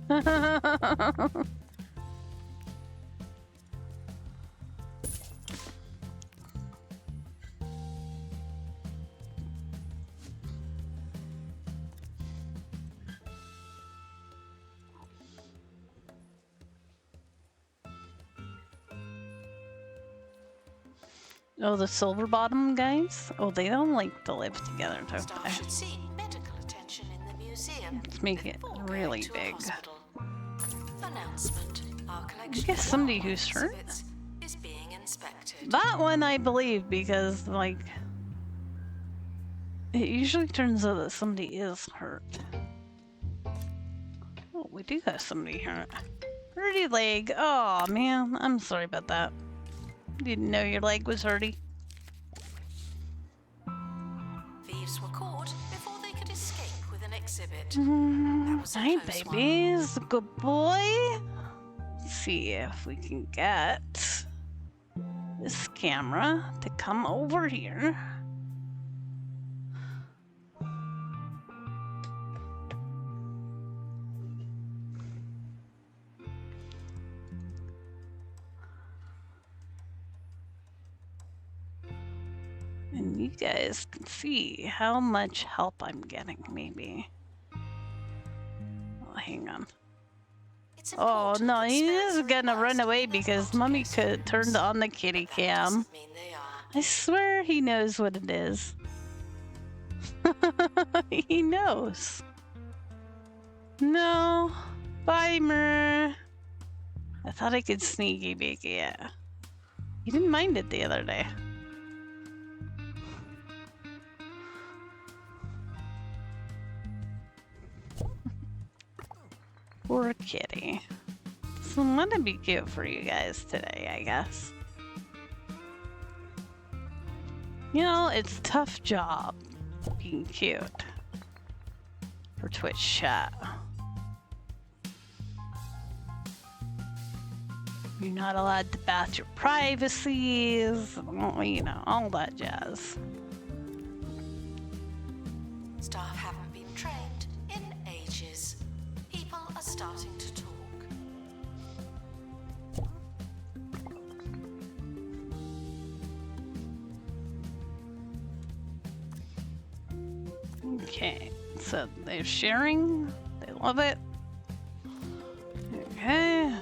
Speaker 1: Oh, the silver bottom guys? Oh, they don't like to live together, don't
Speaker 2: Staff
Speaker 1: they?
Speaker 2: should seek medical attention in the museum.
Speaker 1: Let's make it
Speaker 2: before going
Speaker 1: really
Speaker 2: to a
Speaker 1: big.
Speaker 2: hospital. Announcement. Our collection
Speaker 1: guess
Speaker 2: of
Speaker 1: somebody
Speaker 2: wildlife
Speaker 1: who's hurt?
Speaker 2: exhibits is being inspected.
Speaker 1: That one I believe because, like, it usually turns out that somebody is hurt. Oh, we do have somebody hurt. Hurty leg. Oh, man. I'm sorry about that. Didn't know your leg was hurty.
Speaker 2: Thieves were caught before they could escape with an exhibit. That was a
Speaker 1: Hi,
Speaker 2: close one.
Speaker 1: babies. Good boy. Let's see if we can get this camera to come over here. And you guys can see how much help I'm getting, maybe. Oh, hang on.
Speaker 2: It's
Speaker 1: Oh
Speaker 2: important
Speaker 1: no,
Speaker 2: that
Speaker 1: he
Speaker 2: spirits
Speaker 1: is
Speaker 2: are
Speaker 1: gonna
Speaker 2: immersed
Speaker 1: run
Speaker 2: in
Speaker 1: away
Speaker 2: their
Speaker 1: because Mummy
Speaker 2: poltergeist
Speaker 1: could turned
Speaker 2: rooms.
Speaker 1: on the kitty
Speaker 2: That
Speaker 1: cam.
Speaker 2: doesn't mean they are.
Speaker 1: I swear he knows what it is. He knows. No. Bye, Mer. I thought I could sneaky beaky it. He didn't mind it the other day. Poor kitty. So I'm gonna be cute for you guys today, I guess. You know, it's a tough job being cute for Twitch chat. You're not allowed to bath your privacies, you know, all that jazz.
Speaker 2: Staff haven't been trained in ages. People are starting to talk.
Speaker 1: Okay, so they're sharing. They love it. Okay.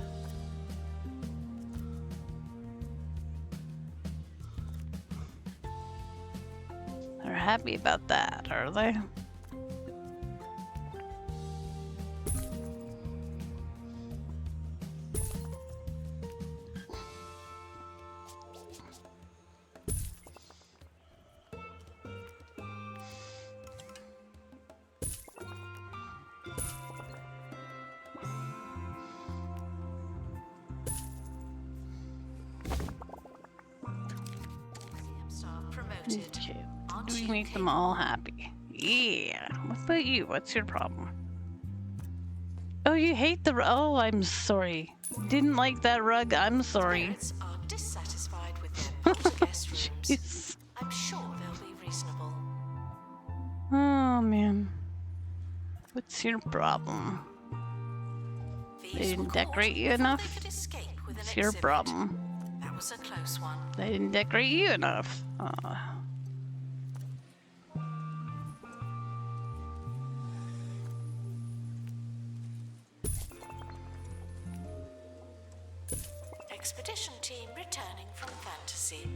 Speaker 1: They're happy about that, are they?
Speaker 2: Museum staff promoted.
Speaker 1: Okay.
Speaker 2: Aren't
Speaker 1: Do we
Speaker 2: you
Speaker 1: make them
Speaker 2: capable?
Speaker 1: all happy? Yeah. What about you? What's your problem? Oh, you hate the oh, I'm sorry. Didn't like that rug. I'm sorry.
Speaker 2: Spirits are dissatisfied with their poltergeist rooms.
Speaker 1: Jeez.
Speaker 2: I'm sure they'll be reasonable.
Speaker 1: Oh man. What's your problem?
Speaker 2: Thieves
Speaker 1: They didn't
Speaker 2: were caught
Speaker 1: decorate you
Speaker 2: before
Speaker 1: enough?
Speaker 2: They could escape with an
Speaker 1: What's your
Speaker 2: exhibit.
Speaker 1: problem?
Speaker 2: That was a close one.
Speaker 1: They didn't decorate you enough.
Speaker 2: Expedition team returning from Fantasy.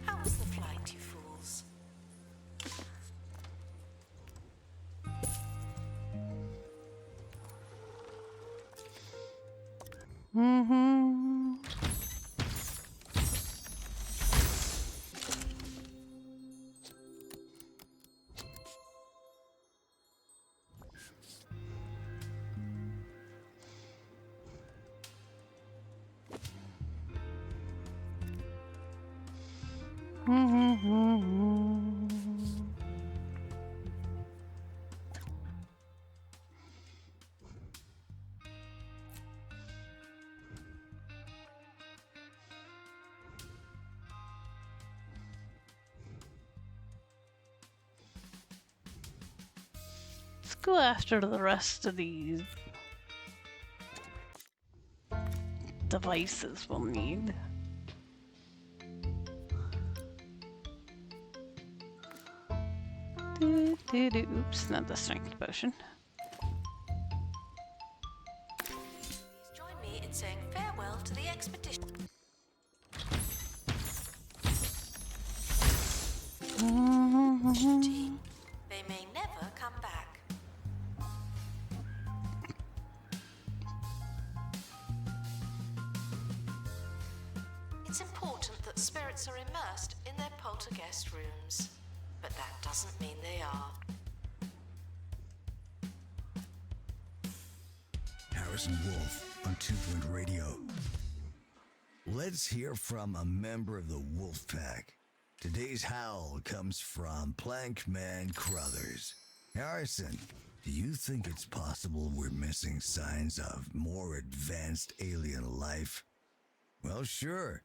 Speaker 2: How was the flight, you fools?
Speaker 1: Mm-hmm. Let's go after the rest of these devices we'll need. Oops, not the strength potion.
Speaker 2: Please join me in saying farewell to the expedition. Team. They may never come back. It's important that spirits are immersed in their poltergeist rooms, but that doesn't mean they are.
Speaker 3: Harrison Wolf on 2 Point Radio. Let's hear from a member of the Wolf Pack. Today's howl comes from Plankman Crothers. Harrison, do you think it's possible we're missing signs of more advanced alien life? Well, sure.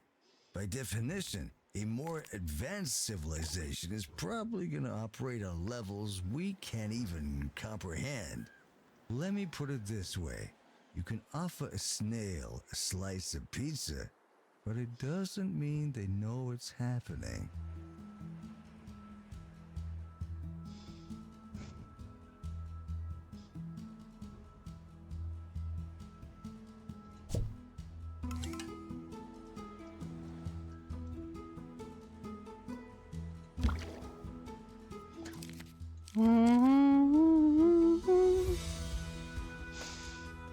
Speaker 3: By definition, a more advanced civilization is probably going to operate on levels we can't even comprehend. Let me put it this way. You can offer a snail a slice of pizza, but it doesn't mean they know it's happening.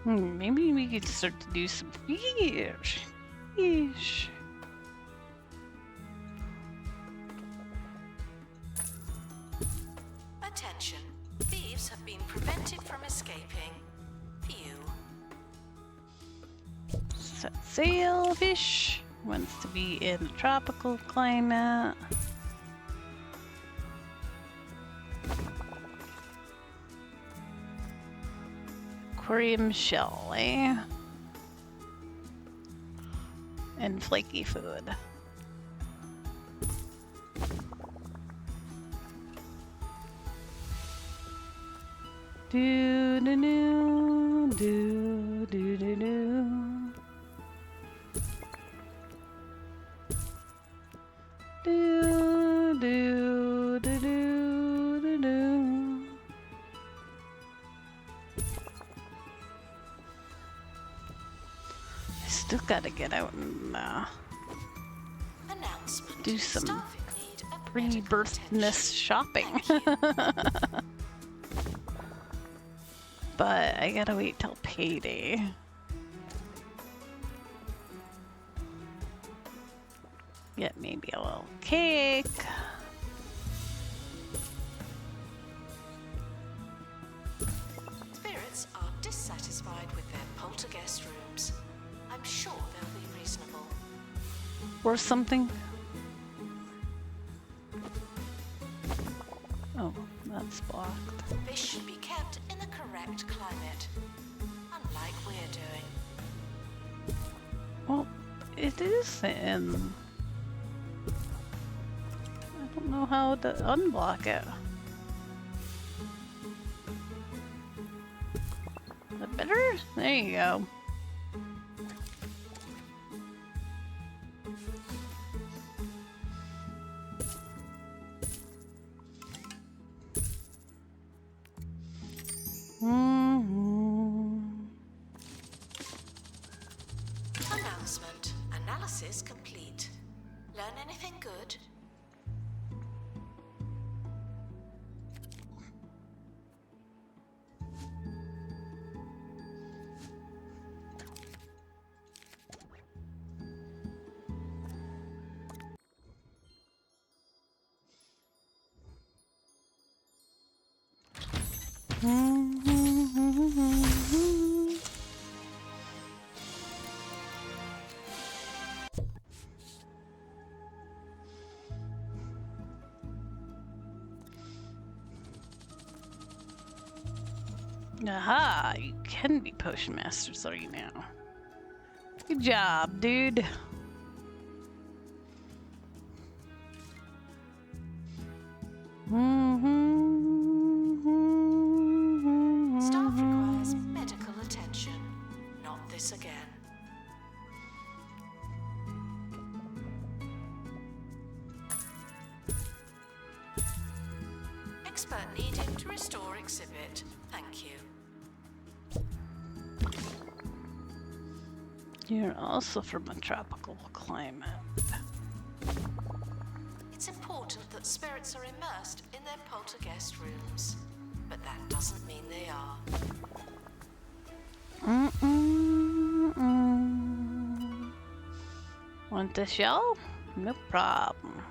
Speaker 1: Maybe we could start to do some fish. Fish.
Speaker 2: Attention. Thieves have been prevented from escaping. Phew.
Speaker 1: Set sail, fish. Wants to be in a tropical climate. Aquarium shell, eh? And flaky food. Do do do do do do do. Do do do do do do. I still gotta get out and
Speaker 2: Announcement.
Speaker 1: do some
Speaker 2: Staff in need of medical
Speaker 1: pre-birthness shopping. But I gotta wait till payday. Get maybe a little cake.
Speaker 2: Spirits are dissatisfied with their poltergeist rooms. I'm sure they'll be reasonable.
Speaker 1: Or something. Oh, that's blocked.
Speaker 2: Fish should be kept in the correct climate, unlike we're doing.
Speaker 1: Well, it is in. I don't know how to unblock it. Is that better? There you go.
Speaker 2: Announcement. An Analysis complete. Learn anything good?
Speaker 1: Aha, you can be potion masters, are you now? Good job, dude.
Speaker 2: Staff requires medical attention. Not this again. Expert needed to restore exhibit. Thank you.
Speaker 1: You're also from a tropical climate.
Speaker 2: It's important that spirits are immersed in their poltergeist rooms, but that doesn't mean they are.
Speaker 1: Want the shell? No problem.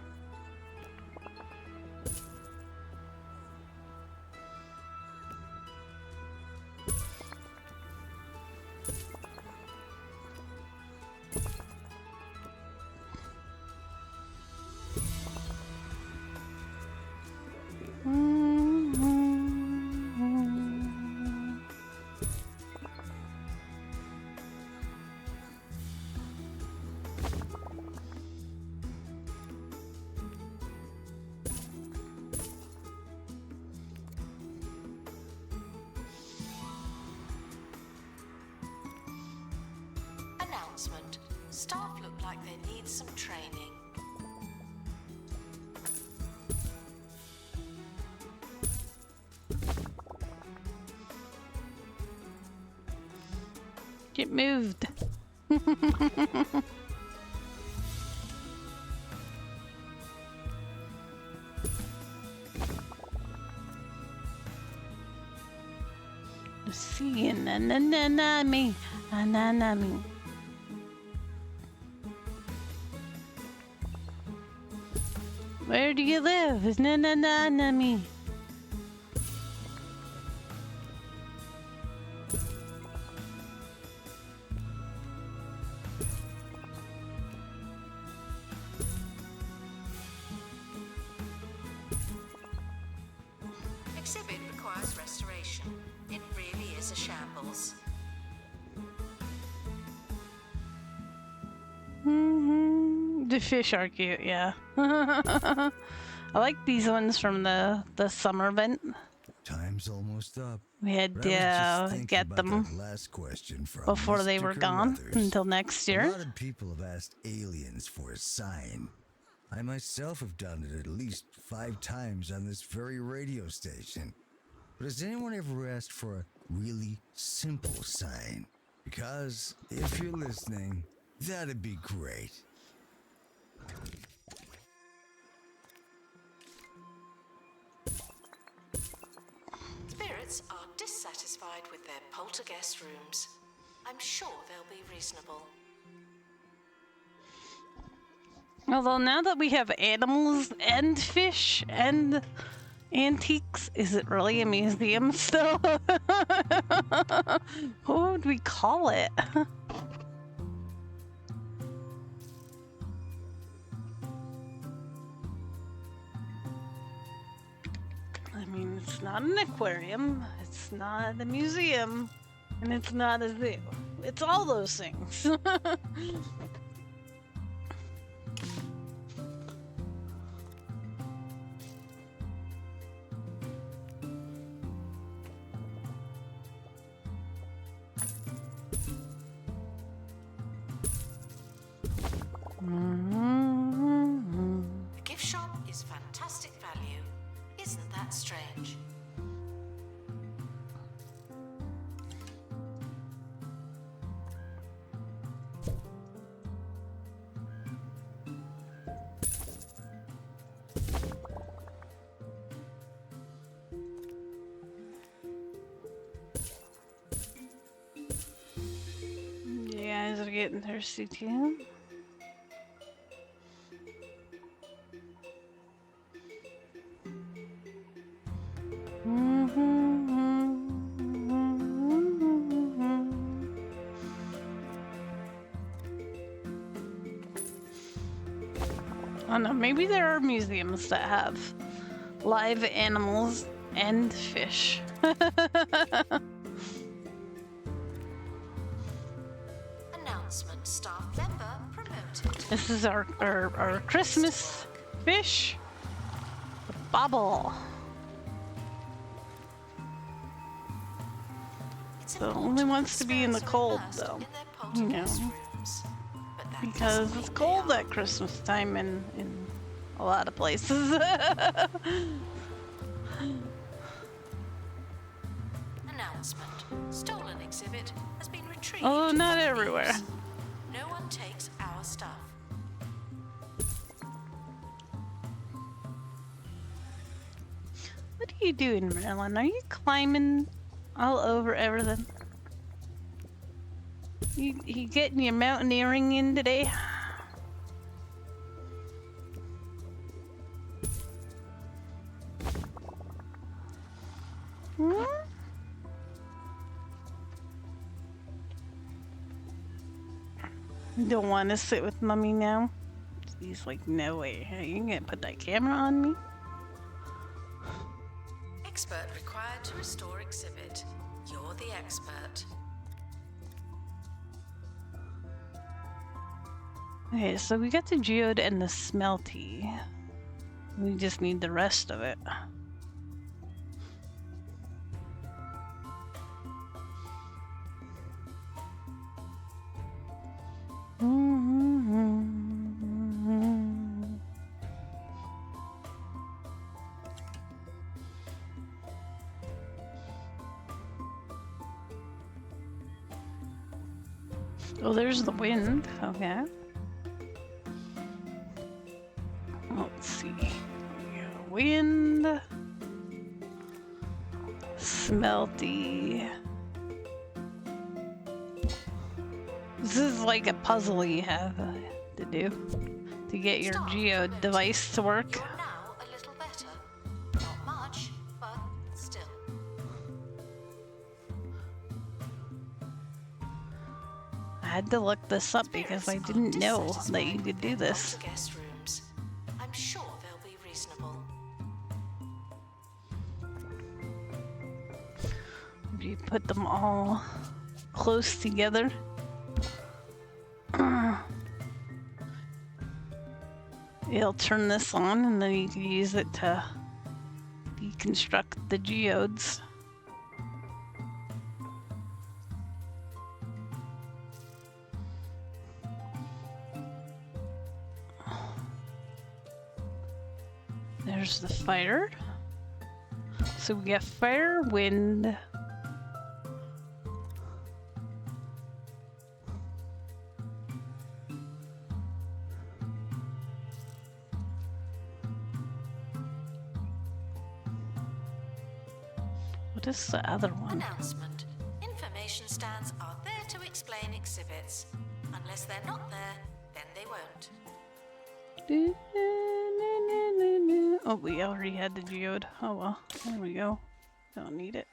Speaker 2: Announcement. Staff look like they need some training.
Speaker 1: Get moved. See, na na na na me, na na me. Where do you live? Na na na na me.
Speaker 2: Exhibit requires restoration. It really is a shambles.
Speaker 1: The fish are cute, yeah. I like these ones from the summer event.
Speaker 3: Time's almost up.
Speaker 1: We had
Speaker 3: But I was just
Speaker 1: to
Speaker 3: thinking
Speaker 1: get
Speaker 3: about
Speaker 1: them
Speaker 3: that last question from
Speaker 1: before they
Speaker 3: Mr.
Speaker 1: were gone
Speaker 3: Carruthers.
Speaker 1: until next
Speaker 3: A
Speaker 1: year.
Speaker 3: lot of people have asked aliens for a sign. I myself have done it at least 5 times on this very radio station. But has anyone ever asked for a really simple sign? Because if you're listening, that'd be great.
Speaker 2: Spirits are dissatisfied with their poltergeist rooms. I'm sure they'll be reasonable.
Speaker 1: Although now that we have animals and fish and antiques, is it really a museum still? What would we call it? I mean, it's not an aquarium, it's not a museum, and it's not a zoo. It's all those things.
Speaker 2: The gift shop is fantastic value. Isn't that strange?
Speaker 1: getting thirsty too. I don't know, maybe there are museums that have live animals and fish.
Speaker 2: Announcement: staff member promoted.
Speaker 1: This is our Christmas fish, the bobble. So only wants to be in the cold though, you know, because it's cold at Christmas time in a lot of places.
Speaker 2: Announcement: stolen exhibit has been retrieved.
Speaker 1: Oh, not
Speaker 2: from the
Speaker 1: everywhere.
Speaker 2: thieves. No one takes our stuff.
Speaker 1: What are you doing, Marilyn? Are you climbing all over everything? You getting your mountaineering in today? Hmm? You don't want to sit with Mummy now? He's like, no way. Hey, you gonna put that camera on me?
Speaker 2: Expert required to restore exhibit. You're the expert.
Speaker 1: Okay, so we got the geode and the smelty. We just need the rest of it. Oh, there's the wind. Okay. Let's see. We got wind. Smelty. This is like a puzzle you have to do to get your geode device to work.
Speaker 2: You're now a little better. Not much, but still.
Speaker 1: I had to look this up because I didn't know that you could do this.
Speaker 2: Guest rooms. I'm sure they'll be reasonable.
Speaker 1: If you put them all close together. It'll turn this on and then you can use it to deconstruct the geodes. There's the fire. So we got fire, wind. What is the other one?
Speaker 2: Announcement. Information stands are there to explain exhibits. Unless they're not there, then they won't.
Speaker 1: Oh, we already had the geode. Oh well, there we go. Don't need it.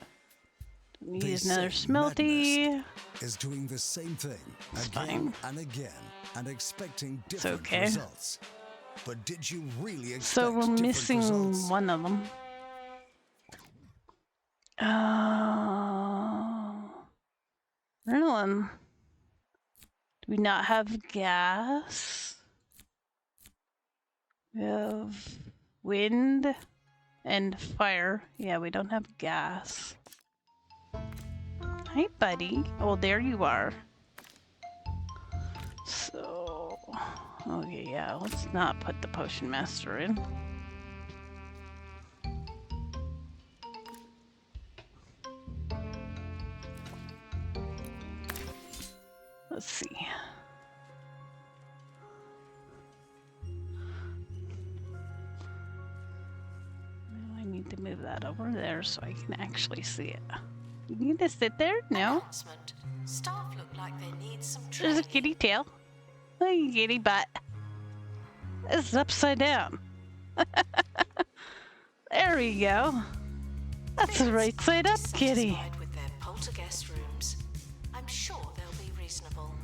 Speaker 1: Don't need
Speaker 3: They
Speaker 1: another
Speaker 3: say
Speaker 1: smelty.
Speaker 3: madness is doing the same thing
Speaker 1: It's
Speaker 3: again
Speaker 1: fine.
Speaker 3: and again and expecting different
Speaker 1: okay.
Speaker 3: results. But did you really expect
Speaker 1: So we're
Speaker 3: different
Speaker 1: missing
Speaker 3: results?
Speaker 1: one of them. Merlin. Do we not have gas? We have wind and fire. Yeah, we don't have gas. Hi, buddy. Oh, there you are. So, okay, yeah, let's not put the potion master in. Let's see. Now I need to move that over there so I can actually see it. You gonna sit there? No.
Speaker 2: Announcement. Staff look like they need some
Speaker 1: There's
Speaker 2: training.
Speaker 1: a kitty tail. Hey, kitty butt. This is upside down. There we go. That's the right side up, kitty.
Speaker 2: Dissatisfied with their poltergeist rooms. I'm sure they'll be reasonable.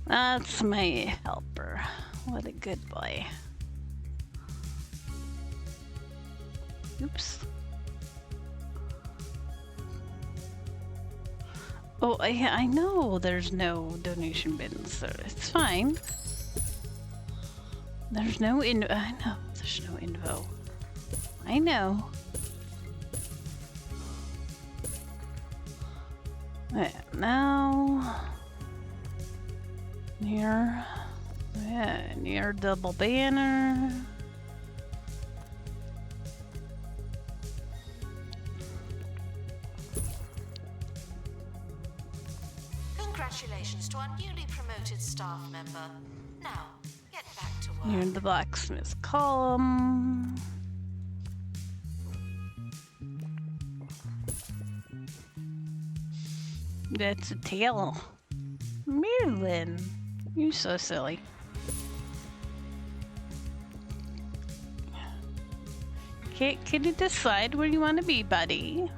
Speaker 1: That's my helper. What a good boy. Oops. Oh, I know there's no donation bins, so it's fine. There's no I know there's no info. I know. Yeah, now near double banner.
Speaker 2: Congratulations to our newly promoted staff member. Now, get back to work.
Speaker 1: Near the blacksmith column. That's a tail. Merlin, you so silly. Can you decide where you want to be, buddy?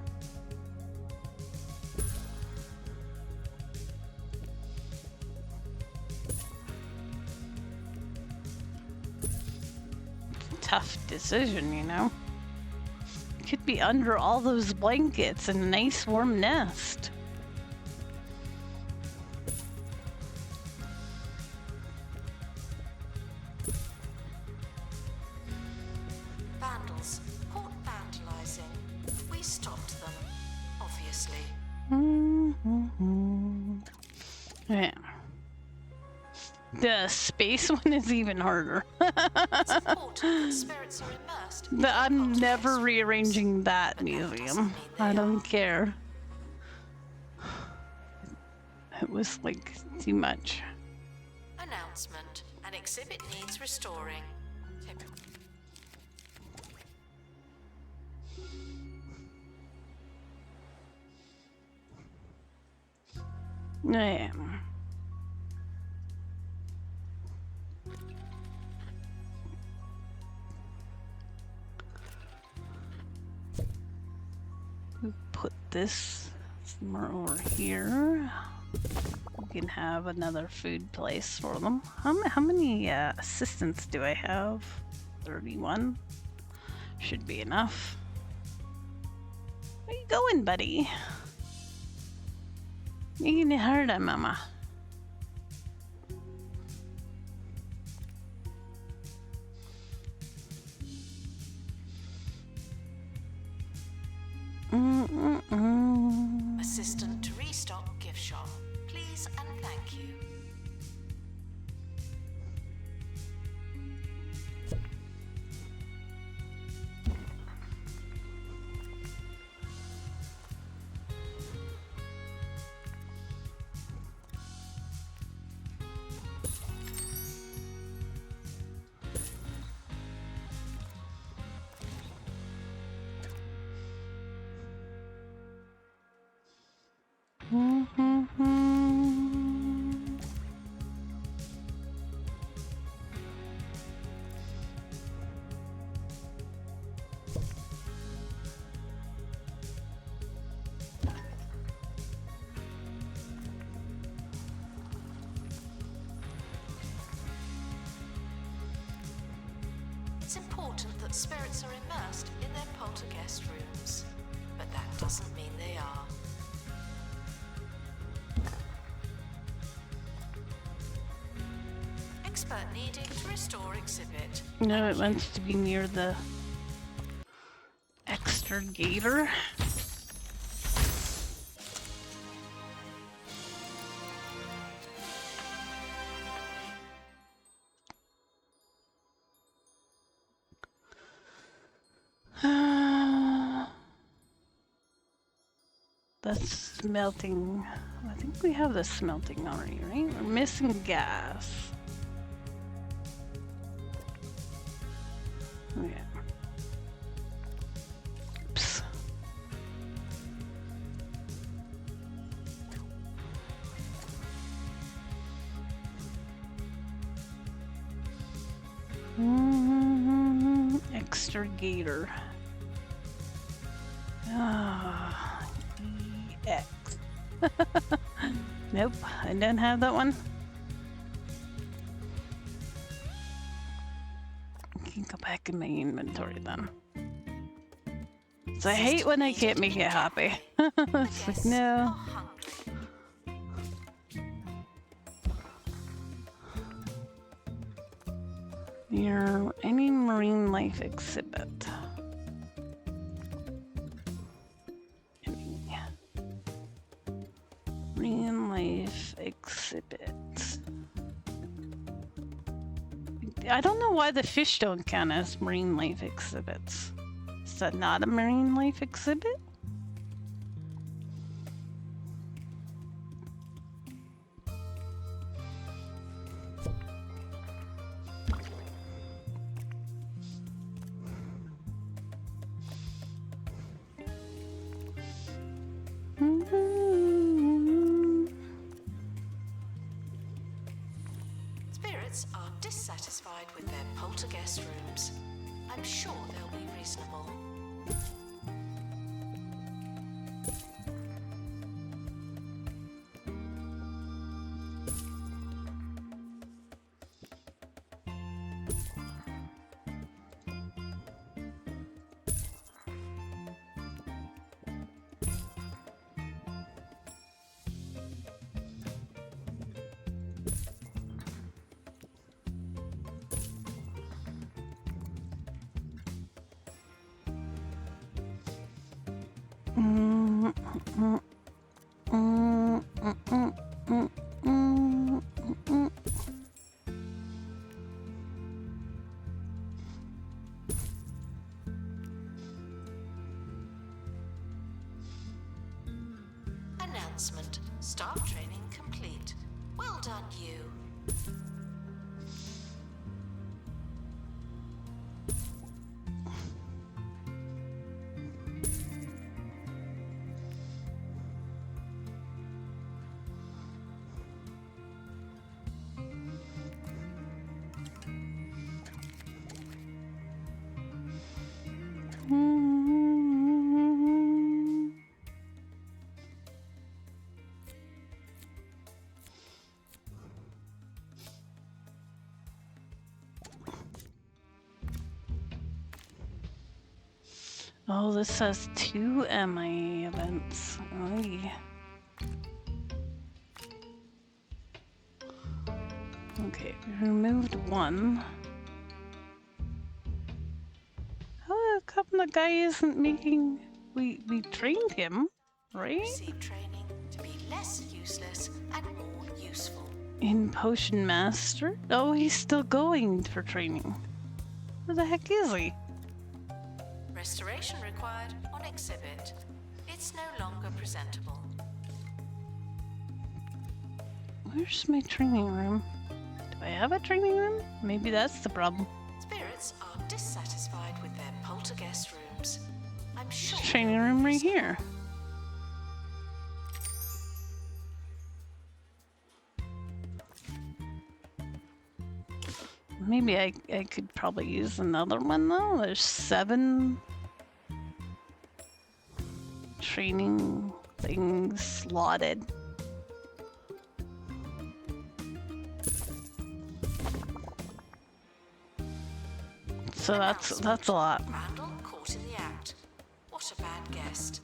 Speaker 1: Tough decision, you know. Could be under all those blankets in a nice warm nest.
Speaker 2: Vandals caught vandalizing. We stopped them, obviously.
Speaker 1: Yeah. The space one is even harder.
Speaker 2: It's important that spirits are immersed. in
Speaker 1: I'm
Speaker 2: poltergeist
Speaker 1: never
Speaker 2: rooms.
Speaker 1: rearranging that
Speaker 2: But that doesn't
Speaker 1: museum.
Speaker 2: mean they
Speaker 1: I don't
Speaker 2: are.
Speaker 1: care. It was like too much.
Speaker 2: Announcement. An exhibit needs restoring.
Speaker 1: Yeah. We put this somewhere over here. We can have another food place for them. How many assistants do I have? 31. Should be enough. Where you going, buddy? You can hurt him, Mama.
Speaker 2: Assistant to restock gift shop. Please and thank you. It's important that spirits are immersed in their poltergeist rooms, but that doesn't mean they are. Expert needing to restore exhibit.
Speaker 1: No, it wants to be near the extrigator. That's smelting. I think we have the smelting already, right? We're missing gas. Yeah. Oops. Extra gator. Ah, EX. Nope, I don't have that one. I can go back in my inventory then. So I hate when I can't make it happy. It's like, no. Near any marine life exhibit. Any marine life exhibit. I don't know why the fish don't count as marine life exhibits. Is that not a marine life exhibit?
Speaker 2: Spirits are dissatisfied with their poltergeist rooms. I'm sure they'll be reasonable. Announcement. Staff training complete. Well done, you.
Speaker 1: Oh, this has 2 MIA events. Oy. Okay, we removed 1. How come the guy isn't making... We trained him, right?
Speaker 2: Receive training to be less useless and more useful.
Speaker 1: In Potion Master? Oh, he's still going for training. Where the heck is he?
Speaker 2: Restoration required on exhibit. It's no longer presentable.
Speaker 1: Where's my training room? Do I have a training room? Maybe that's the problem.
Speaker 2: Spirits are dissatisfied with their poltergeist rooms. I'm sure.
Speaker 1: Training room right here. Maybe I could probably use another one though. There's 7 training things slotted. So that's a lot.
Speaker 2: Randall caught in the act. What a bad guest.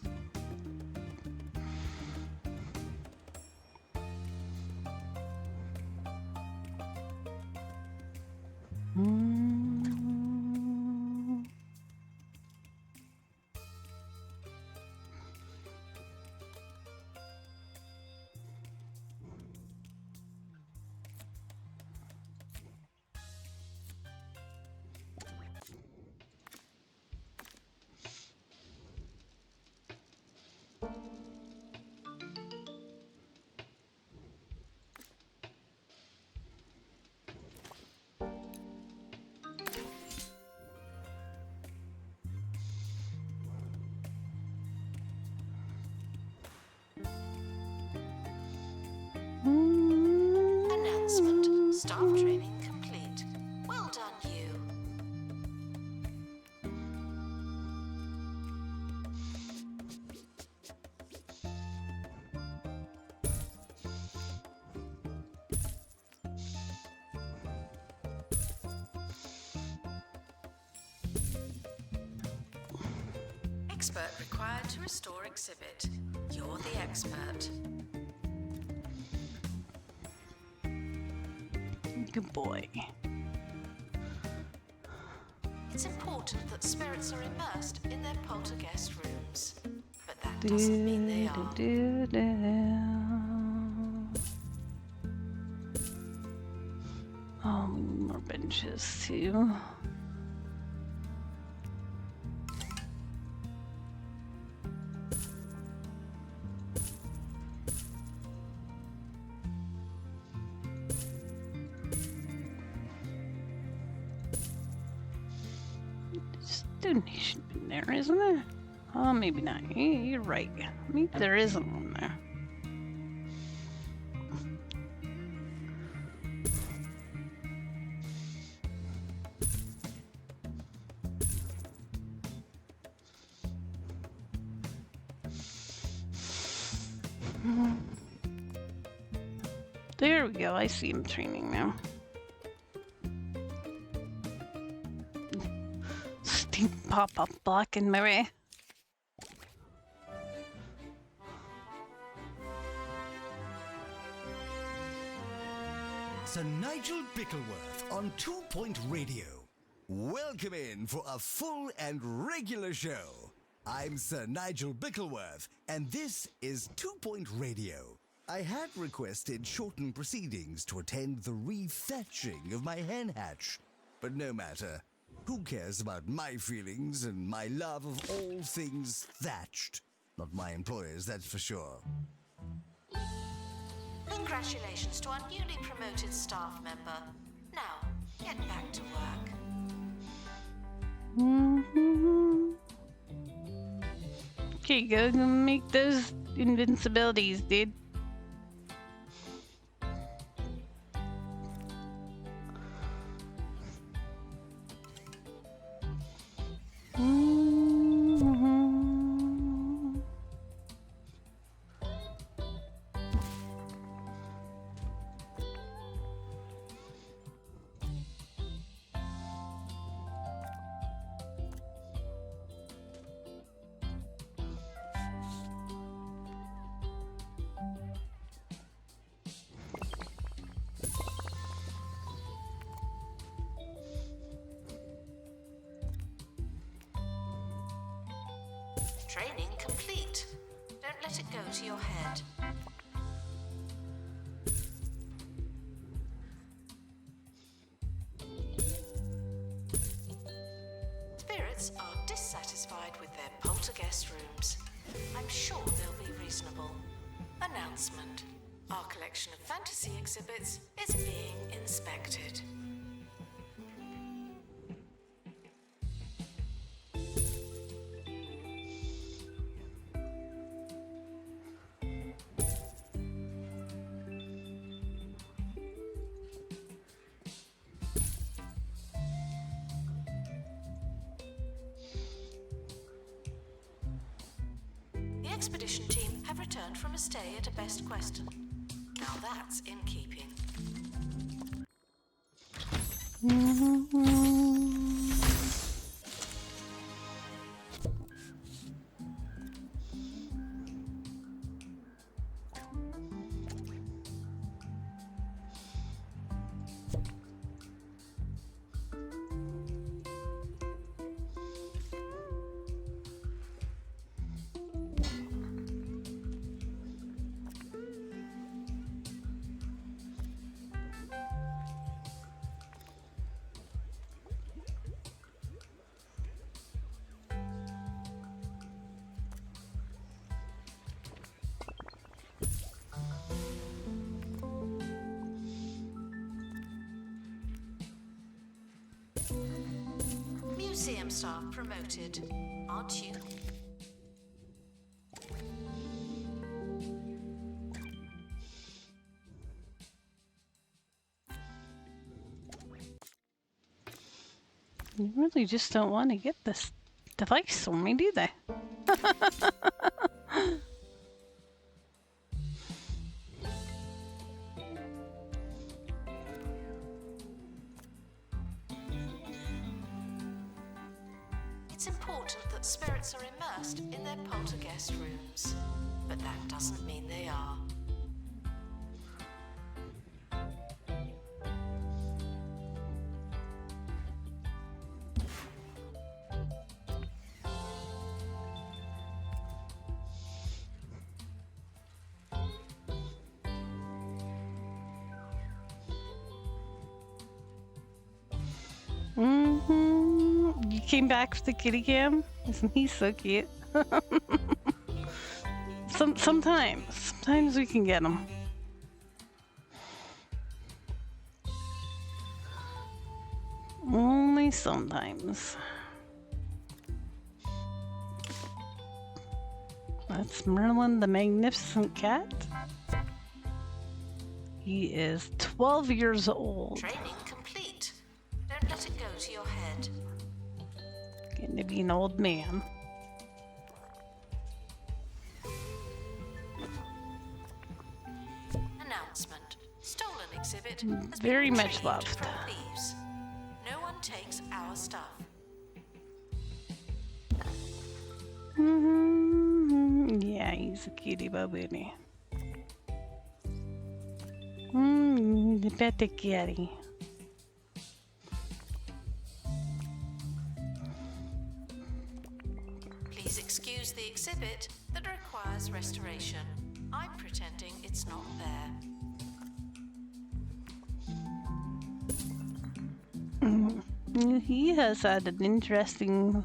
Speaker 2: Expert required to restore exhibit. You're the expert.
Speaker 1: Good boy.
Speaker 2: It's important that spirits are immersed in their poltergeist rooms. But that doesn't mean they are.
Speaker 1: Oh, we need more benches too. There's a donation in there, isn't there? Oh, maybe not. You're right. Maybe there isn't one there. There we go. I see him training now. Steam pop-up blocking my way.
Speaker 3: Sir Nigel Bickleworth on 2 Point Radio. Welcome in for a full and regular show. I'm Sir Nigel Bickleworth, and this is 2 Point Radio. I had requested shortened proceedings to attend the re-thatching of my hen hatch. But no matter. Who cares about my feelings and my love of all things thatched? Not my employers, that's for sure.
Speaker 2: Congratulations to our newly promoted staff member. Now, get back to work.
Speaker 1: Okay, go make those invincibilities, dude.
Speaker 2: Training complete. Don't let it go to your head. Spirits are dissatisfied with their poltergeist rooms. I'm sure they'll be reasonable. Announcement. Our collection of fantasy exhibits is being inspected. The expedition team have returned from a stay at a Best Queston. Now that's in keeping. Museum staff promoted, aren't you?
Speaker 1: You really just don't want to get this device on me, do they?
Speaker 2: It's important important that spirits are immersed in their poltergeist rooms, but that doesn't mean they are.
Speaker 1: You came back for the kitty cam? Isn't he so cute? Sometimes we can get him. Only sometimes. That's Merlin the Magnificent Cat. He is 12 years old.
Speaker 2: Training complete. Don't let it go to your head.
Speaker 1: Getting to be an old man.
Speaker 2: Announcement. Stolen exhibit has
Speaker 1: Very
Speaker 2: been
Speaker 1: much
Speaker 2: retrieved
Speaker 1: loved.
Speaker 2: from thieves. No one takes our stuff.
Speaker 1: Yeah, he's a cutie baboony. The better kitty.
Speaker 2: Please excuse the exhibit that requires restoration. I'm pretending it's not there.
Speaker 1: He has had an interesting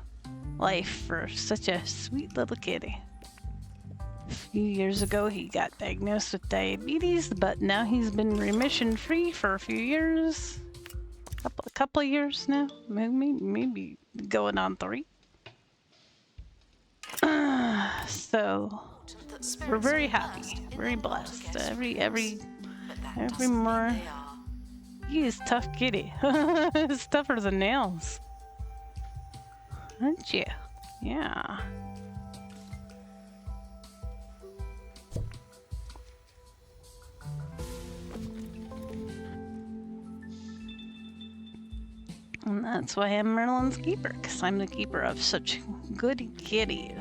Speaker 1: life for such a sweet little kitty. A few years ago, he got diagnosed with diabetes, but now he's been remission free for a few years. A couple of years now, maybe going on 3. So we're very happy, very blessed. Every more. He is tough kitty. He's tougher than nails. Aren't you? Yeah. And that's why I'm Merlin's keeper, because I'm the keeper of such good kitty.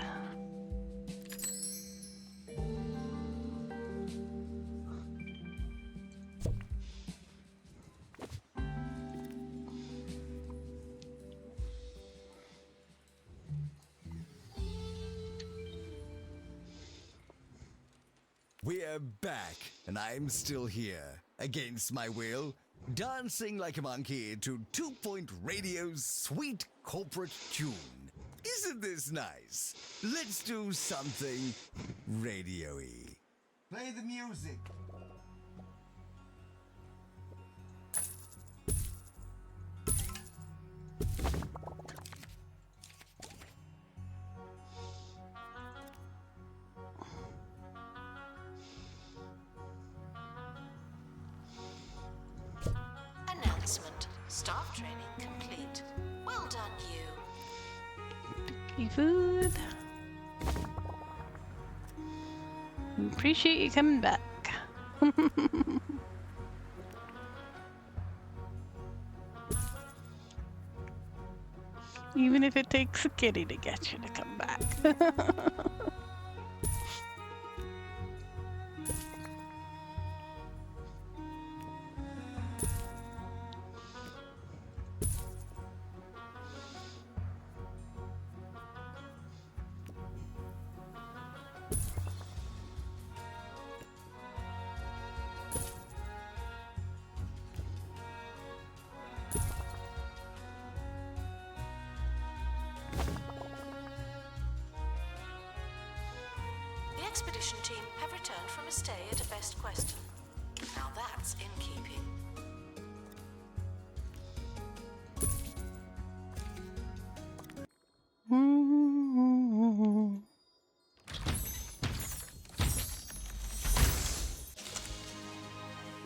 Speaker 3: We're back, and I'm still here, against my will, dancing like a monkey to 2 Point Radio's sweet corporate tune. Isn't this nice? Let's do something radio-y. Play the music.
Speaker 2: Announcement. Staff training complete. Well done, you.
Speaker 1: Food. We appreciate you coming back. Even if it takes a kitty to get you to come back.
Speaker 2: The expedition team have returned from a stay at a Best Queston. Now that's in keeping.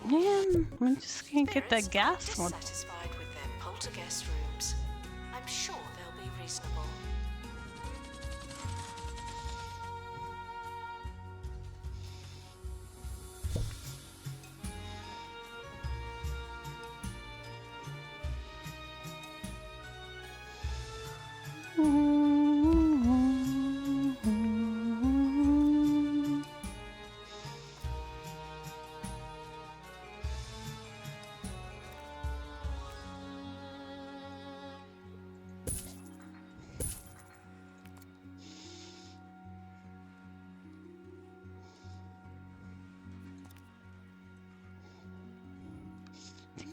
Speaker 1: Man, I just can't get that gas one.
Speaker 2: Dissatisfied with their poltergeist rooms. I'm sure they'll be reasonable.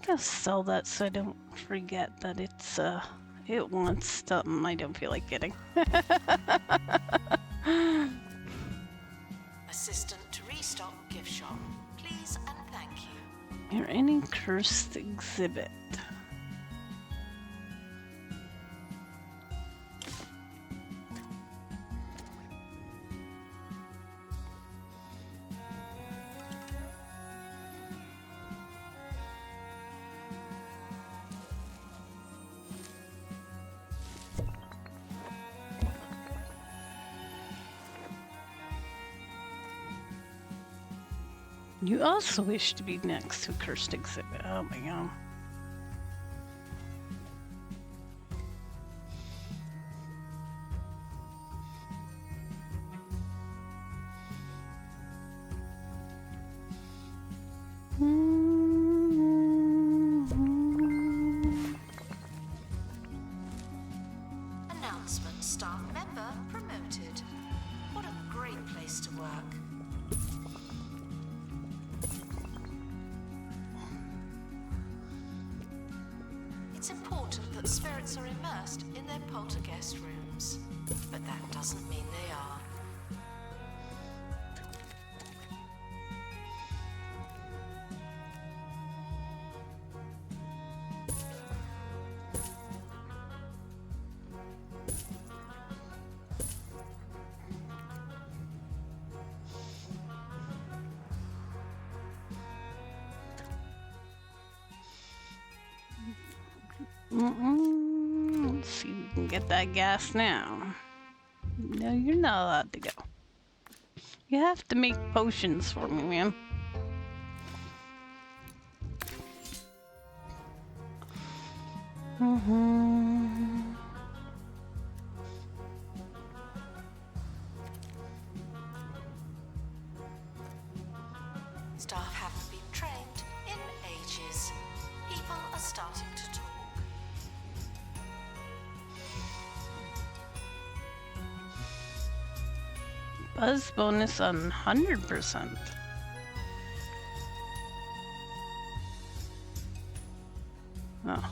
Speaker 1: I'll sell that so I don't forget that it wants something I don't feel like getting.
Speaker 2: Assistant to restock gift shop. Please and thank you.
Speaker 1: You're any cursed exhibit. You also wish to be next to cursed exhibit. Oh my god.
Speaker 2: Announcement: staff member promoted. What a great place to work. It's important that spirits are immersed in their poltergeist rooms, but that doesn't mean they are.
Speaker 1: Let's see if we can get that gas now. No, you're not allowed to go. You have to make potions for me, man.
Speaker 2: Staff haven't been trained in ages. People are starting to talk.
Speaker 1: Buzz bonus on 100%. Oh.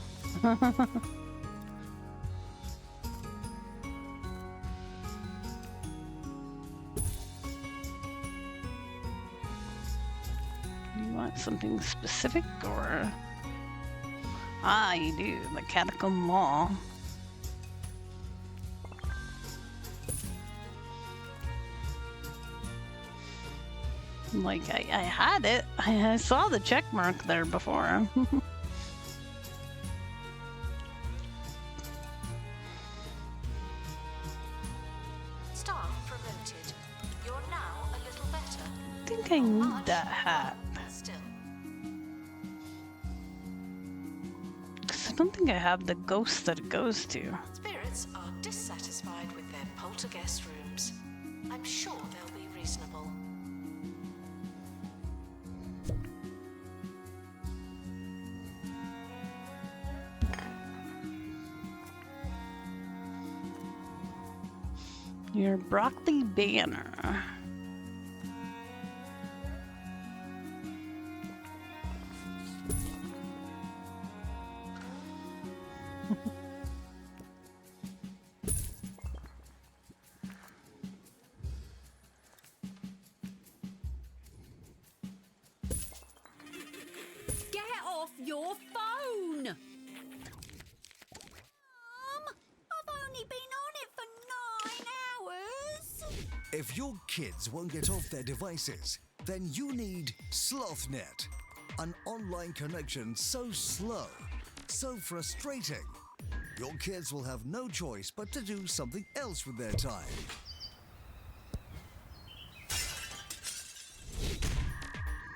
Speaker 1: You want something specific or? Ah, you do. The Catacomb Mall. Like, I had it. I saw the check mark there before.
Speaker 2: Staff promoted. You're now a little better.
Speaker 1: I think I need that hat.
Speaker 2: Still.
Speaker 1: 'Cause I don't think I have the ghost that it goes to.
Speaker 2: Spirits are dissatisfied with their poltergeist rooms. I'm sure they'll be reasonable.
Speaker 1: Your broccoli banner.
Speaker 4: Get off your phone! I've only been on it for 9 hours.
Speaker 3: If your kids won't get off their devices, then you need SlothNet. An online connection so slow, so frustrating. Your kids will have no choice but to do something else with their time.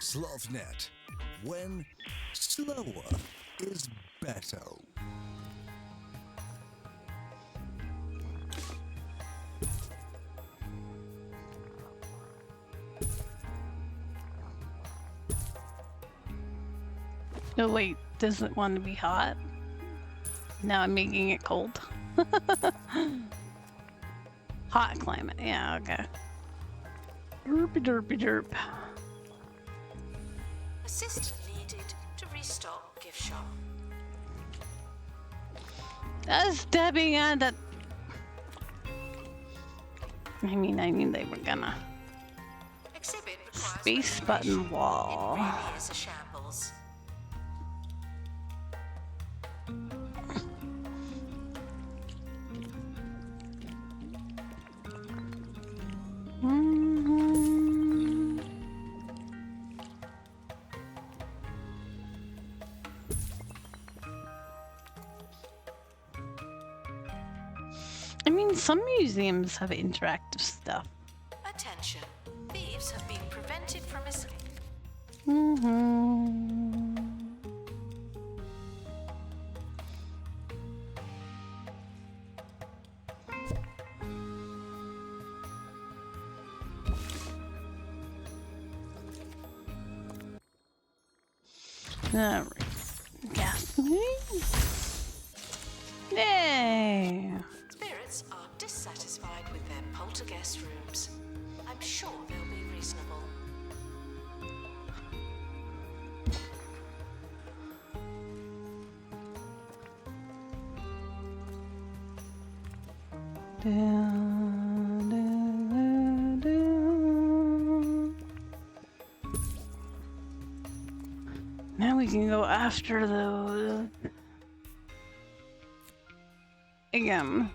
Speaker 3: SlothNet. When slower is better.
Speaker 1: Oh wait, does it want to be hot? Now I'm making it cold. Hot climate, yeah, okay. Derpy derpy derp.
Speaker 2: Assistant needed to restock gift shop.
Speaker 1: Us dabbing on that. I mean, they were gonna.
Speaker 2: Exhibit requires
Speaker 1: Space
Speaker 2: restoration.
Speaker 1: button wall.
Speaker 2: It really is a shambles.
Speaker 1: Mhm. I mean, some museums have interactive stuff.
Speaker 2: Attention. Thieves have been prevented from escape.
Speaker 1: Mm-hmm. All right. Gas. Yay!
Speaker 2: Spirits are dissatisfied with their poltergeist rooms. I'm sure they'll be reasonable.
Speaker 1: Now we can go after those. Again.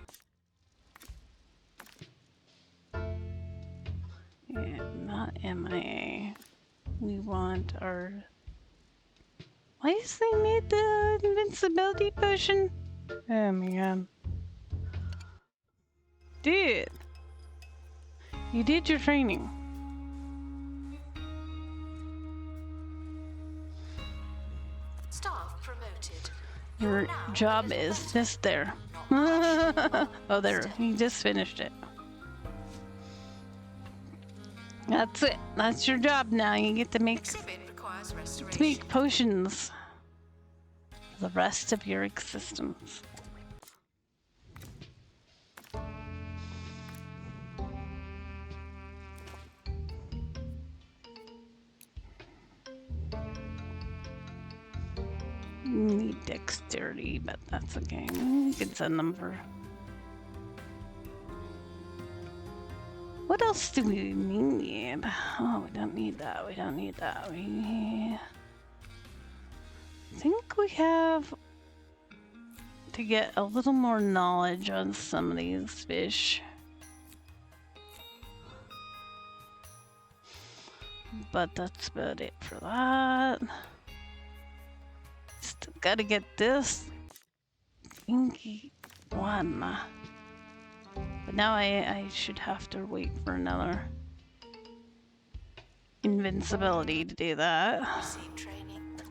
Speaker 1: Yeah, not MIA. We want our... Why does they need the invincibility potion? Oh my god. Dude! You did your training.
Speaker 2: Staff promoted.
Speaker 1: Your
Speaker 2: Now
Speaker 1: job
Speaker 2: a little
Speaker 1: is
Speaker 2: better.
Speaker 1: this there.
Speaker 2: Not much.
Speaker 1: Oh, there. He just finished it. That's it. That's your job now. You get to make
Speaker 2: Exhibit requires restoration.
Speaker 1: potions for the rest of your existence. Need dexterity, but that's okay. You can send them for. What else do we need? Oh, we don't need that. We don't need that. We think we have to get a little more knowledge on some of these fish. But that's about it for that. Still gotta get this inky one. But now I should have to wait for another invincibility to do that.
Speaker 2: Receive training.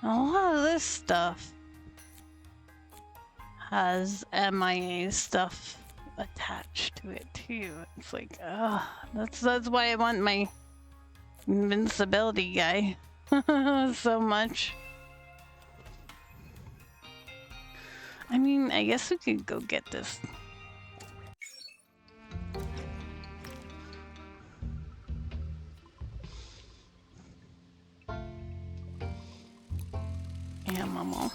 Speaker 1: A lot of this stuff has MIA stuff attached to it too. It's like, that's why I want my invincibility guy so much. I mean, I guess we could go get this. Yeah, Mama.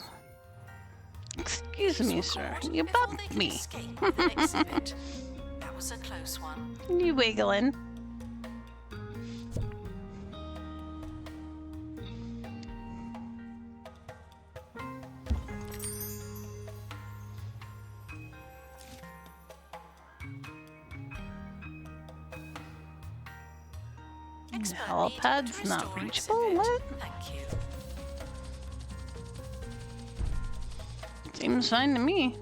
Speaker 1: Excuse me, sir. You
Speaker 2: Before they
Speaker 1: bumped
Speaker 2: can
Speaker 1: me.
Speaker 2: escape with an exhibit. That was a close one.
Speaker 1: You wiggling.
Speaker 2: Expert
Speaker 1: Helipad's
Speaker 2: needed to
Speaker 1: not
Speaker 2: restore
Speaker 1: reachable?
Speaker 2: exhibit.
Speaker 1: What?
Speaker 2: Thank you.
Speaker 1: Seems fine to me.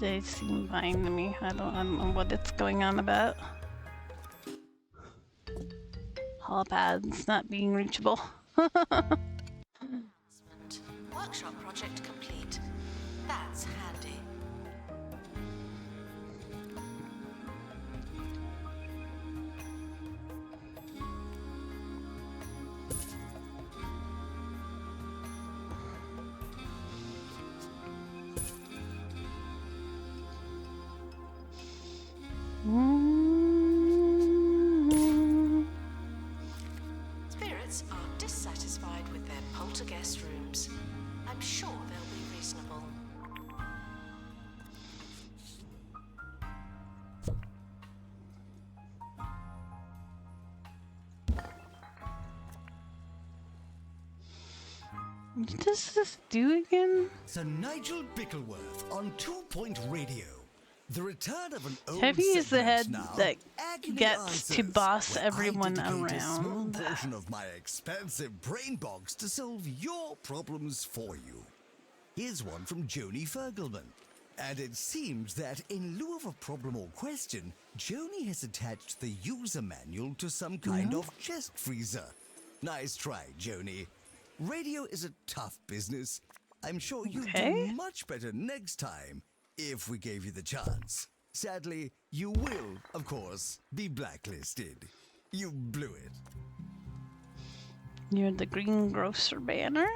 Speaker 1: They seem fine to me. I don't know what it's going on about. Hall pads not being reachable.
Speaker 2: Workshop project complete. That's handy. Spirits are dissatisfied with their poltergeist rooms. I'm sure they'll be reasonable.
Speaker 1: What does this do again?
Speaker 3: Sir Nigel Bickleworth on 2 Point Radio. The return of an old
Speaker 1: Heavy is the
Speaker 3: segment
Speaker 1: head
Speaker 3: now.
Speaker 1: that
Speaker 3: Agony
Speaker 1: gets to
Speaker 3: Answers,
Speaker 1: boss
Speaker 3: where I
Speaker 1: everyone
Speaker 3: dedicate a small
Speaker 1: around.
Speaker 3: portion of my expansive brain box to solve your problems for you. Here's one from Joni Fergelman. And it seems that in lieu of a problem or question, Joni has attached the user manual to some kind of chest freezer. Nice try, Joni. Radio is a tough business. I'm sure you'd
Speaker 1: Okay.
Speaker 3: do much better next time if we gave you the chance. Sadly, you will, of course, be blacklisted. You blew it.
Speaker 1: You're the greengrocer banner?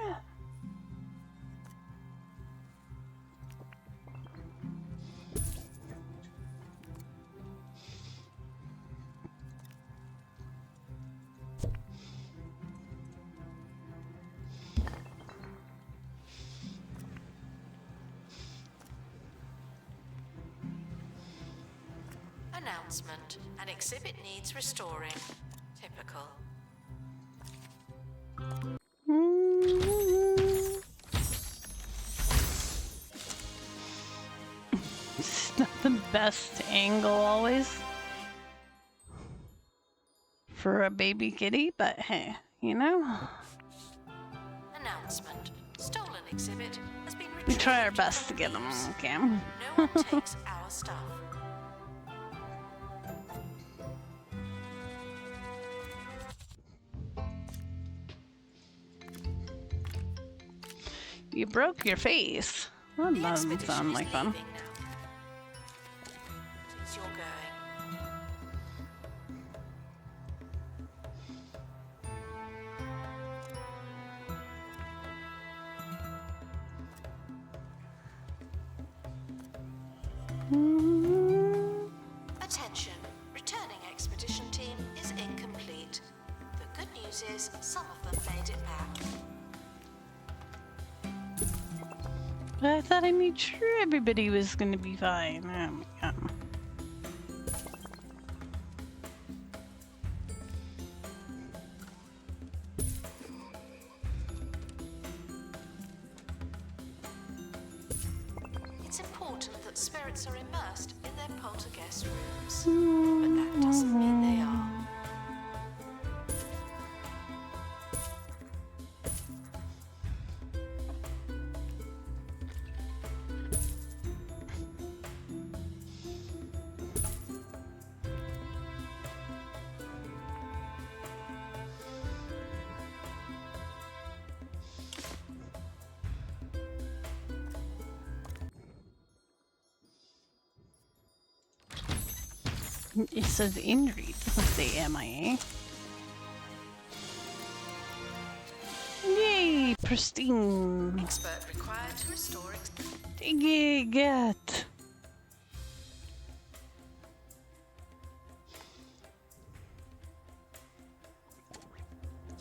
Speaker 2: Announcement. An exhibit needs restoring. Typical.
Speaker 1: It's not the best angle always for a baby kitty, but hey, you know,
Speaker 2: Announcement. Stolen exhibit has been retrieved.
Speaker 1: we try our
Speaker 2: from
Speaker 1: best
Speaker 2: the
Speaker 1: to get them
Speaker 2: police.
Speaker 1: on cam.
Speaker 2: No one takes our stuff.
Speaker 1: You broke your face. Well,
Speaker 2: The
Speaker 1: that doesn't
Speaker 2: expedition
Speaker 1: sound
Speaker 2: is
Speaker 1: like fun.
Speaker 2: leaving now. Since you're going. Attention. Returning expedition team is incomplete. The good news is some of them made it back.
Speaker 1: But I thought I made sure everybody was gonna be fine. Oh my god.
Speaker 2: It's important that spirits are immersed in their poltergeist rooms, but that doesn't mean they are.
Speaker 1: It says injury, it doesn't say MIA. Yay, pristine.
Speaker 2: Expert required to restore.
Speaker 1: Get.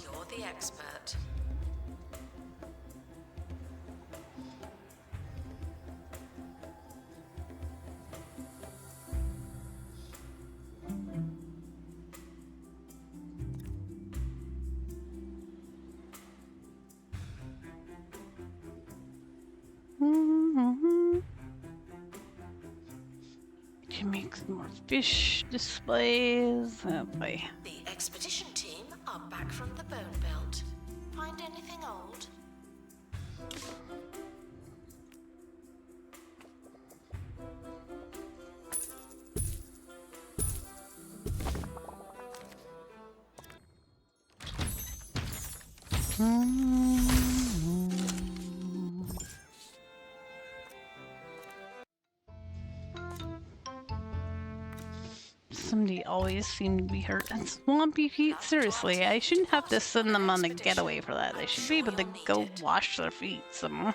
Speaker 2: You're the expert.
Speaker 1: Can make some more fish displays. Oh boy.
Speaker 2: The expedition team are back from the Bone Belt. Find anything old?
Speaker 1: Somebody always seemed to be hurt. And Swampy Pete, seriously, I shouldn't have to send them on a getaway for that. They should be able to go wash their feet somewhere.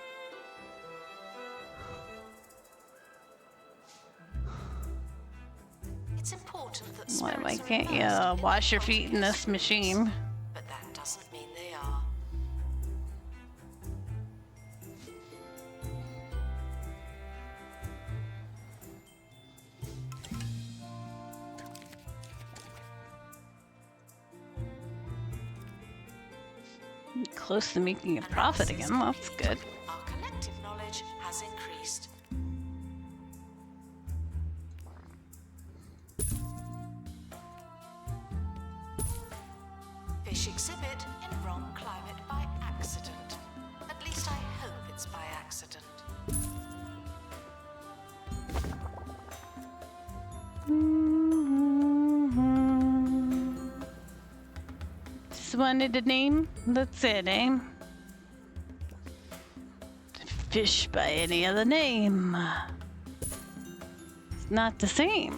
Speaker 2: It's important that
Speaker 1: Why
Speaker 2: spirits are
Speaker 1: can't
Speaker 2: immersed
Speaker 1: you wash
Speaker 2: their
Speaker 1: your feet in this
Speaker 2: poltergeist
Speaker 1: machine?
Speaker 2: rooms, but that doesn't mean they are.
Speaker 1: Close to making a profit again. That's good.
Speaker 2: Our collective knowledge has increased. Fish exhibit in wrong climate by accident. At least I hope it's by accident.
Speaker 1: Just wanted a name. That's it, eh? Fish by any other name. It's not the same.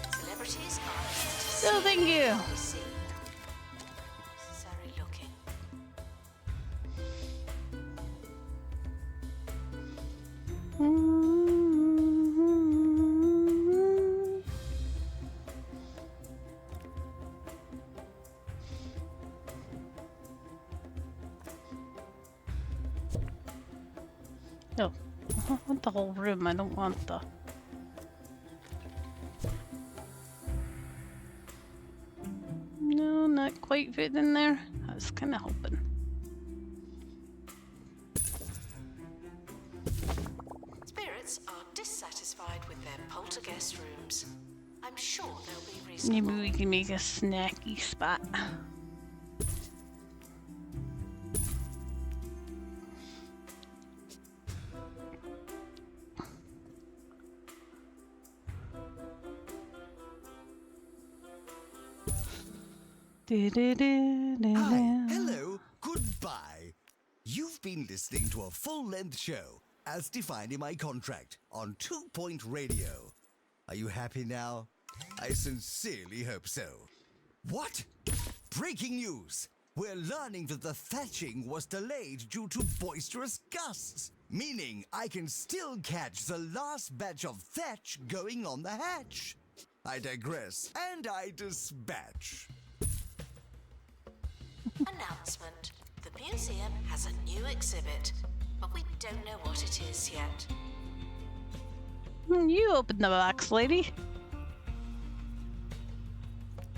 Speaker 2: Celebrities are
Speaker 1: So thank you.
Speaker 2: see. Necessary looking.
Speaker 1: Oh, I want the whole room. I don't want the... No, not quite fit in there. I was kind of hoping.
Speaker 2: Spirits are dissatisfied with their poltergeist rooms. I'm sure they'll be reasonable.
Speaker 1: Maybe we can make a snacky spot.
Speaker 3: Hi, hello, goodbye. You've been listening to a full-length show, as defined in my contract, on 2 Point Radio. Are you happy now? I sincerely hope so. What? Breaking news! We're learning that the thatching was delayed due to boisterous gusts, meaning I can still catch the last batch of thatch going on the hatch. I digress, and I dispatch.
Speaker 2: Announcement. The museum has a new exhibit, but we don't know what it is yet.
Speaker 1: You open the box, lady.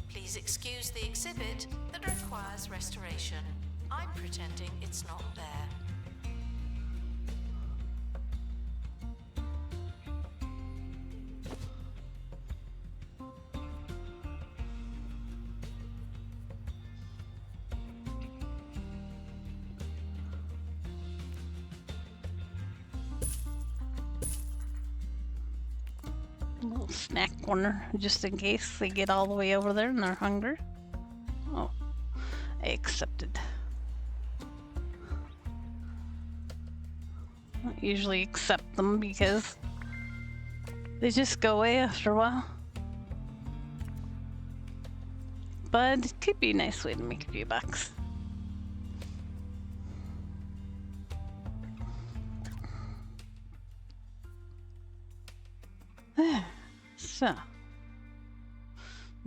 Speaker 2: Please excuse the exhibit that requires restoration. I'm pretending it's not there.
Speaker 1: A little snack corner, just in case they get all the way over there and they're hungry. Oh, I accepted. I don't usually accept them because they just go away after a while. But it could be a nice way to make a few bucks. So,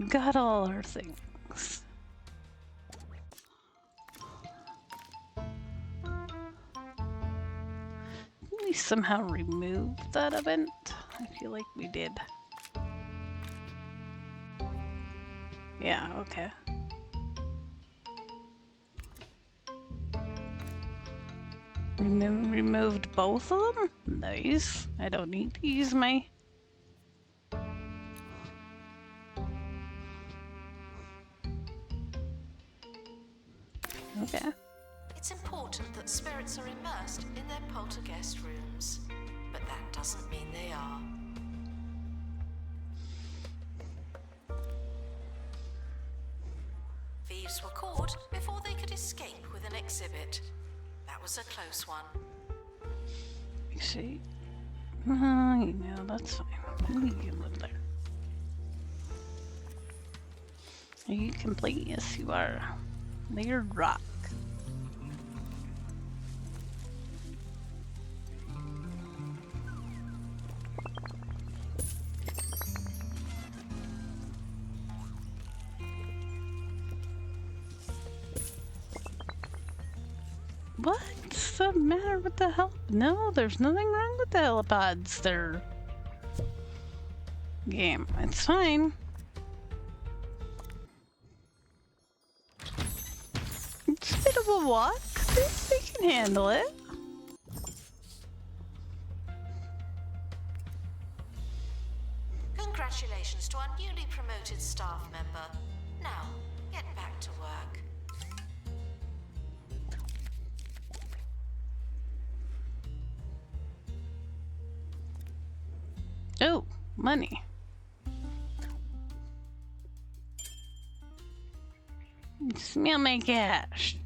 Speaker 1: got all our things. Did we somehow remove that event? I feel like we did. Yeah, okay. Removed both of them? Nice. I don't need to use my... Okay.
Speaker 2: It's important that spirits are immersed in their poltergeist rooms, but that doesn't mean they are. Thieves were caught before they could escape with an exhibit. That was a close one.
Speaker 1: You see? That's fine. You can live there. Are you complete? Yes, you are. Layered rock. What's the matter with the hell? No, there's nothing wrong with the helipods. They're game. It's fine. It's a bit of a walk. They can handle it.
Speaker 2: Congratulations to our newly promoted staff member. Now, get back to work.
Speaker 1: Oh, money. Smell my cash.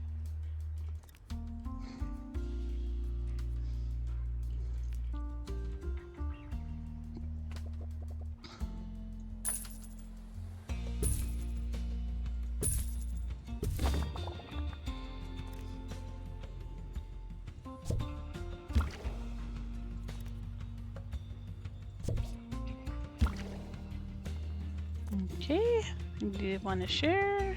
Speaker 1: Okay, do you want to share?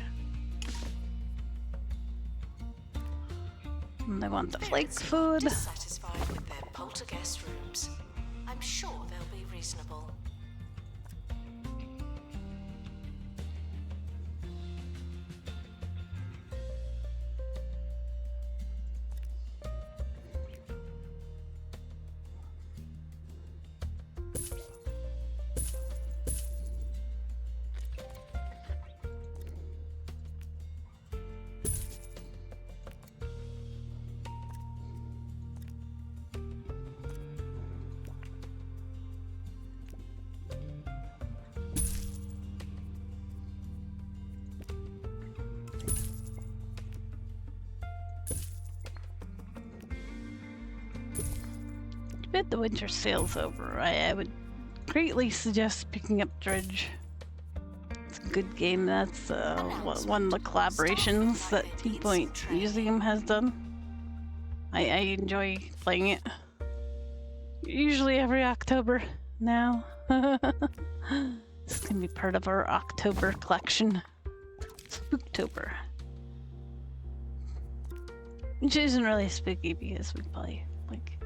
Speaker 1: And I want the flake
Speaker 2: Spirits
Speaker 1: food.
Speaker 2: Dissatisfied with their poltergeist rooms. I'm sure they'll be reasonable.
Speaker 1: Bet the winter sale's over. I would greatly suggest picking up Dredge. It's a good game. That's one of the collaborations that T Point Museum has done. I enjoy playing it. Usually every October now. This can be part of our October collection. Spooktober. Which isn't really spooky because we play like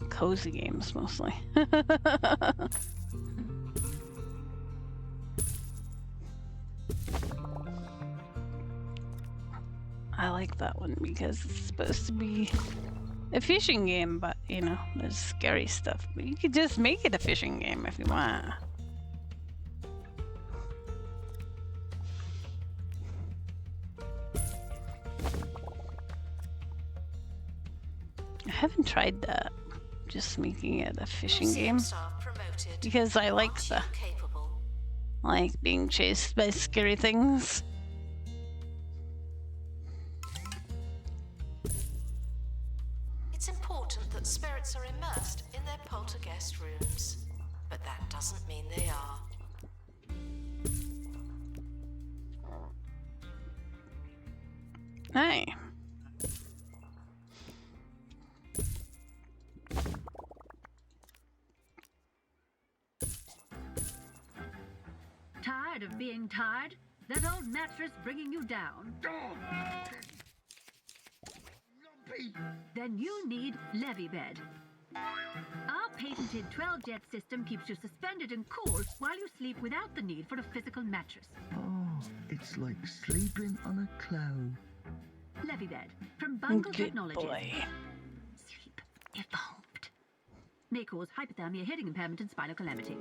Speaker 1: cozy games mostly. I like that one because it's supposed to be a fishing game, but you know, there's scary stuff. But you could just make it a fishing game if you want. I haven't tried that. Just making it a fishing game because I like being chased by scary things.
Speaker 2: It's important that spirits are immersed in their poltergeist rooms, but that doesn't mean they are.
Speaker 1: Hey.
Speaker 5: Tired of being tired? That old mattress bringing you down? Then you need Levybed. Our patented 12-jet system keeps you suspended and cool while you sleep without the need for a physical mattress.
Speaker 6: Oh, it's like sleeping on a cloud.
Speaker 5: Levybed from Bungle
Speaker 1: Good
Speaker 5: Technologies.
Speaker 1: boy.
Speaker 5: Sleep evolved. May cause hypothermia, hearing impairment, and spinal calamity.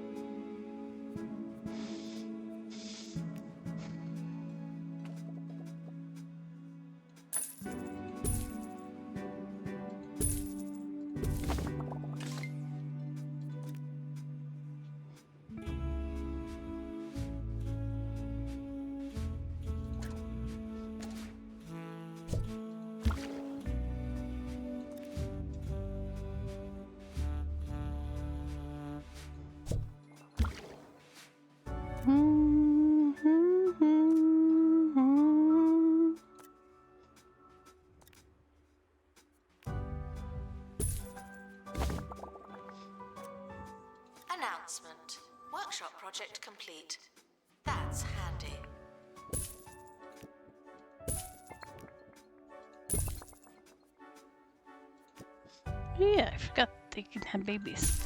Speaker 2: project complete. That's handy.
Speaker 1: Yeah, I forgot they can have babies.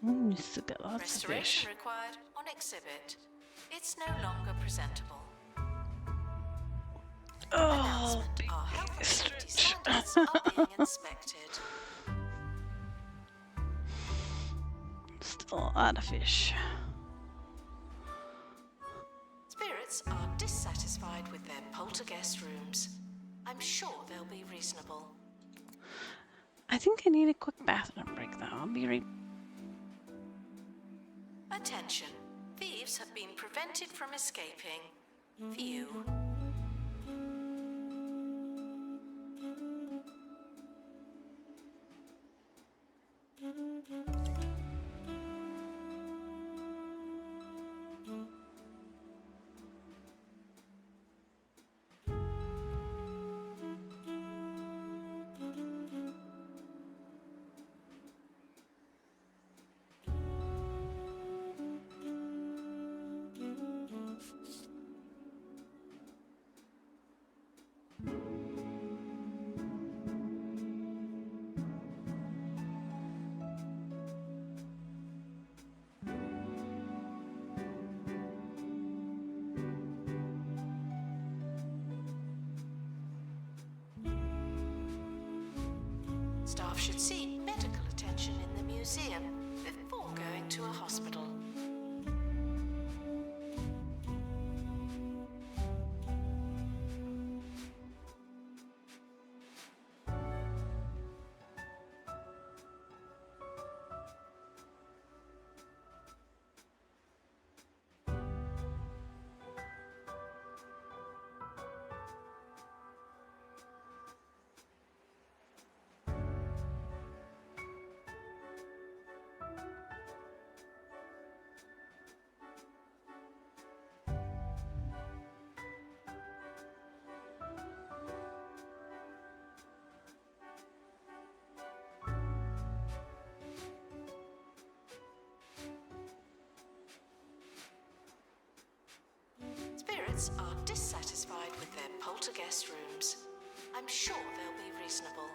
Speaker 1: You still got lots of
Speaker 2: Restoration
Speaker 1: fish.
Speaker 2: required on exhibit. It's no longer presentable.
Speaker 1: Oh,
Speaker 2: Announcement. Our health and safety
Speaker 1: stretch.
Speaker 2: standards are being inspected.
Speaker 1: Still a lot of fish.
Speaker 2: Spirits are dissatisfied with their poltergeist rooms. I'm sure they'll be reasonable.
Speaker 1: I think I need a quick bathroom break though. I'll be right.
Speaker 2: Attention. Thieves have been prevented from escaping. View. Staff should seek medical attention in the museum before going to a hospital. Spirits are dissatisfied with their poltergeist rooms. I'm sure they'll be reasonable.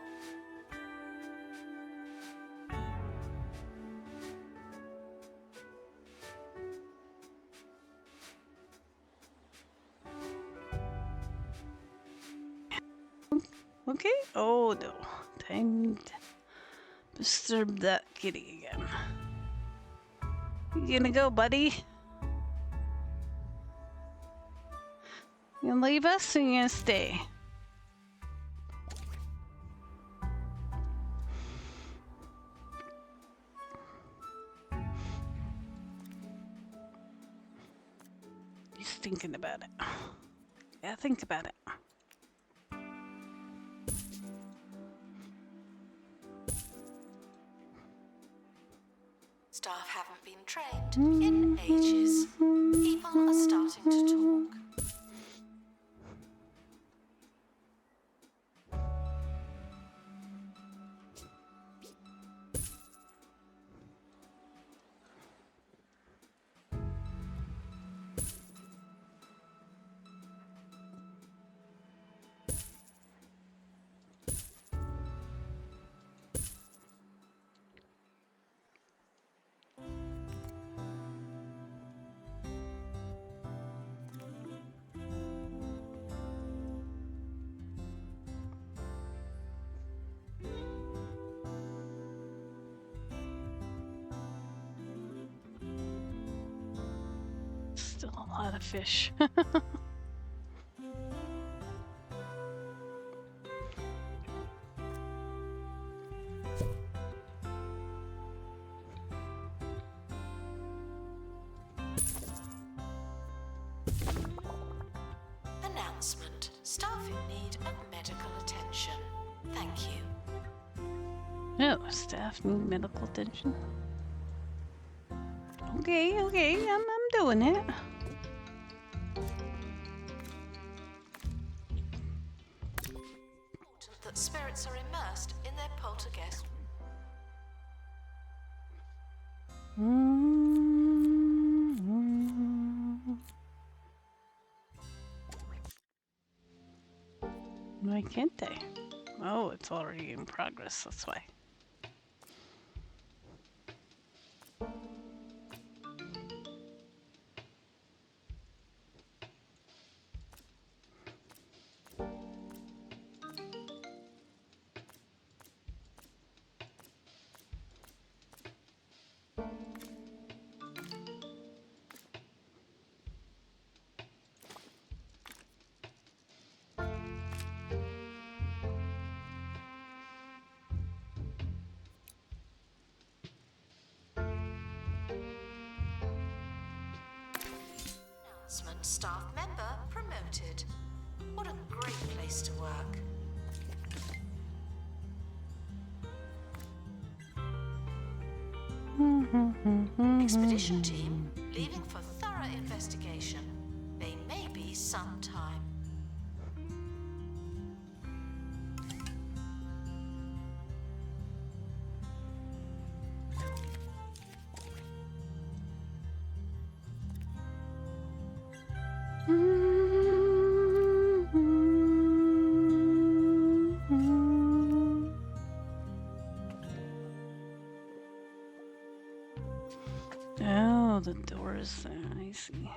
Speaker 1: Okay. Oh no. Time to disturb that kitty again. You gonna go, buddy? You gonna leave us or you gonna stay? He's thinking about it. Yeah, think about it.
Speaker 2: Staff haven't been trained in ages. People are starting to talk.
Speaker 1: Still a lot of fish.
Speaker 2: Announcement. Staff in need of medical attention. Thank you.
Speaker 1: Oh, staff need medical attention. Okay, I'm doing it.
Speaker 2: Important that spirits are immersed in their poltergeist.
Speaker 1: Why can't they? Oh, it's already in progress, that's why.
Speaker 2: Announcement. Staff member promoted. What a great place to work. Expedition team leaving for thorough investigation. They may be some time.
Speaker 1: Oh, the door is there. I see.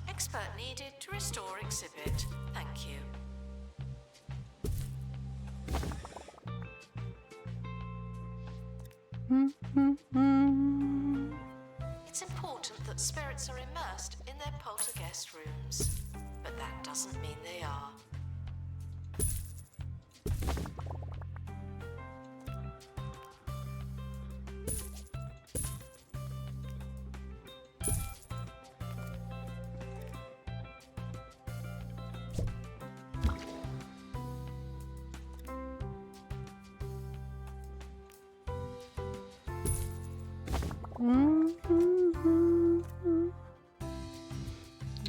Speaker 2: Expert needed to restore exhibit. Thank you. It's important that spirits are immersed in their poltergeist rooms, but that doesn't mean they are.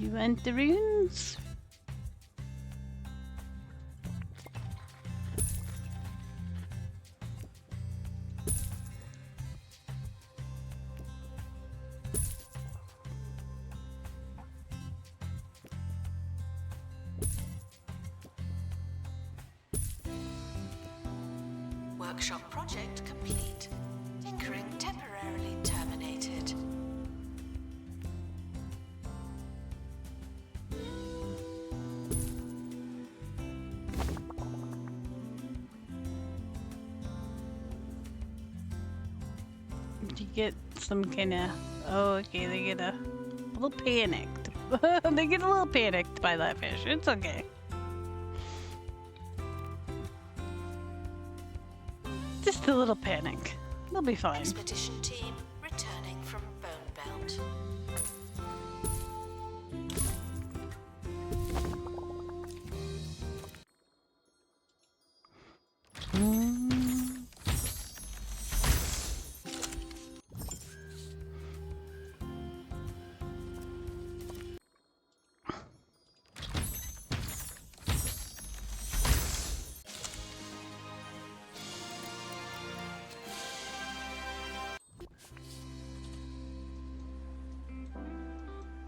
Speaker 1: You want the runes?
Speaker 2: Workshop project complete. Tinkering temporarily terminated.
Speaker 1: You get some kind of... Oh, okay, they get a little panicked. They get a little panicked by that fish. It's okay. Just a little panic. They'll be fine.
Speaker 2: Expedition team returning from Bone Belt.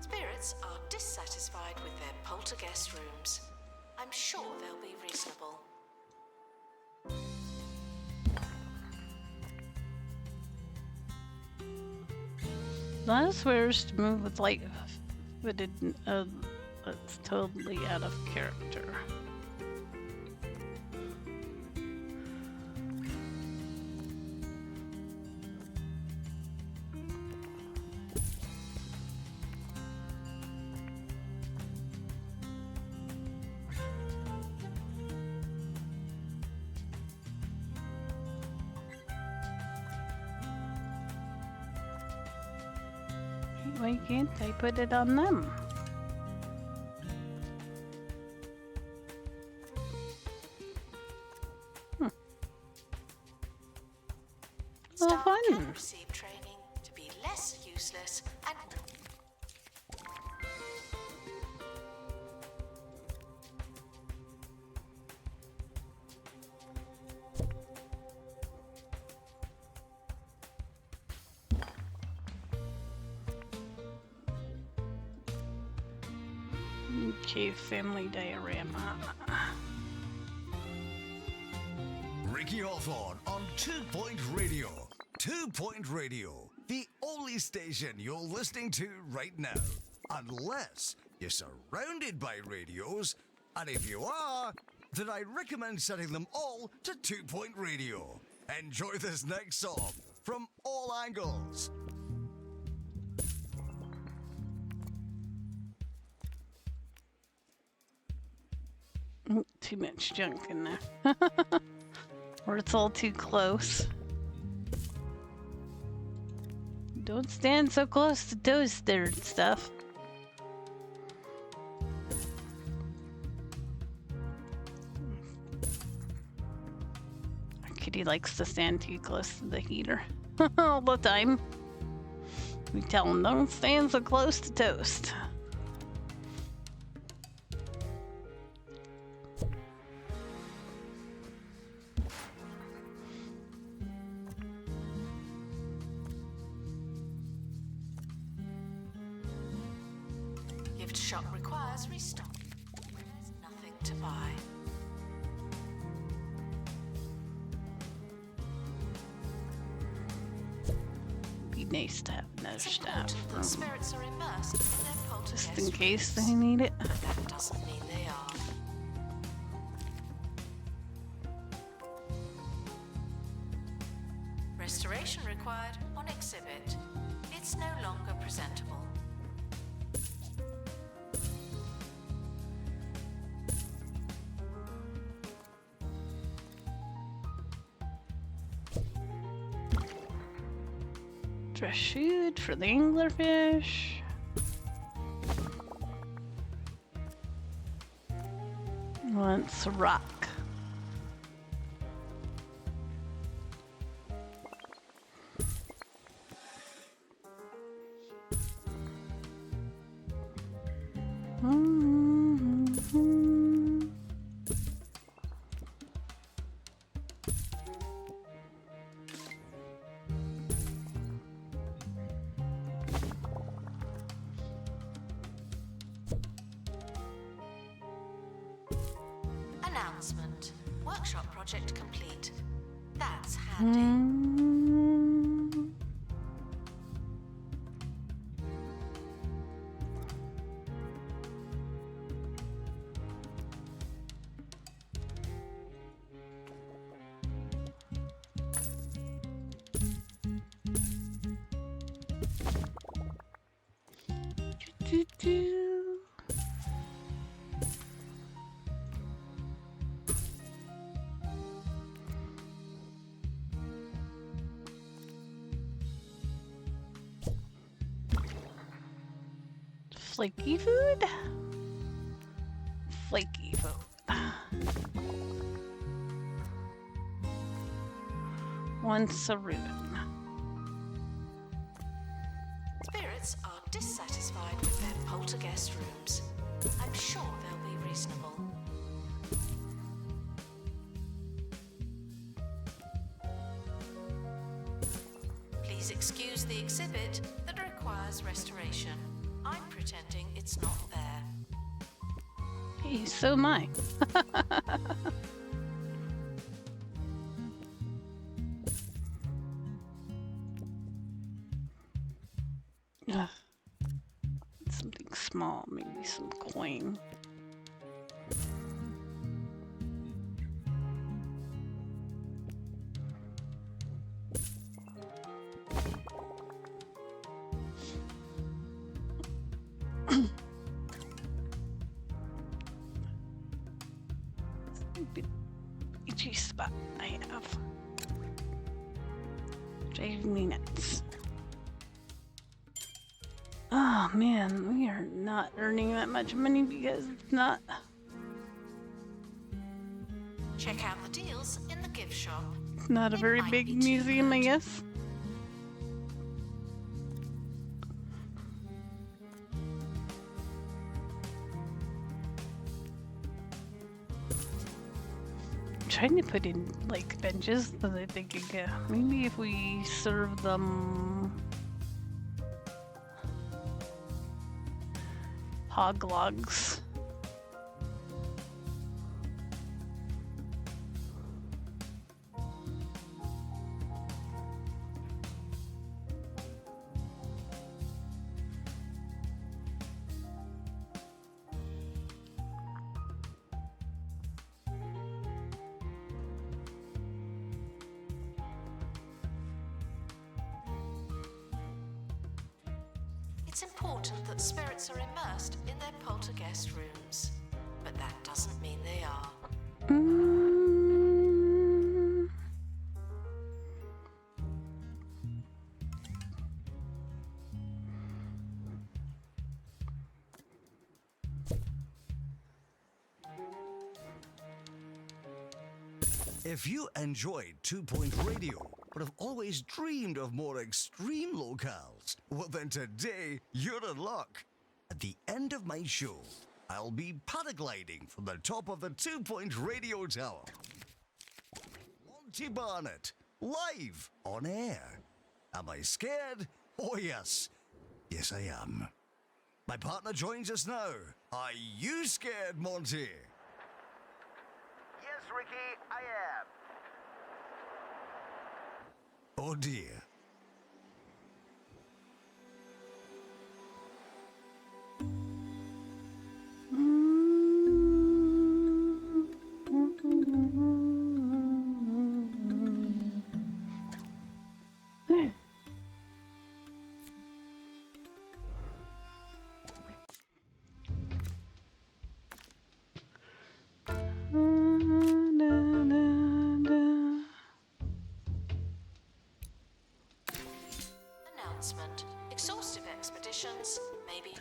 Speaker 2: Spirits are dissatisfied with their poltergeist rooms. I'm sure they'll be reasonable.
Speaker 1: That swears to move with light footed. That's totally out of character. Why can't I put it on them? Well,
Speaker 2: Staff can
Speaker 1: fun.
Speaker 2: receive training to be less useless and
Speaker 1: Cave family diorama.
Speaker 3: Ricky Hawthorne on 2 Point Radio. 2 Point Radio, the only station you're listening to right now. Unless you're surrounded by radios, and if you are, then I recommend setting them all to 2 Point Radio. Enjoy this next song from all angles.
Speaker 1: Too much junk in there. Or it's all too close. Don't stand so close to toaster and stuff. Kitty likes to stand too close to the heater all the time. We tell him, don't stand so close to toast.
Speaker 2: gift shop requires restock. There's nothing to buy.
Speaker 1: Be nice to have another
Speaker 2: It's
Speaker 1: staff
Speaker 2: important that
Speaker 1: room,
Speaker 2: spirits are immersed in their poltergeist
Speaker 1: just in case
Speaker 2: rooms.
Speaker 1: they need it.
Speaker 2: But that doesn't mean they are. Restoration required on exhibit. It's no longer presentable.
Speaker 1: Fresh food for the anglerfish. Wants a rock.
Speaker 2: Announcement. Workshop project complete. That's handy.
Speaker 1: Flaky food? Flaky food. Once a room.
Speaker 2: Spirits are dissatisfied with their poltergeist rooms. I'm sure they'll be reasonable. Please excuse the exhibit that requires restoration. I'm pretending it's not there.
Speaker 1: Hey, so am I. Ugh. Something small, maybe some coin. Stupid itchy spot I have. Driving me nuts. Oh man, we are not earning that much money because it's not.
Speaker 2: Check out the deals in the gift shop.
Speaker 1: Not a
Speaker 2: It
Speaker 1: very
Speaker 2: might
Speaker 1: big
Speaker 2: be too
Speaker 1: museum, I
Speaker 2: good.
Speaker 1: guess. I'm trying to put in like benches so that they could go. Maybe if we serve them hog logs.
Speaker 2: It's important that spirits are immersed in their poltergeist rooms, but that doesn't mean they are.
Speaker 1: Mm.
Speaker 3: If you enjoyed 2 Point Radio, but have always dreamed of more extreme locales, well then today you're in luck. At the end of my show, I'll be paragliding from the top of the 2 Point Radio Tower. Monty Barnett, live on air. Am I scared? Oh yes. Yes I am. My partner joins us now. Are you scared, Monty?
Speaker 7: Yes, Ricky, I am.
Speaker 3: Oh dear.
Speaker 2: Announcement. Exhaustive expeditions, maybe.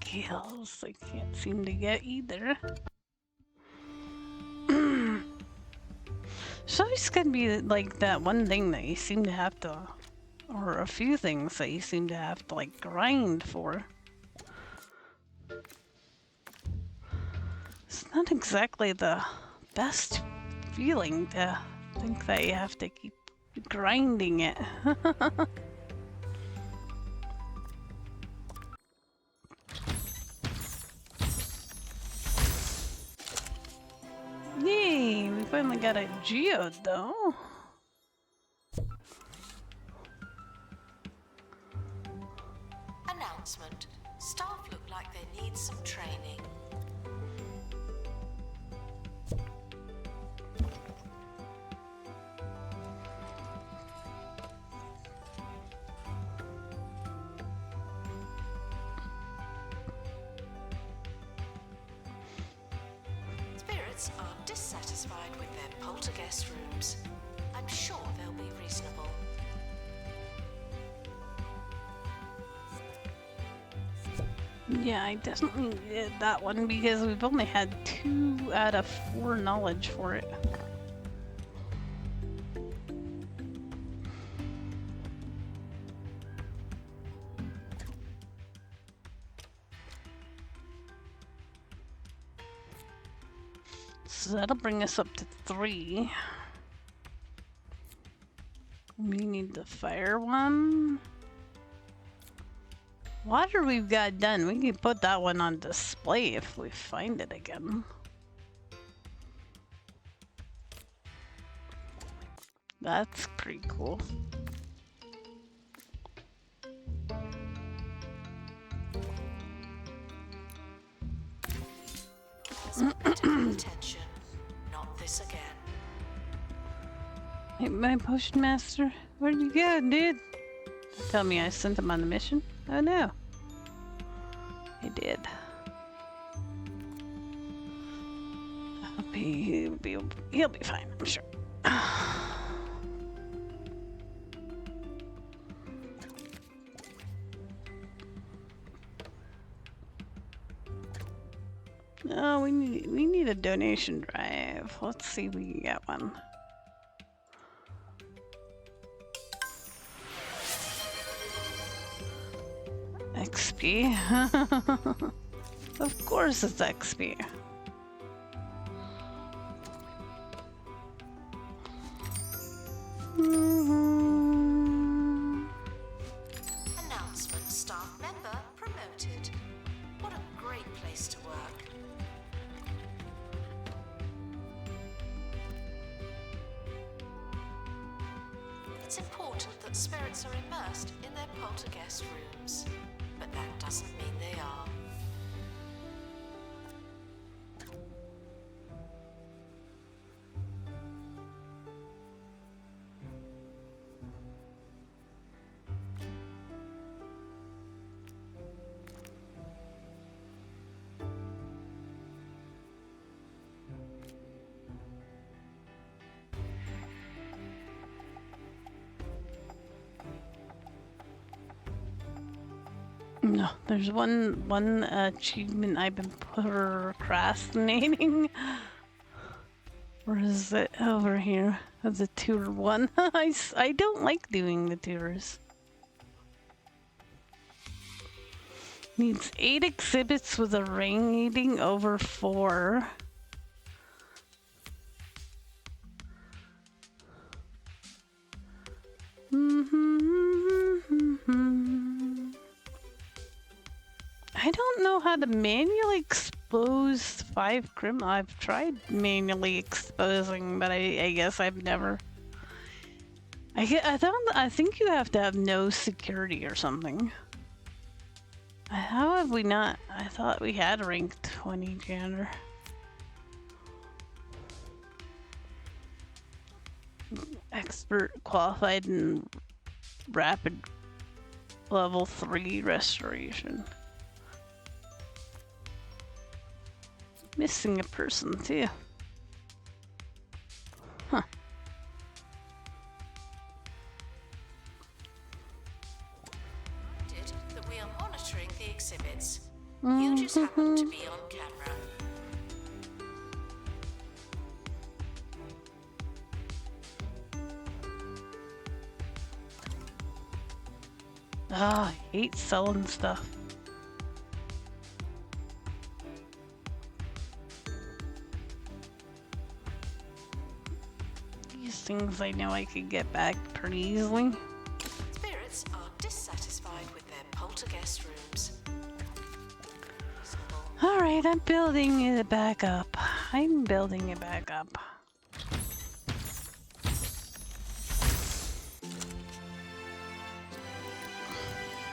Speaker 1: Kills I can't seem to get either. So it's gonna be like that one thing that you seem to have to, or a few things that you seem to have to like grind for. It's not exactly the best feeling to think that you have to keep grinding it. Yay, we finally got a geode though.
Speaker 2: Announcement. Staff look like they need some training. Spirits are dissatisfied with their poltergeist rooms. I'm sure they'll be reasonable.
Speaker 1: Yeah, I definitely did that one because we've only had 2 out of 4 knowledge for it. So that'll bring us up to 3. We need the fire one. Water we've got done. We can put that one on display if we find it again. That's pretty cool.
Speaker 2: Some medical attention. Not this again.
Speaker 1: Hey, my potion master, where'd you go, dude? Tell me I sent him on a mission? Oh no. I did. I hope He'll be fine, I'm sure. No, we need a donation drive. Let's see if we can get one. XP. Of course it's XP.
Speaker 2: Announcement: staff member promoted. What a great place to work. It's important that spirits are immersed in their poltergeist rooms, but that doesn't mean they are.
Speaker 1: No, there's one achievement I've been procrastinating. Where is it? Over here. That's a tour one. I don't like doing the tours. Needs 8 exhibits with a rating over 4. I don't know how to manually expose 5 criminals. I've tried manually exposing, but I guess I've never. I think you have to have no security or something. How have we not? I thought we had rank 20 janitor. Expert qualified in rapid level 3 restoration. Missing a person too. Huh.
Speaker 2: That we are monitoring the exhibits. You just happen to be on camera.
Speaker 1: Ah, I hate selling stuff. Things I know I could get back pretty easily.
Speaker 2: Spirits are dissatisfied with their poltergeist rooms.
Speaker 1: Alright, I'm building it back up. I'm building it back up.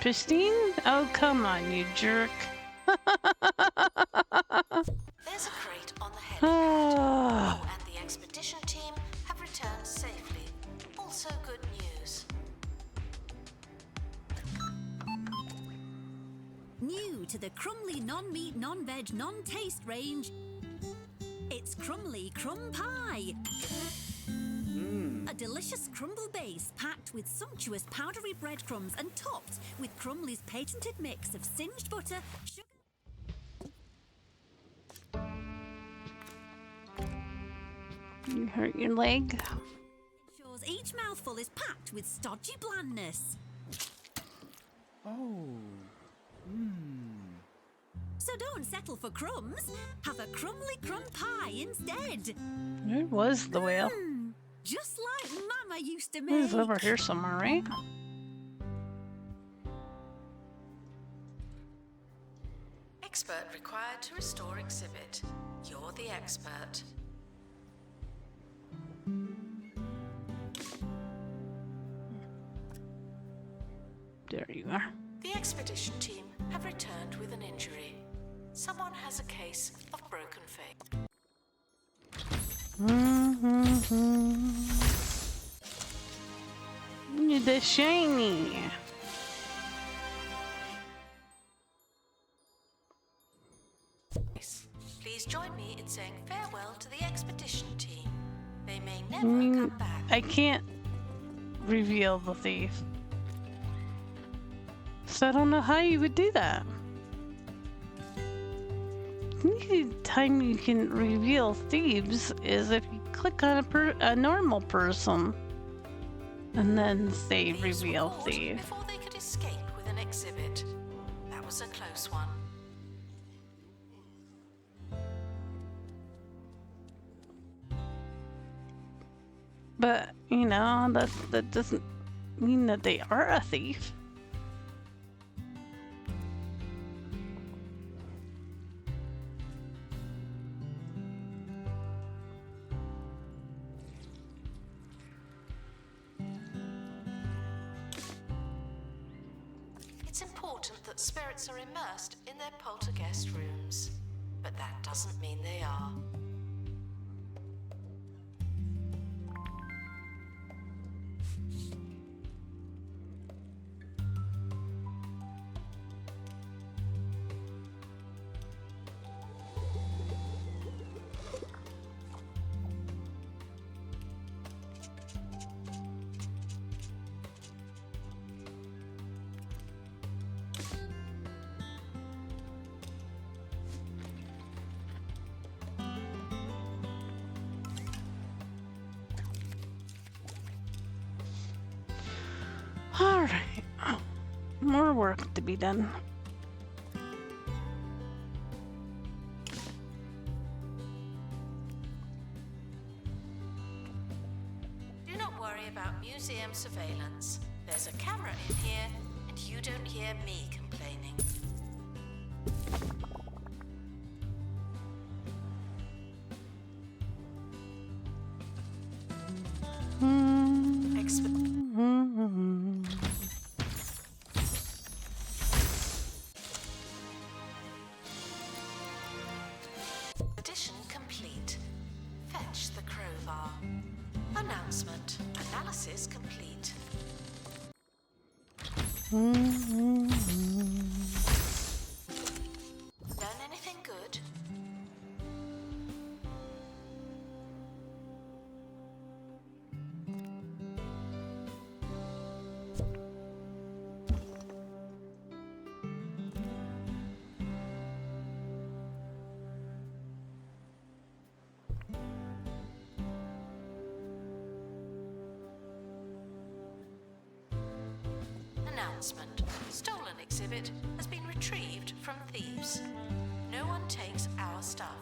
Speaker 1: Pristine? Oh, come on, you jerk.
Speaker 2: There's a crate on the helipad. You and the expedition team have returned safely. Also good news.
Speaker 4: New to the Crumley non-meat, non-veg, non-taste range, it's Crumley Crumb Pie. A delicious crumble base packed with sumptuous powdery breadcrumbs and topped with Crumley's patented mix of singed butter, sugar.
Speaker 1: You hurt your leg?
Speaker 4: Ensures each mouthful is packed with stodgy blandness.
Speaker 7: Oh.
Speaker 4: So don't settle for crumbs. Have a Crumley Crumb Pie instead.
Speaker 1: Where was the whale?
Speaker 4: Just like Mama used to
Speaker 1: It's
Speaker 4: make.
Speaker 1: over here somewhere, right?
Speaker 2: Expert required to restore exhibit. You're the expert.
Speaker 1: There you are.
Speaker 2: The expedition team have returned with an injury. Someone has a case of broken faith.
Speaker 1: The shiny.
Speaker 2: Please join me in saying farewell to the expedition. they may never come back.
Speaker 1: I can't reveal the thief. So I don't know how you would do that. The only time you can reveal thieves is if you click on a normal person and then say
Speaker 2: Thieves were
Speaker 1: reveal
Speaker 2: caught
Speaker 1: thief.
Speaker 2: before they could escape with an exhibit. That was a close one.
Speaker 1: But, you know, that doesn't mean that they are a thief.
Speaker 2: It's important that spirits are immersed in their poltergeist rooms, but that doesn't mean they are.
Speaker 1: Alright. More work to be done.
Speaker 2: Do not worry about museum surveillance. There's a camera in here, and you don't hear me complaining. Addition complete. Fetch the crowbar. Announcement. Analysis complete. Learn anything good? Announcement. Stolen exhibit has been retrieved from thieves. No one takes our stuff.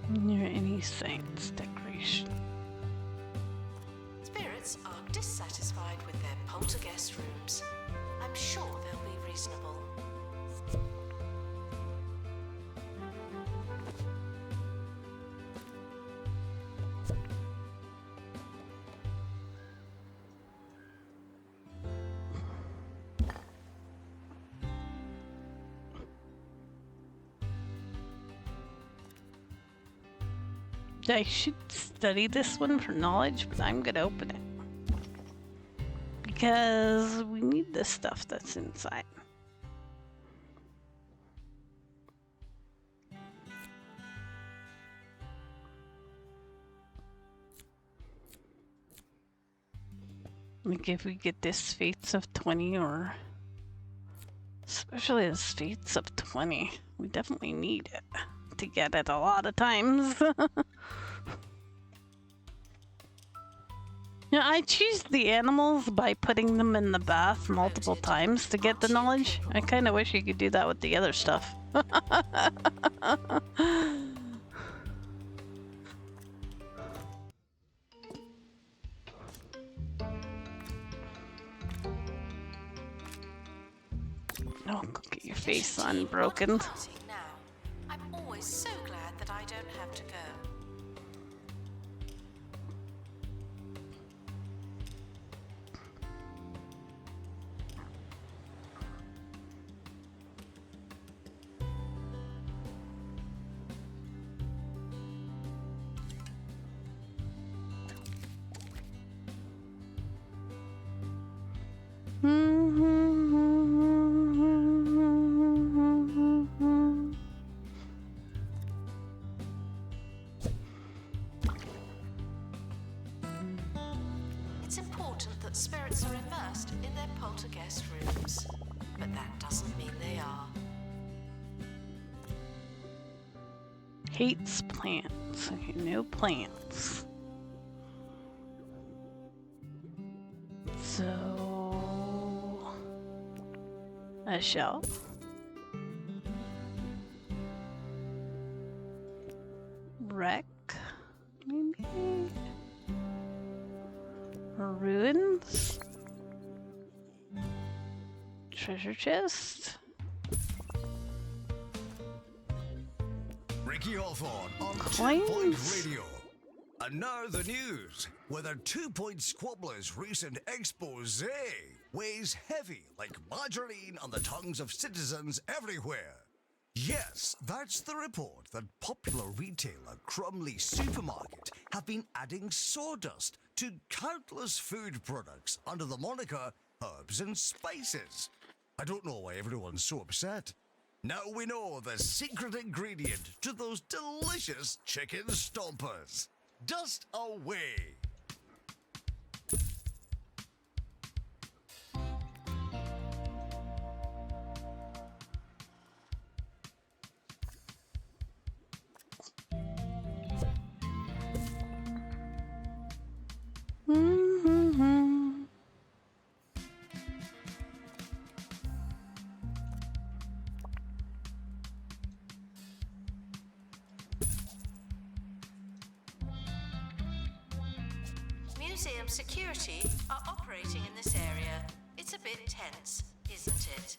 Speaker 1: Near any saint's decoration.
Speaker 2: Spirits are dissatisfied with their poltergeist rooms. I'm sure they'll be reasonable.
Speaker 1: I should study this one for knowledge, but I'm gonna open it. Because we need the stuff that's inside. Like if we get this Fates of 20 or... Especially this Fates of 20. We definitely need it to get it a lot of times. Yeah, I choose the animals by putting them in the bath multiple times to get the knowledge. I kind of wish you could do that with the other stuff. Oh, look at your face unbroken.
Speaker 2: Parting now. I'm always so glad that I don't have to go. important that spirits are immersed in their poltergeist rooms. But that doesn't mean they are.
Speaker 1: Hates plants. Okay, no plants. So... a shelf. Wreck, maybe? Ruins? Treasure chest?
Speaker 3: Ricky Hawthorne on
Speaker 1: Coins?
Speaker 3: 2 Point Radio. And now the news, whether 2 Point Squabbler's recent expose weighs heavy like margarine on the tongues of citizens everywhere. Yes, that's the report that popular retailer Crumley Supermarket have been adding sawdust to countless food products under the moniker herbs and spices. I don't know why everyone's so upset. Now we know the secret ingredient to those delicious chicken stompers. Dust away!
Speaker 2: Museum security are operating in this area. It's a bit tense, isn't it?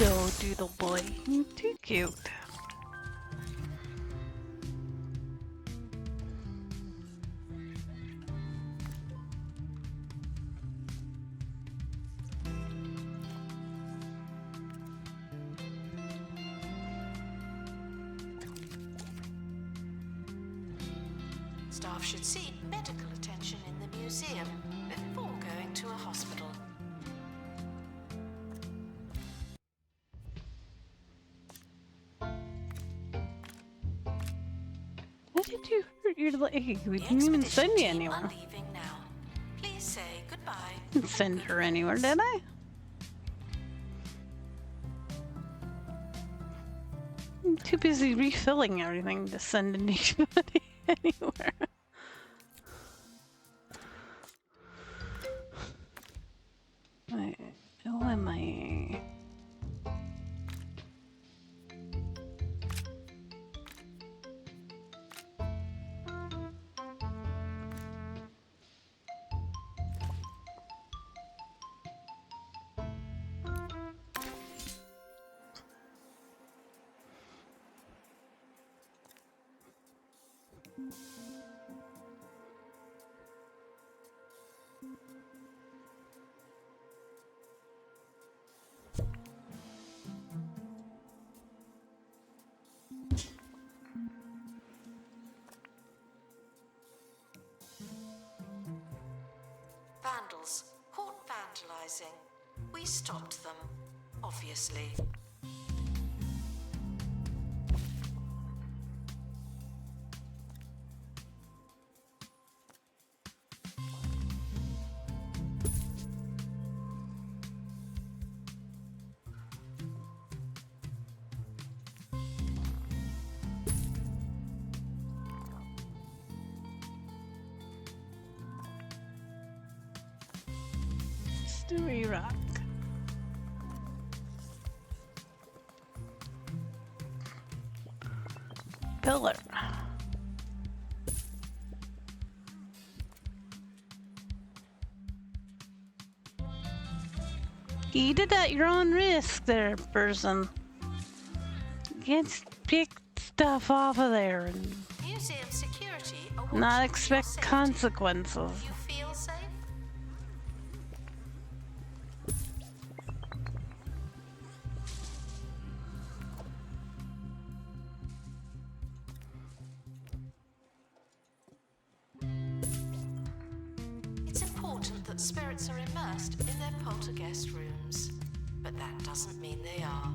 Speaker 1: Oh, doodle boy, you're too cute.
Speaker 2: Staff should seek medical attention in the museum before going to a hospital.
Speaker 1: Why did you hurt your leg? We
Speaker 2: The
Speaker 1: didn't even
Speaker 2: expedition
Speaker 1: send you
Speaker 2: team
Speaker 1: anywhere.
Speaker 2: are leaving now. Please say goodbye.
Speaker 1: Didn't send her anywhere, did I? I'm too busy refilling everything to send anybody anywhere. Wait, who am I?
Speaker 2: Vandals caught vandalizing. We stopped them, obviously.
Speaker 1: Stewie Rock. Pillar. Eat it at your own risk there, person. You can't pick stuff off of there and
Speaker 2: Museum security are
Speaker 1: not
Speaker 2: watching
Speaker 1: expect
Speaker 2: your safety.
Speaker 1: consequences.
Speaker 2: You feel safe? important that spirits are immersed in their poltergeist rooms, but that doesn't mean they are.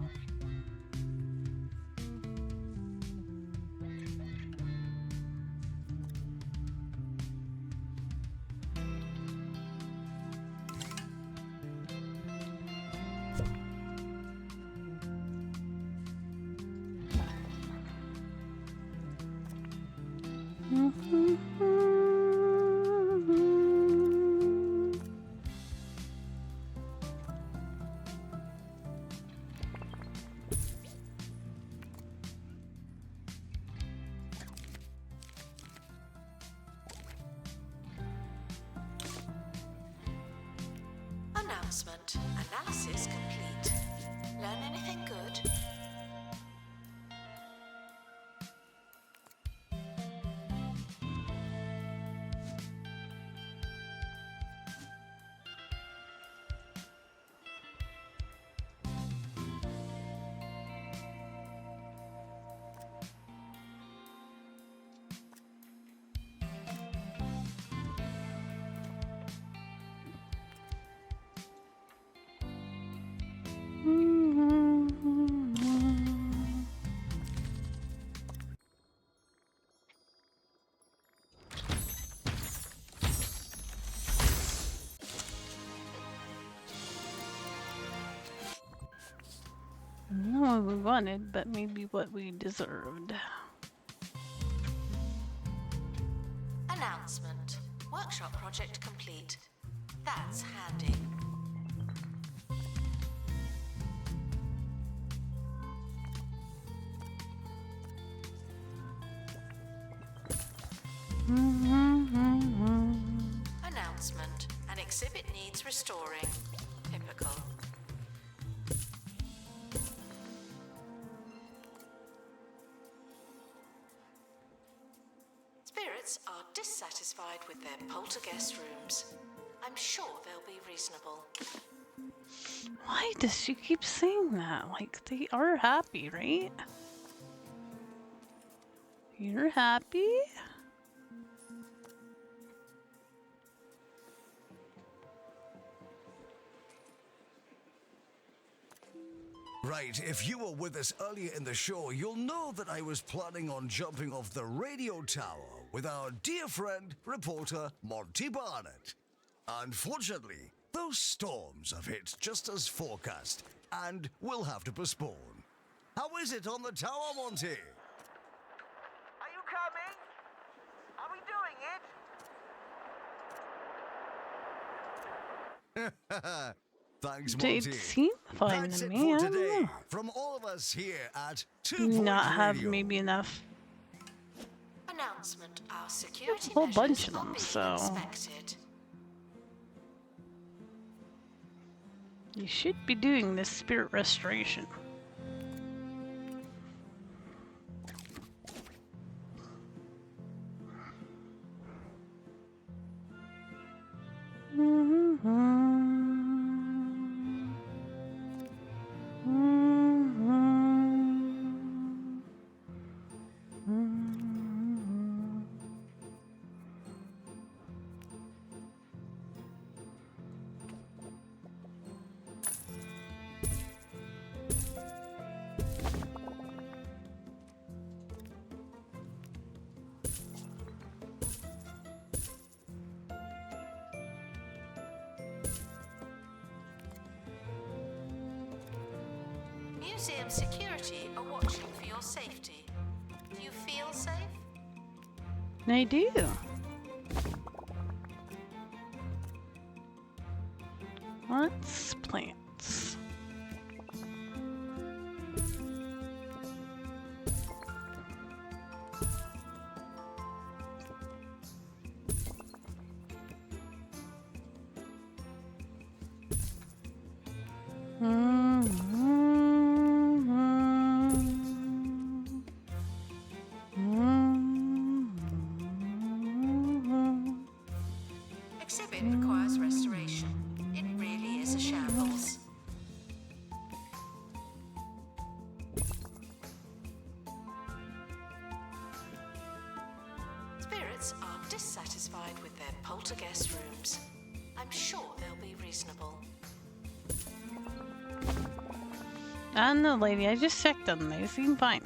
Speaker 2: Announcement. Analysis complete. Learn anything good?
Speaker 1: Not what we wanted, but maybe what we deserved.
Speaker 2: Announcement. Workshop project complete. That's handy. Announcement. An exhibit needs restoring. Typical. Spirits are dissatisfied with their poltergeist rooms. I'm sure they'll be reasonable.
Speaker 1: Why does she keep saying that? Like, they are happy, right? You're happy?
Speaker 3: Right, if you were with us earlier in the show, you'll know that I was planning on jumping off the radio tower with our dear friend, reporter Monty Barnett. Unfortunately, those storms have hit just as forecast, and we'll have to postpone. How is it on the tower, Monty?
Speaker 7: Are you coming? Are we doing it?
Speaker 3: Thanks,
Speaker 1: They
Speaker 3: Monty.
Speaker 1: seem fine
Speaker 3: That's
Speaker 1: to
Speaker 3: it
Speaker 1: me.
Speaker 3: for
Speaker 1: I don't
Speaker 3: today.
Speaker 1: know.
Speaker 3: From all of us here at 2
Speaker 1: Do
Speaker 3: Point
Speaker 1: not have
Speaker 3: Radio.
Speaker 1: maybe enough.
Speaker 2: Announcement. Our security
Speaker 1: Whole
Speaker 2: measures
Speaker 1: bunch of
Speaker 2: are
Speaker 1: them,
Speaker 2: being
Speaker 1: so-
Speaker 2: inspected.
Speaker 1: You should be doing this spirit restoration.
Speaker 2: Museum security are watching for your safety. Do you feel safe?
Speaker 1: I do. Let's plants.
Speaker 2: Exhibit requires restoration. It really is a shambles. Spirits are dissatisfied with their poltergeist rooms. I'm sure they'll be reasonable.
Speaker 1: I don't know, lady. I just checked them. They seem fine.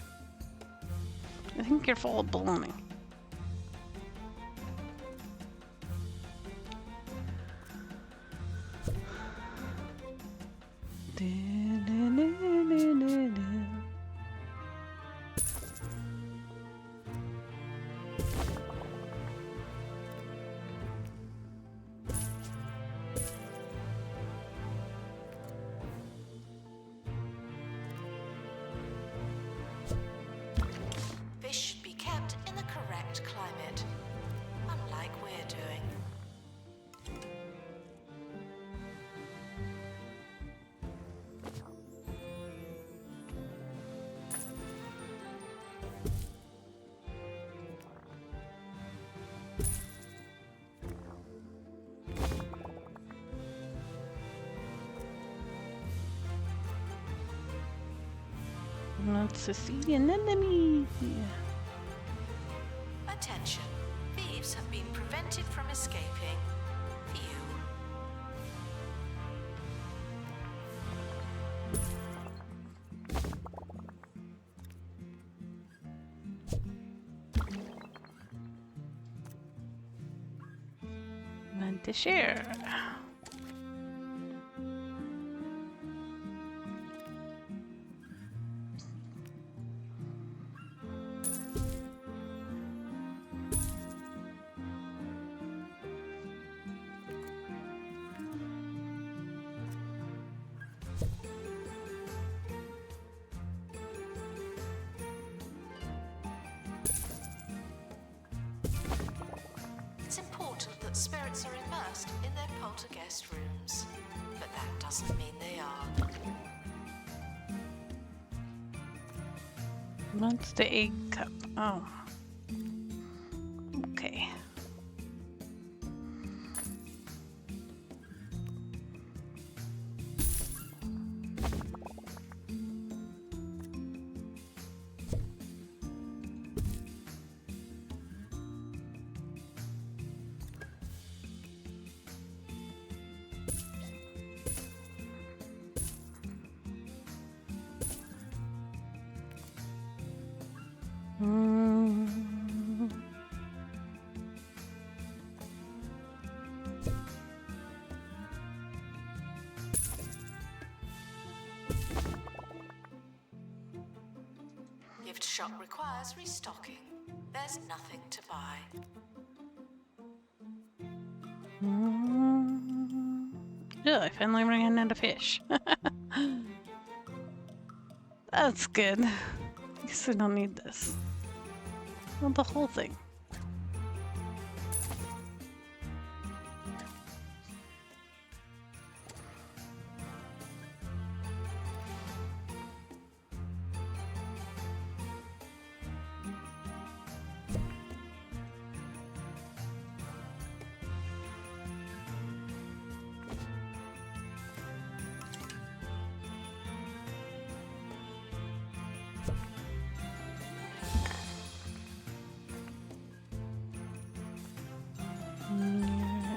Speaker 1: I think you're full of baloney.
Speaker 2: Fish should be kept in the correct climate, unlike we're doing.
Speaker 1: Let's see an enemy.
Speaker 2: Attention, thieves have been prevented from escaping. Phew.
Speaker 1: And to share.
Speaker 2: It's important that spirits are immersed in their poltergeist rooms, but that doesn't mean they are.
Speaker 1: What's the egg cup? Oh. Okay.
Speaker 2: Gift shop requires restocking. There's nothing to buy.
Speaker 1: Yeah, I finally ran out of fish. That's good. Guess I don't need this. Well, the whole thing.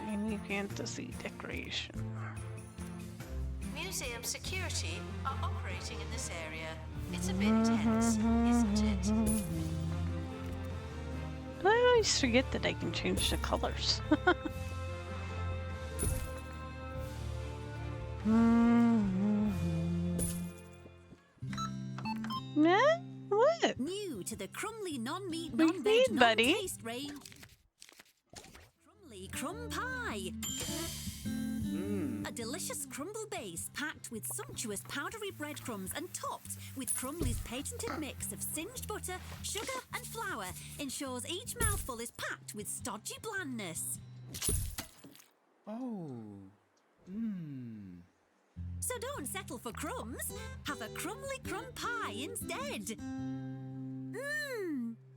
Speaker 1: Any fantasy decoration.
Speaker 2: Museum security are operating in this area. It's a bit tense, isn't it?
Speaker 1: I always forget that I can change the colors. Nah? What?
Speaker 4: New to the Crumley non-meat,
Speaker 1: What do you
Speaker 4: non-veg,
Speaker 1: mean, buddy?
Speaker 4: non-taste range. Crumley Crumb Pie. A delicious crumble base packed with sumptuous powdery breadcrumbs and topped with Crumley's patented mix of singed butter, sugar and flour ensures each mouthful is packed with stodgy blandness.
Speaker 8: Oh.
Speaker 4: So don't settle for crumbs. Have a Crumley Crumb Pie instead.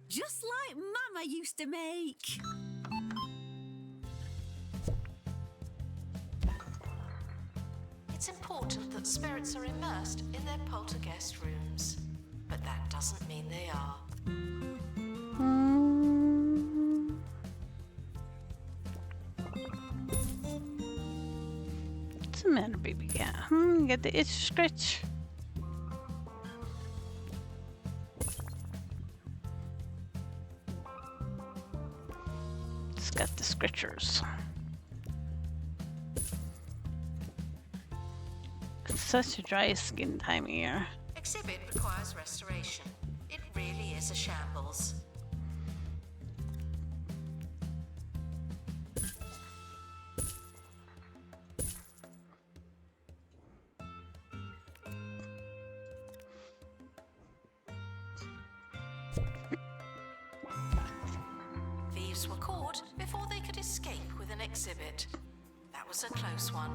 Speaker 4: Just like Mama used to make.
Speaker 2: It's important that spirits are immersed in their poltergeist rooms, but that doesn't mean they are.
Speaker 1: the matter, baby cat? You got the itch scratch? It's got the scratchers. It's such a dry skin time of year.
Speaker 2: Exhibit requires restoration. It really is a shambles. Thieves were caught before they could escape with an exhibit. That was a close one.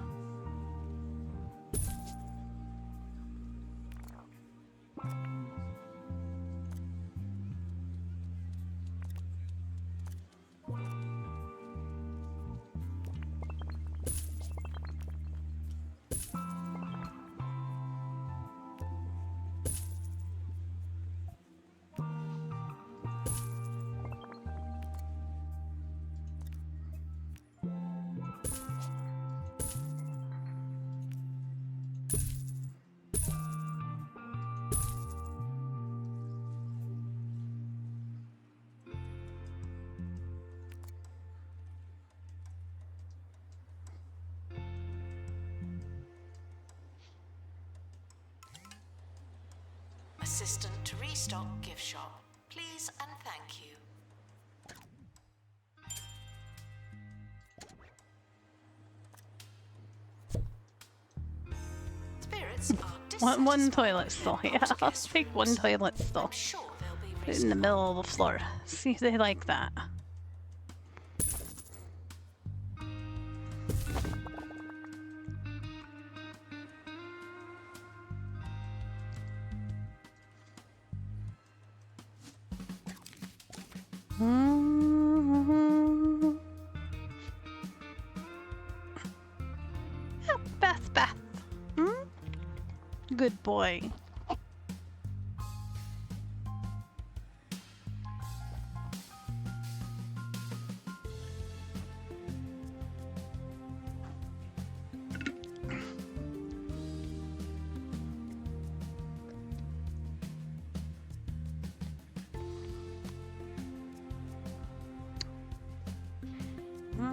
Speaker 2: Assistant to restock gift shop. Please and thank you. Spirits are
Speaker 1: One toilet stall, yeah. I'll take one toilet stall.
Speaker 2: I'm sure they'll be
Speaker 1: Put it in the middle of the floor. See if they like that. Beth. Good boy.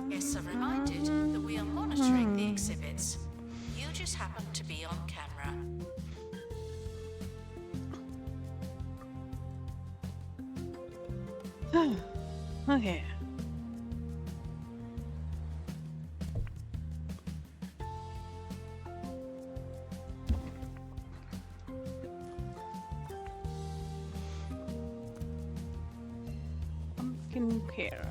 Speaker 2: Guests are reminded that we are monitoring the exhibits. You just happen to be on camera.
Speaker 1: Okay. Pumpkin pear.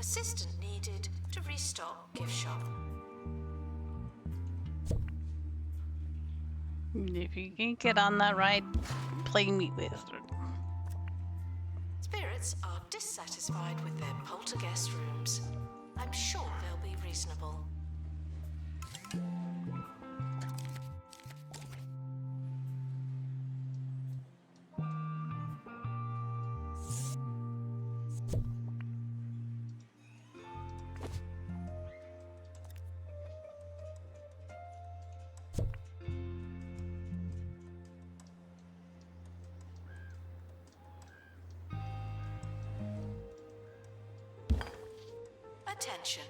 Speaker 2: Assistant needed to restock gift shop.
Speaker 1: If you can't get on that ride, play Meat Wizard.
Speaker 2: Spirits are dissatisfied with their poltergeist rooms. I'm sure they'll be reasonable. Attention.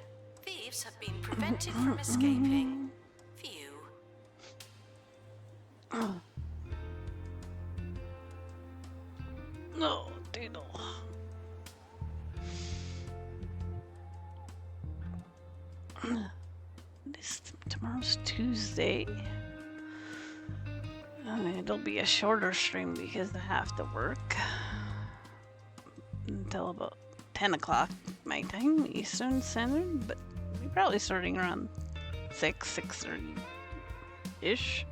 Speaker 2: Thieves have been prevented from escaping. Phew.
Speaker 1: No, Diddle. Tomorrow's Tuesday. It'll be a shorter stream because I have to work until about 10 o'clock my time, Eastern Standard, but we're probably starting around 6:30-ish.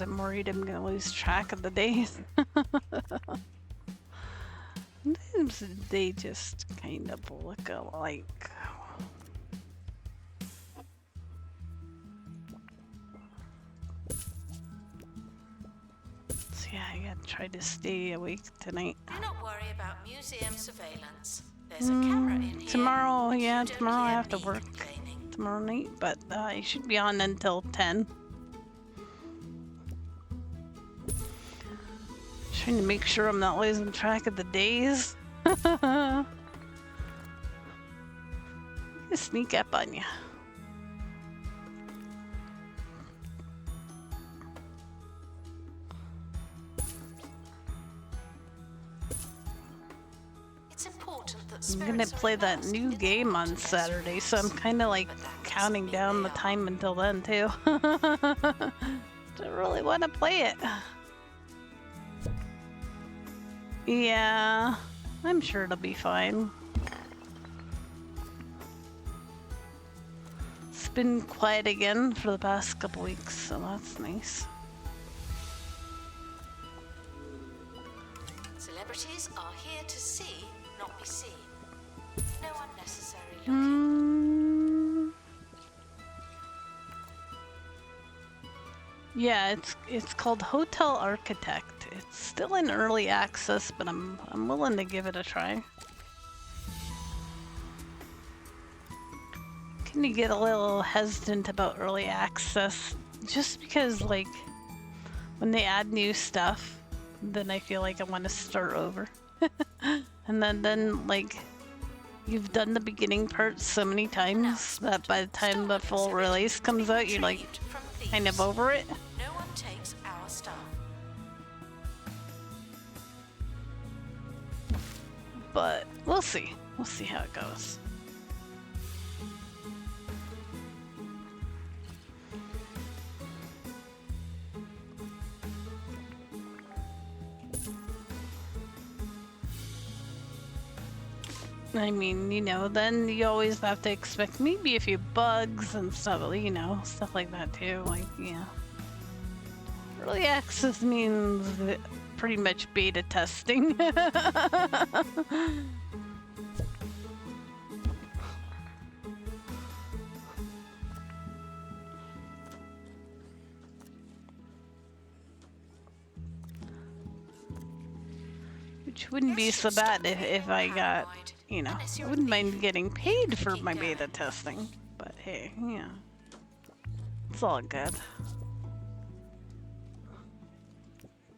Speaker 1: because I'm worried I'm gonna lose track of the days. Sometimes they just kind of look alike. So yeah, I gotta try to stay awake tonight.
Speaker 2: Do not worry about museum surveillance. There's a camera in here.
Speaker 1: Tomorrow,
Speaker 2: and
Speaker 1: yeah,
Speaker 2: you don't
Speaker 1: tomorrow I
Speaker 2: hear
Speaker 1: have to
Speaker 2: me
Speaker 1: work
Speaker 2: complaining.
Speaker 1: tomorrow night, but I should be on until 10. Trying to make sure I'm not losing track of the days. Sneak up on you.
Speaker 2: It's important that
Speaker 1: I'm gonna
Speaker 2: spirits are
Speaker 1: play that
Speaker 2: immersed
Speaker 1: new
Speaker 2: in their
Speaker 1: game on
Speaker 2: poltergeist
Speaker 1: Saturday, so I'm
Speaker 2: rooms.
Speaker 1: kind of like
Speaker 2: But that doesn't
Speaker 1: counting
Speaker 2: mean
Speaker 1: down
Speaker 2: they
Speaker 1: the
Speaker 2: are.
Speaker 1: time until then too. Don't really want to play it. Yeah, I'm sure it'll be fine. It's been quiet again for the past couple weeks, so that's nice.
Speaker 2: Celebrities are here to see, not be seen. No unnecessary looking.
Speaker 1: Yeah, it's called Hotel Architect. It's still in early access, but I'm willing to give it a try. Can you get a little hesitant about early access just because like when they add new stuff, then I feel like I want to start over. And then like you've done the beginning part so many times that by the time the full release comes out, you're like kind of over it.
Speaker 2: No one takes our stuff.
Speaker 1: But we'll see. We'll see how it goes. I mean, you know, then you always have to expect maybe a few bugs and stuff, you know, stuff like that too. Like, yeah. Early access means pretty much beta testing. Which wouldn't be so bad if I got, you know, I wouldn't mind getting paid for my beta testing. But hey, yeah. It's all good.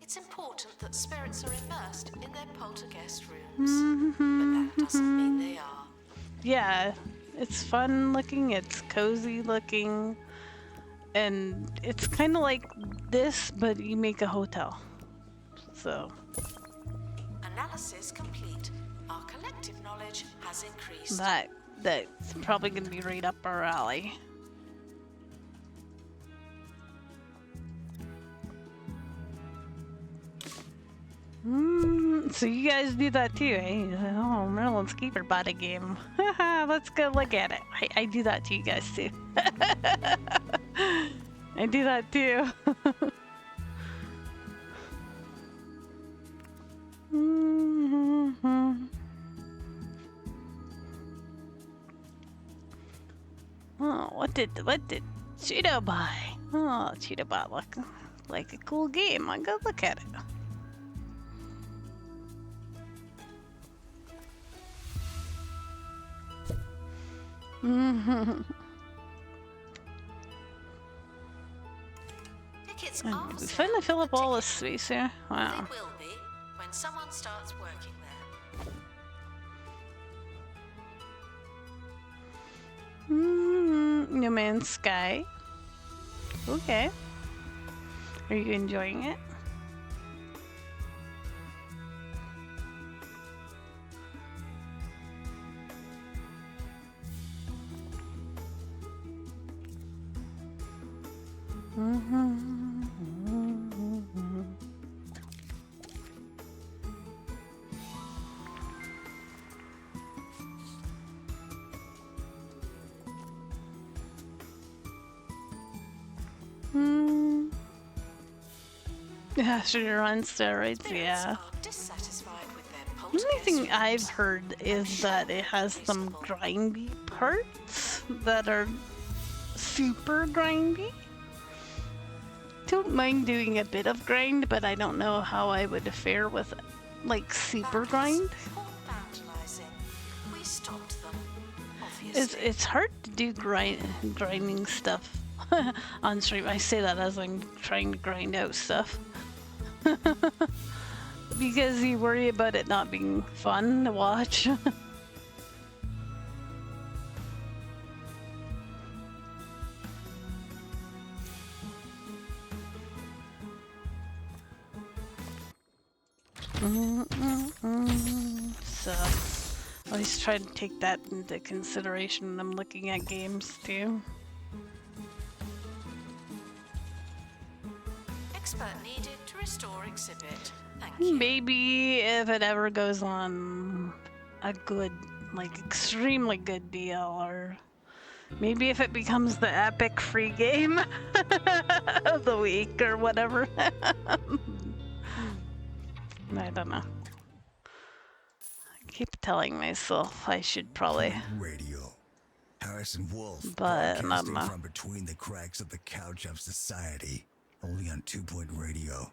Speaker 2: It's important that spirits are immersed in their poltergeist rooms. But that doesn't mean they are.
Speaker 1: Yeah, it's fun looking, it's cozy looking, and it's kind of like this, but you make a hotel. So.
Speaker 2: Analysis complete. Our collective knowledge has increased.
Speaker 1: That's probably gonna be right up our alley. So you guys do that too, eh? Oh, Merlin's Keeper bought a game. Let's go look at it. I do that to you guys too. I do that too. Oh, what did Cheeto buy? Oh, Cheeto bought look like a cool game. I'll go look at it.
Speaker 2: Tickets
Speaker 1: And
Speaker 2: are
Speaker 1: we
Speaker 2: for
Speaker 1: finally
Speaker 2: sale
Speaker 1: fill
Speaker 2: at
Speaker 1: up all
Speaker 2: the
Speaker 1: the
Speaker 2: ticket
Speaker 1: space here. Wow.
Speaker 2: They will be when someone starts working there.
Speaker 1: No Man's Sky. Okay. Are you enjoying it? Yeah, sure, you're on steroids,
Speaker 2: Spirits
Speaker 1: yeah.
Speaker 2: are dissatisfied with their
Speaker 1: The only
Speaker 2: poltergeist
Speaker 1: thing
Speaker 2: rooms.
Speaker 1: I've heard is that it has some
Speaker 2: Reasonable.
Speaker 1: grindy parts that are super grindy. Don't mind doing a bit of grind, but I don't know how I would fare with like super grind.
Speaker 2: Or vandalizing. We stopped them, obviously.
Speaker 1: It's hard to do grinding stuff on stream. I say that as I'm trying to grind out stuff. Because you worry about it not being fun to watch. So, I always try to take that into consideration when I'm looking at games too.
Speaker 2: Expert needed to restore exhibit. Thank you.
Speaker 1: Maybe if it ever goes on a good, like extremely good deal, or maybe if it becomes the epic free game of the week or whatever. I don't know. I keep telling myself I should probably,
Speaker 3: Radio. Harrison Wolf,
Speaker 1: but I don't
Speaker 3: broadcasting
Speaker 1: know.
Speaker 3: from between the cracks of the couch of society, only on 2 Point Radio.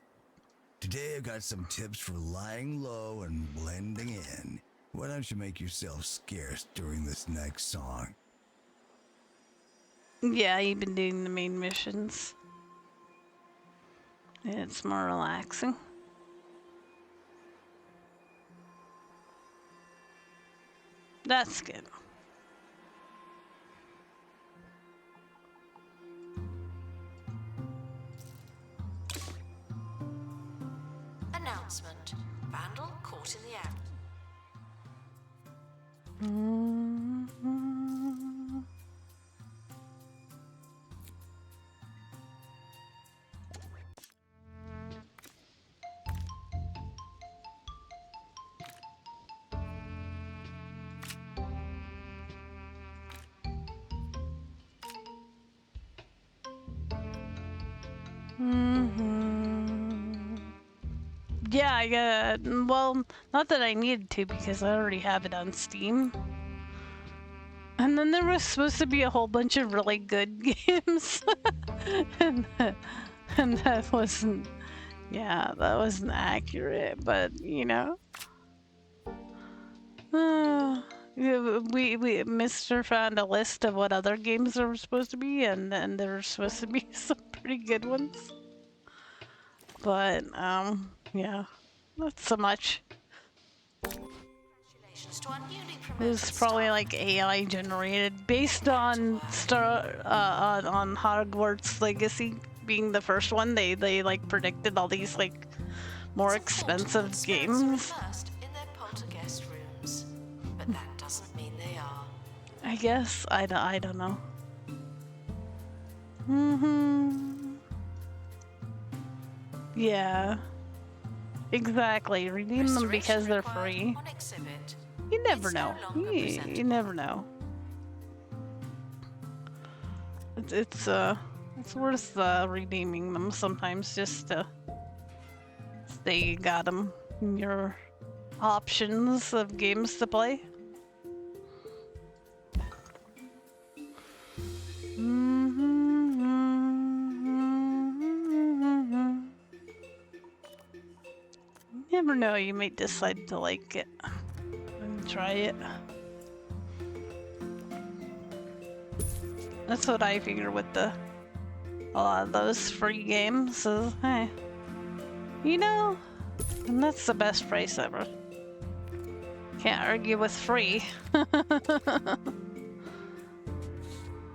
Speaker 3: Today I got some tips for lying low and blending in. Why don't you make yourself scarce during this next song?
Speaker 1: Yeah, you've been doing the main missions. It's more relaxing. That's good.
Speaker 2: Announcement. Vandal caught in the act.
Speaker 1: Yeah, I got. Well, not that I needed to because I already have it on Steam. And then there was supposed to be a whole bunch of really good games, and that wasn't. Yeah, that wasn't accurate. But you know, we Mr. found a list of what other games there were supposed to be, and then there were supposed to be some pretty good ones. But yeah, not so much.
Speaker 2: Congratulations to our newly
Speaker 1: It
Speaker 2: promoted
Speaker 1: was probably
Speaker 2: staff.
Speaker 1: like AI generated based on on Hogwarts Legacy being the first one. They like predicted all these like more
Speaker 2: It's important
Speaker 1: expensive
Speaker 2: that spirits are
Speaker 1: games.
Speaker 2: immersed in their poltergeist rooms, but that doesn't mean they are.
Speaker 1: I guess I don't know. Yeah. Exactly. Redeem them because they're
Speaker 2: Restoration
Speaker 1: free.
Speaker 2: required on exhibit.
Speaker 1: You never
Speaker 2: It's no
Speaker 1: know.
Speaker 2: longer
Speaker 1: You
Speaker 2: presentable.
Speaker 1: never know. It's worth redeeming them sometimes just to say you got them in your options of games to play. Never know, you might decide to like it and try it. That's what I figure with a lot of those free games is, hey, you know, and that's the best price ever. Can't argue with free.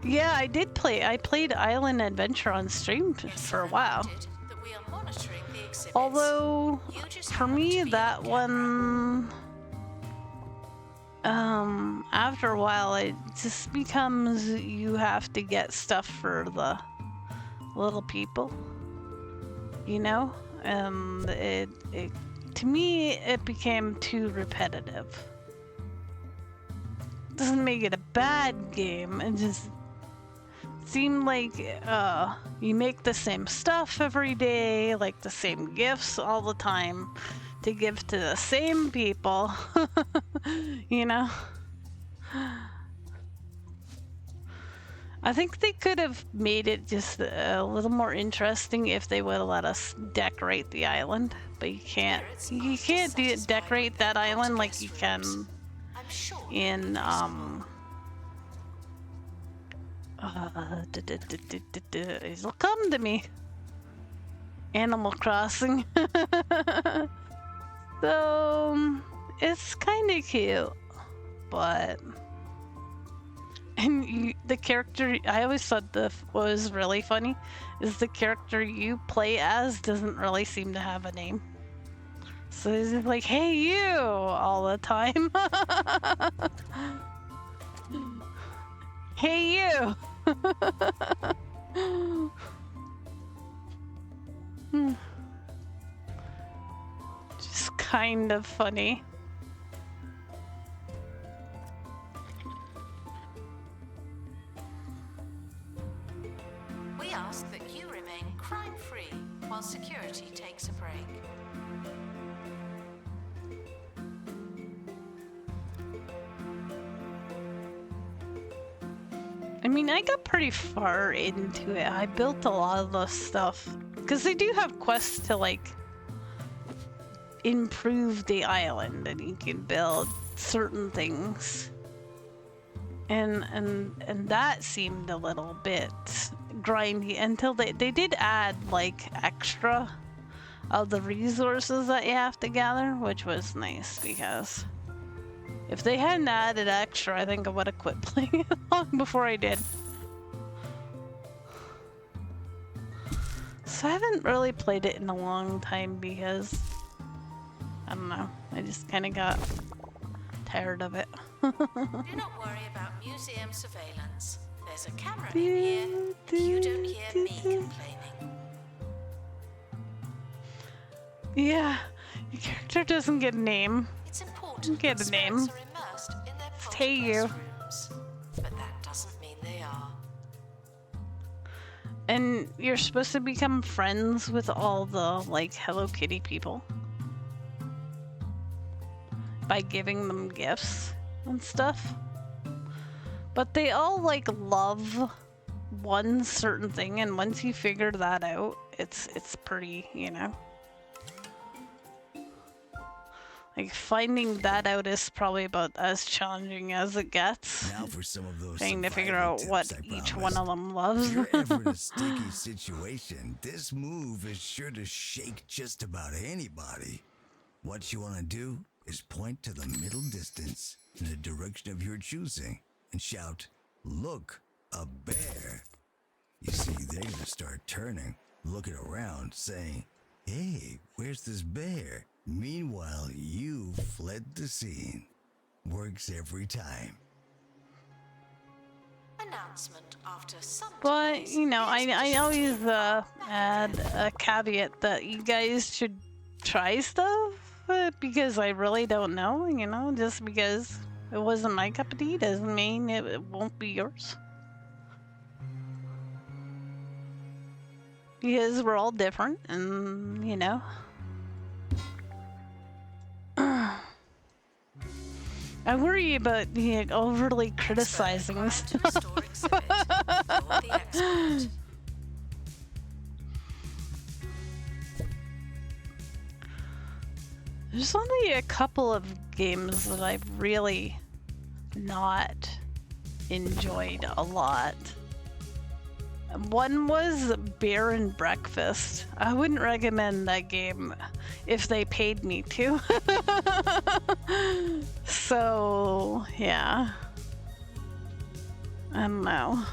Speaker 1: Yeah, I did play. I played Island Adventure on stream for a while.
Speaker 2: Noted that we are monitoring the exhibits.
Speaker 1: Although,
Speaker 2: You just
Speaker 1: for
Speaker 2: have
Speaker 1: me,
Speaker 2: to be
Speaker 1: that
Speaker 2: on camera.
Speaker 1: one, after a while, it just becomes you have to get stuff for the little people, you know? And it to me, it became too repetitive. Doesn't make it a bad game, it just seemed like you make the same stuff every day, like the same gifts all the time to give to the same people. You know? I think they could have made it just a little more interesting if they would have let us decorate the island, but you can't decorate that island like you can in it'll come to me. Animal Crossing. So it's kind of cute, but the character I always thought was really funny is the character you play as doesn't really seem to have a name. So it's just like, hey you, all the time. Hey you. Just kind of funny.
Speaker 2: We ask that you remain crime-free while security takes a break.
Speaker 1: I mean, I got pretty far into it. I built a lot of the stuff because they do have quests to like improve the island, and you can build certain things. And that seemed a little bit grindy until they did add like extra of the resources that you have to gather, which was nice because if they hadn't added extra, I think I would have quit playing it long before I did. So I haven't really played it in a long time because I don't know, I just kind of got tired of it.
Speaker 2: Do not worry about museum surveillance. There's a camera in here, and you don't hear me complaining.
Speaker 1: Yeah, your character doesn't get a name.
Speaker 2: It's important
Speaker 1: Get
Speaker 2: that
Speaker 1: a name.
Speaker 2: spirits are immersed in their
Speaker 1: Hey, you.
Speaker 2: poltergeist rooms, but that doesn't mean they are.
Speaker 1: And you're supposed to become friends with all the like Hello Kitty people by giving them gifts and stuff. But they all like love one certain thing, and once you figure that out, it's pretty, you know. Like finding that out is probably about as challenging as it gets.
Speaker 3: Now for some of those
Speaker 1: Trying to figure
Speaker 3: survival
Speaker 1: out
Speaker 3: tips,
Speaker 1: what
Speaker 3: I
Speaker 1: each
Speaker 3: promise.
Speaker 1: one of them loves.
Speaker 3: If you're ever in a sticky situation, this move is sure to shake just about anybody. What you want to do is point to the middle distance in the direction of your choosing and shout, "Look, a bear." You see, they're going to start turning, looking around, saying, "Hey, where's this bear?" Meanwhile, you fled the scene. Works every time.
Speaker 2: Announcement after some
Speaker 1: But,
Speaker 2: delays,
Speaker 1: you know,
Speaker 2: the
Speaker 1: I
Speaker 2: expedition
Speaker 1: always
Speaker 2: team are
Speaker 1: add
Speaker 2: back
Speaker 1: a caveat that you guys should try stuff because I really don't know, you know, just because it wasn't my cup of tea doesn't mean it won't be yours. Because we're all different and, you know. I worry about being overly criticizing
Speaker 2: Required to restore exhibit. You're the expert.
Speaker 1: There's only a couple of games that I've really not enjoyed a lot. One was Bear and Breakfast. I wouldn't recommend that game if they paid me to. So, yeah. I don't know.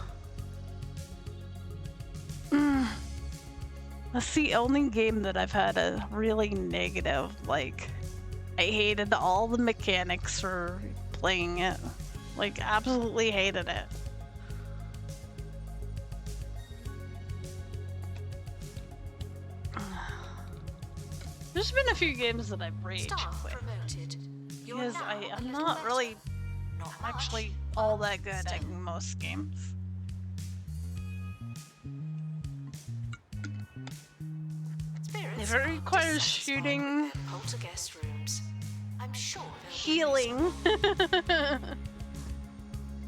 Speaker 1: That's the only game that I've had a really negative, like, I hated all the mechanics for playing it. Like, absolutely hated it. There's been a few games that I've rage
Speaker 2: Staff
Speaker 1: quit
Speaker 2: promoted. You're
Speaker 1: because
Speaker 2: now a
Speaker 1: I'm
Speaker 2: little
Speaker 1: not
Speaker 2: better.
Speaker 1: really
Speaker 2: Not much,
Speaker 1: actually all that good
Speaker 2: but
Speaker 1: at
Speaker 2: still.
Speaker 1: most games.
Speaker 2: Exhibits
Speaker 1: it
Speaker 2: are
Speaker 1: requires
Speaker 2: dissatisfied
Speaker 1: shooting,
Speaker 2: with their poltergeist rooms. I'm sure they'll be
Speaker 1: healing,
Speaker 2: reasonable.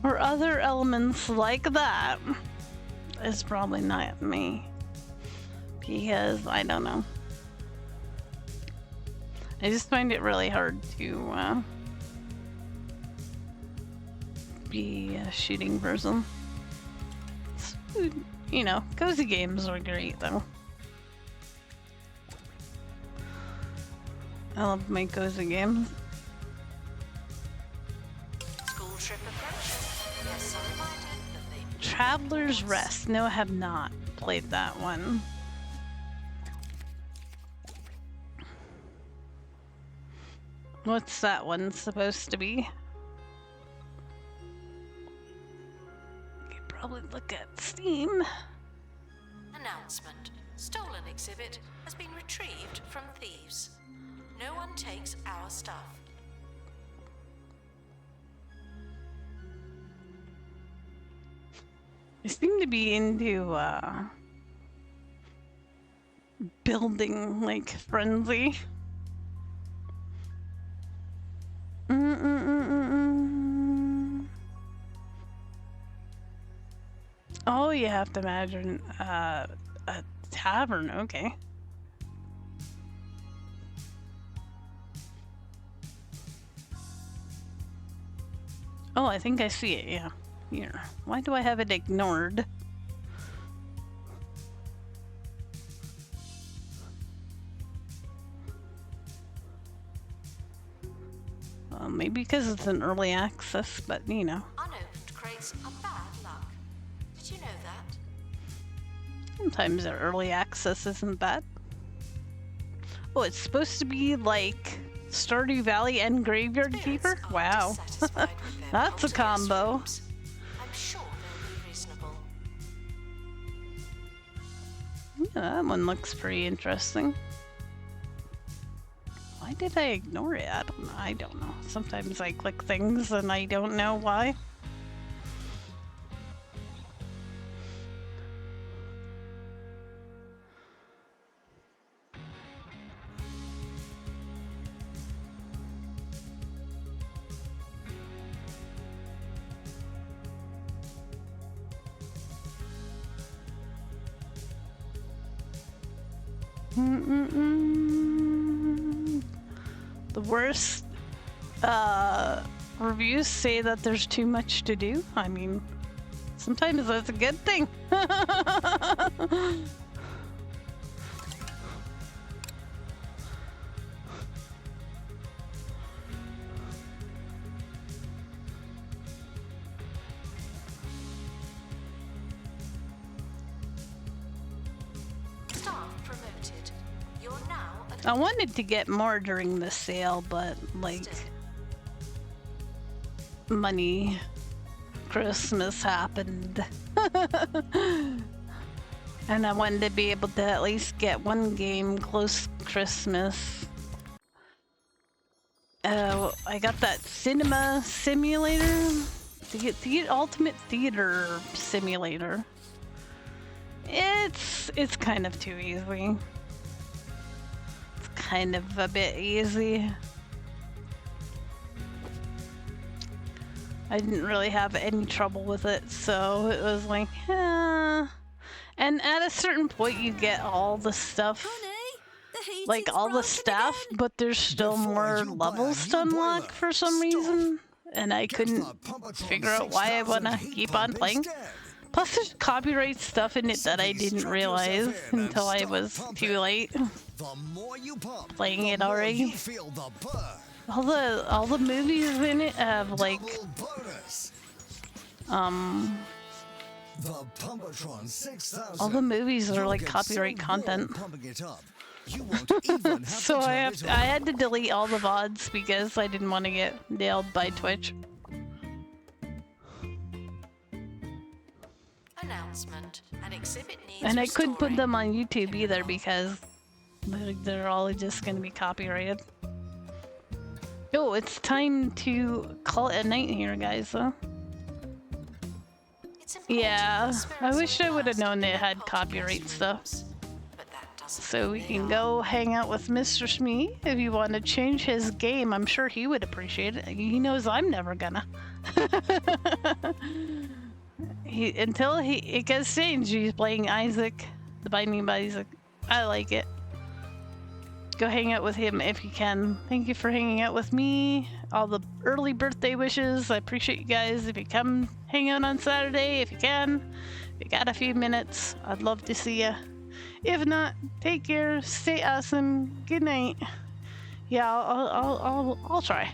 Speaker 1: or other elements like that, is probably not me. Because, I don't know. I just find it really hard to be a shooting person. You know, cozy games are great though. I love my cozy games.
Speaker 2: School trip approaching. Yes, I'm reminded that they
Speaker 1: Traveler's Rest. No, I have not played that one. What's that one supposed to be? You could probably look at Steam.
Speaker 2: Announcement. Stolen exhibit has been retrieved from thieves. No one takes our stuff.
Speaker 1: I seem to be into building like frenzy. Oh, you have to imagine a tavern. Okay. Oh, I think I see it. Yeah. Here. Why do I have it ignored? Maybe because it's an early access, but you know.
Speaker 2: Unopened crates are bad luck. Did you know that?
Speaker 1: Sometimes their early access isn't bad. Oh, it's supposed to be like Stardew Valley and Graveyard Keeper?
Speaker 2: Spirits are
Speaker 1: Wow.
Speaker 2: dissatisfied with their
Speaker 1: That's a
Speaker 2: poltergeist
Speaker 1: combo.
Speaker 2: rooms. I'm sure they'll be reasonable.
Speaker 1: Yeah, that one looks pretty interesting. Why did I ignore it? I don't know. Sometimes I click things and I don't know why. The worst reviews say that there's too much to do. I mean, sometimes that's a good thing.
Speaker 2: Staff promoted. You're now
Speaker 1: I wanted to get more during the sale, but like money, Christmas happened. And I wanted to be able to at least get one game close Christmas. I got that cinema simulator, the ultimate theater simulator. It's kind of too easy. It's kind of a bit easy. I didn't really have any trouble with it, so it was like, eh. And at a certain point you get all the stuff, like all the stuff, but there's still more levels to unlock for some reason, and I couldn't figure out why I want to keep on playing. Plus there's copyright stuff in it that I didn't realize until I was too late playing it already. All the movies in it have like all the movies are like copyright content. So I had to delete all the VODs because I didn't want to get nailed by Twitch.
Speaker 2: announcement. An exhibit needs
Speaker 1: And I couldn't put
Speaker 2: restoring.
Speaker 1: them on YouTube either because they're all just gonna be copyrighted. Oh, it's time to call it a night here, guys, though.
Speaker 2: It's important
Speaker 1: Yeah,
Speaker 2: that
Speaker 1: I
Speaker 2: spirits
Speaker 1: wish I
Speaker 2: of
Speaker 1: would have
Speaker 2: past
Speaker 1: known it
Speaker 2: keep
Speaker 1: had
Speaker 2: their
Speaker 1: copyright
Speaker 2: poltergeist
Speaker 1: stuff.
Speaker 2: rooms, but that doesn't
Speaker 1: So we
Speaker 2: mean
Speaker 1: can
Speaker 2: they are.
Speaker 1: go hang out with Mr. Smee if you want to change his game. I'm sure he would appreciate it. He knows I'm never gonna. Until it gets changed, he's playing Isaac, The Binding of Isaac. I like it. Go hang out with him if you can. Thank you for hanging out with me. All the early birthday wishes. I appreciate you guys. If you come hang out on Saturday, if you can. If you got a few minutes, I'd love to see you. If not, take care. Stay awesome. Good night. Yeah, I'll try.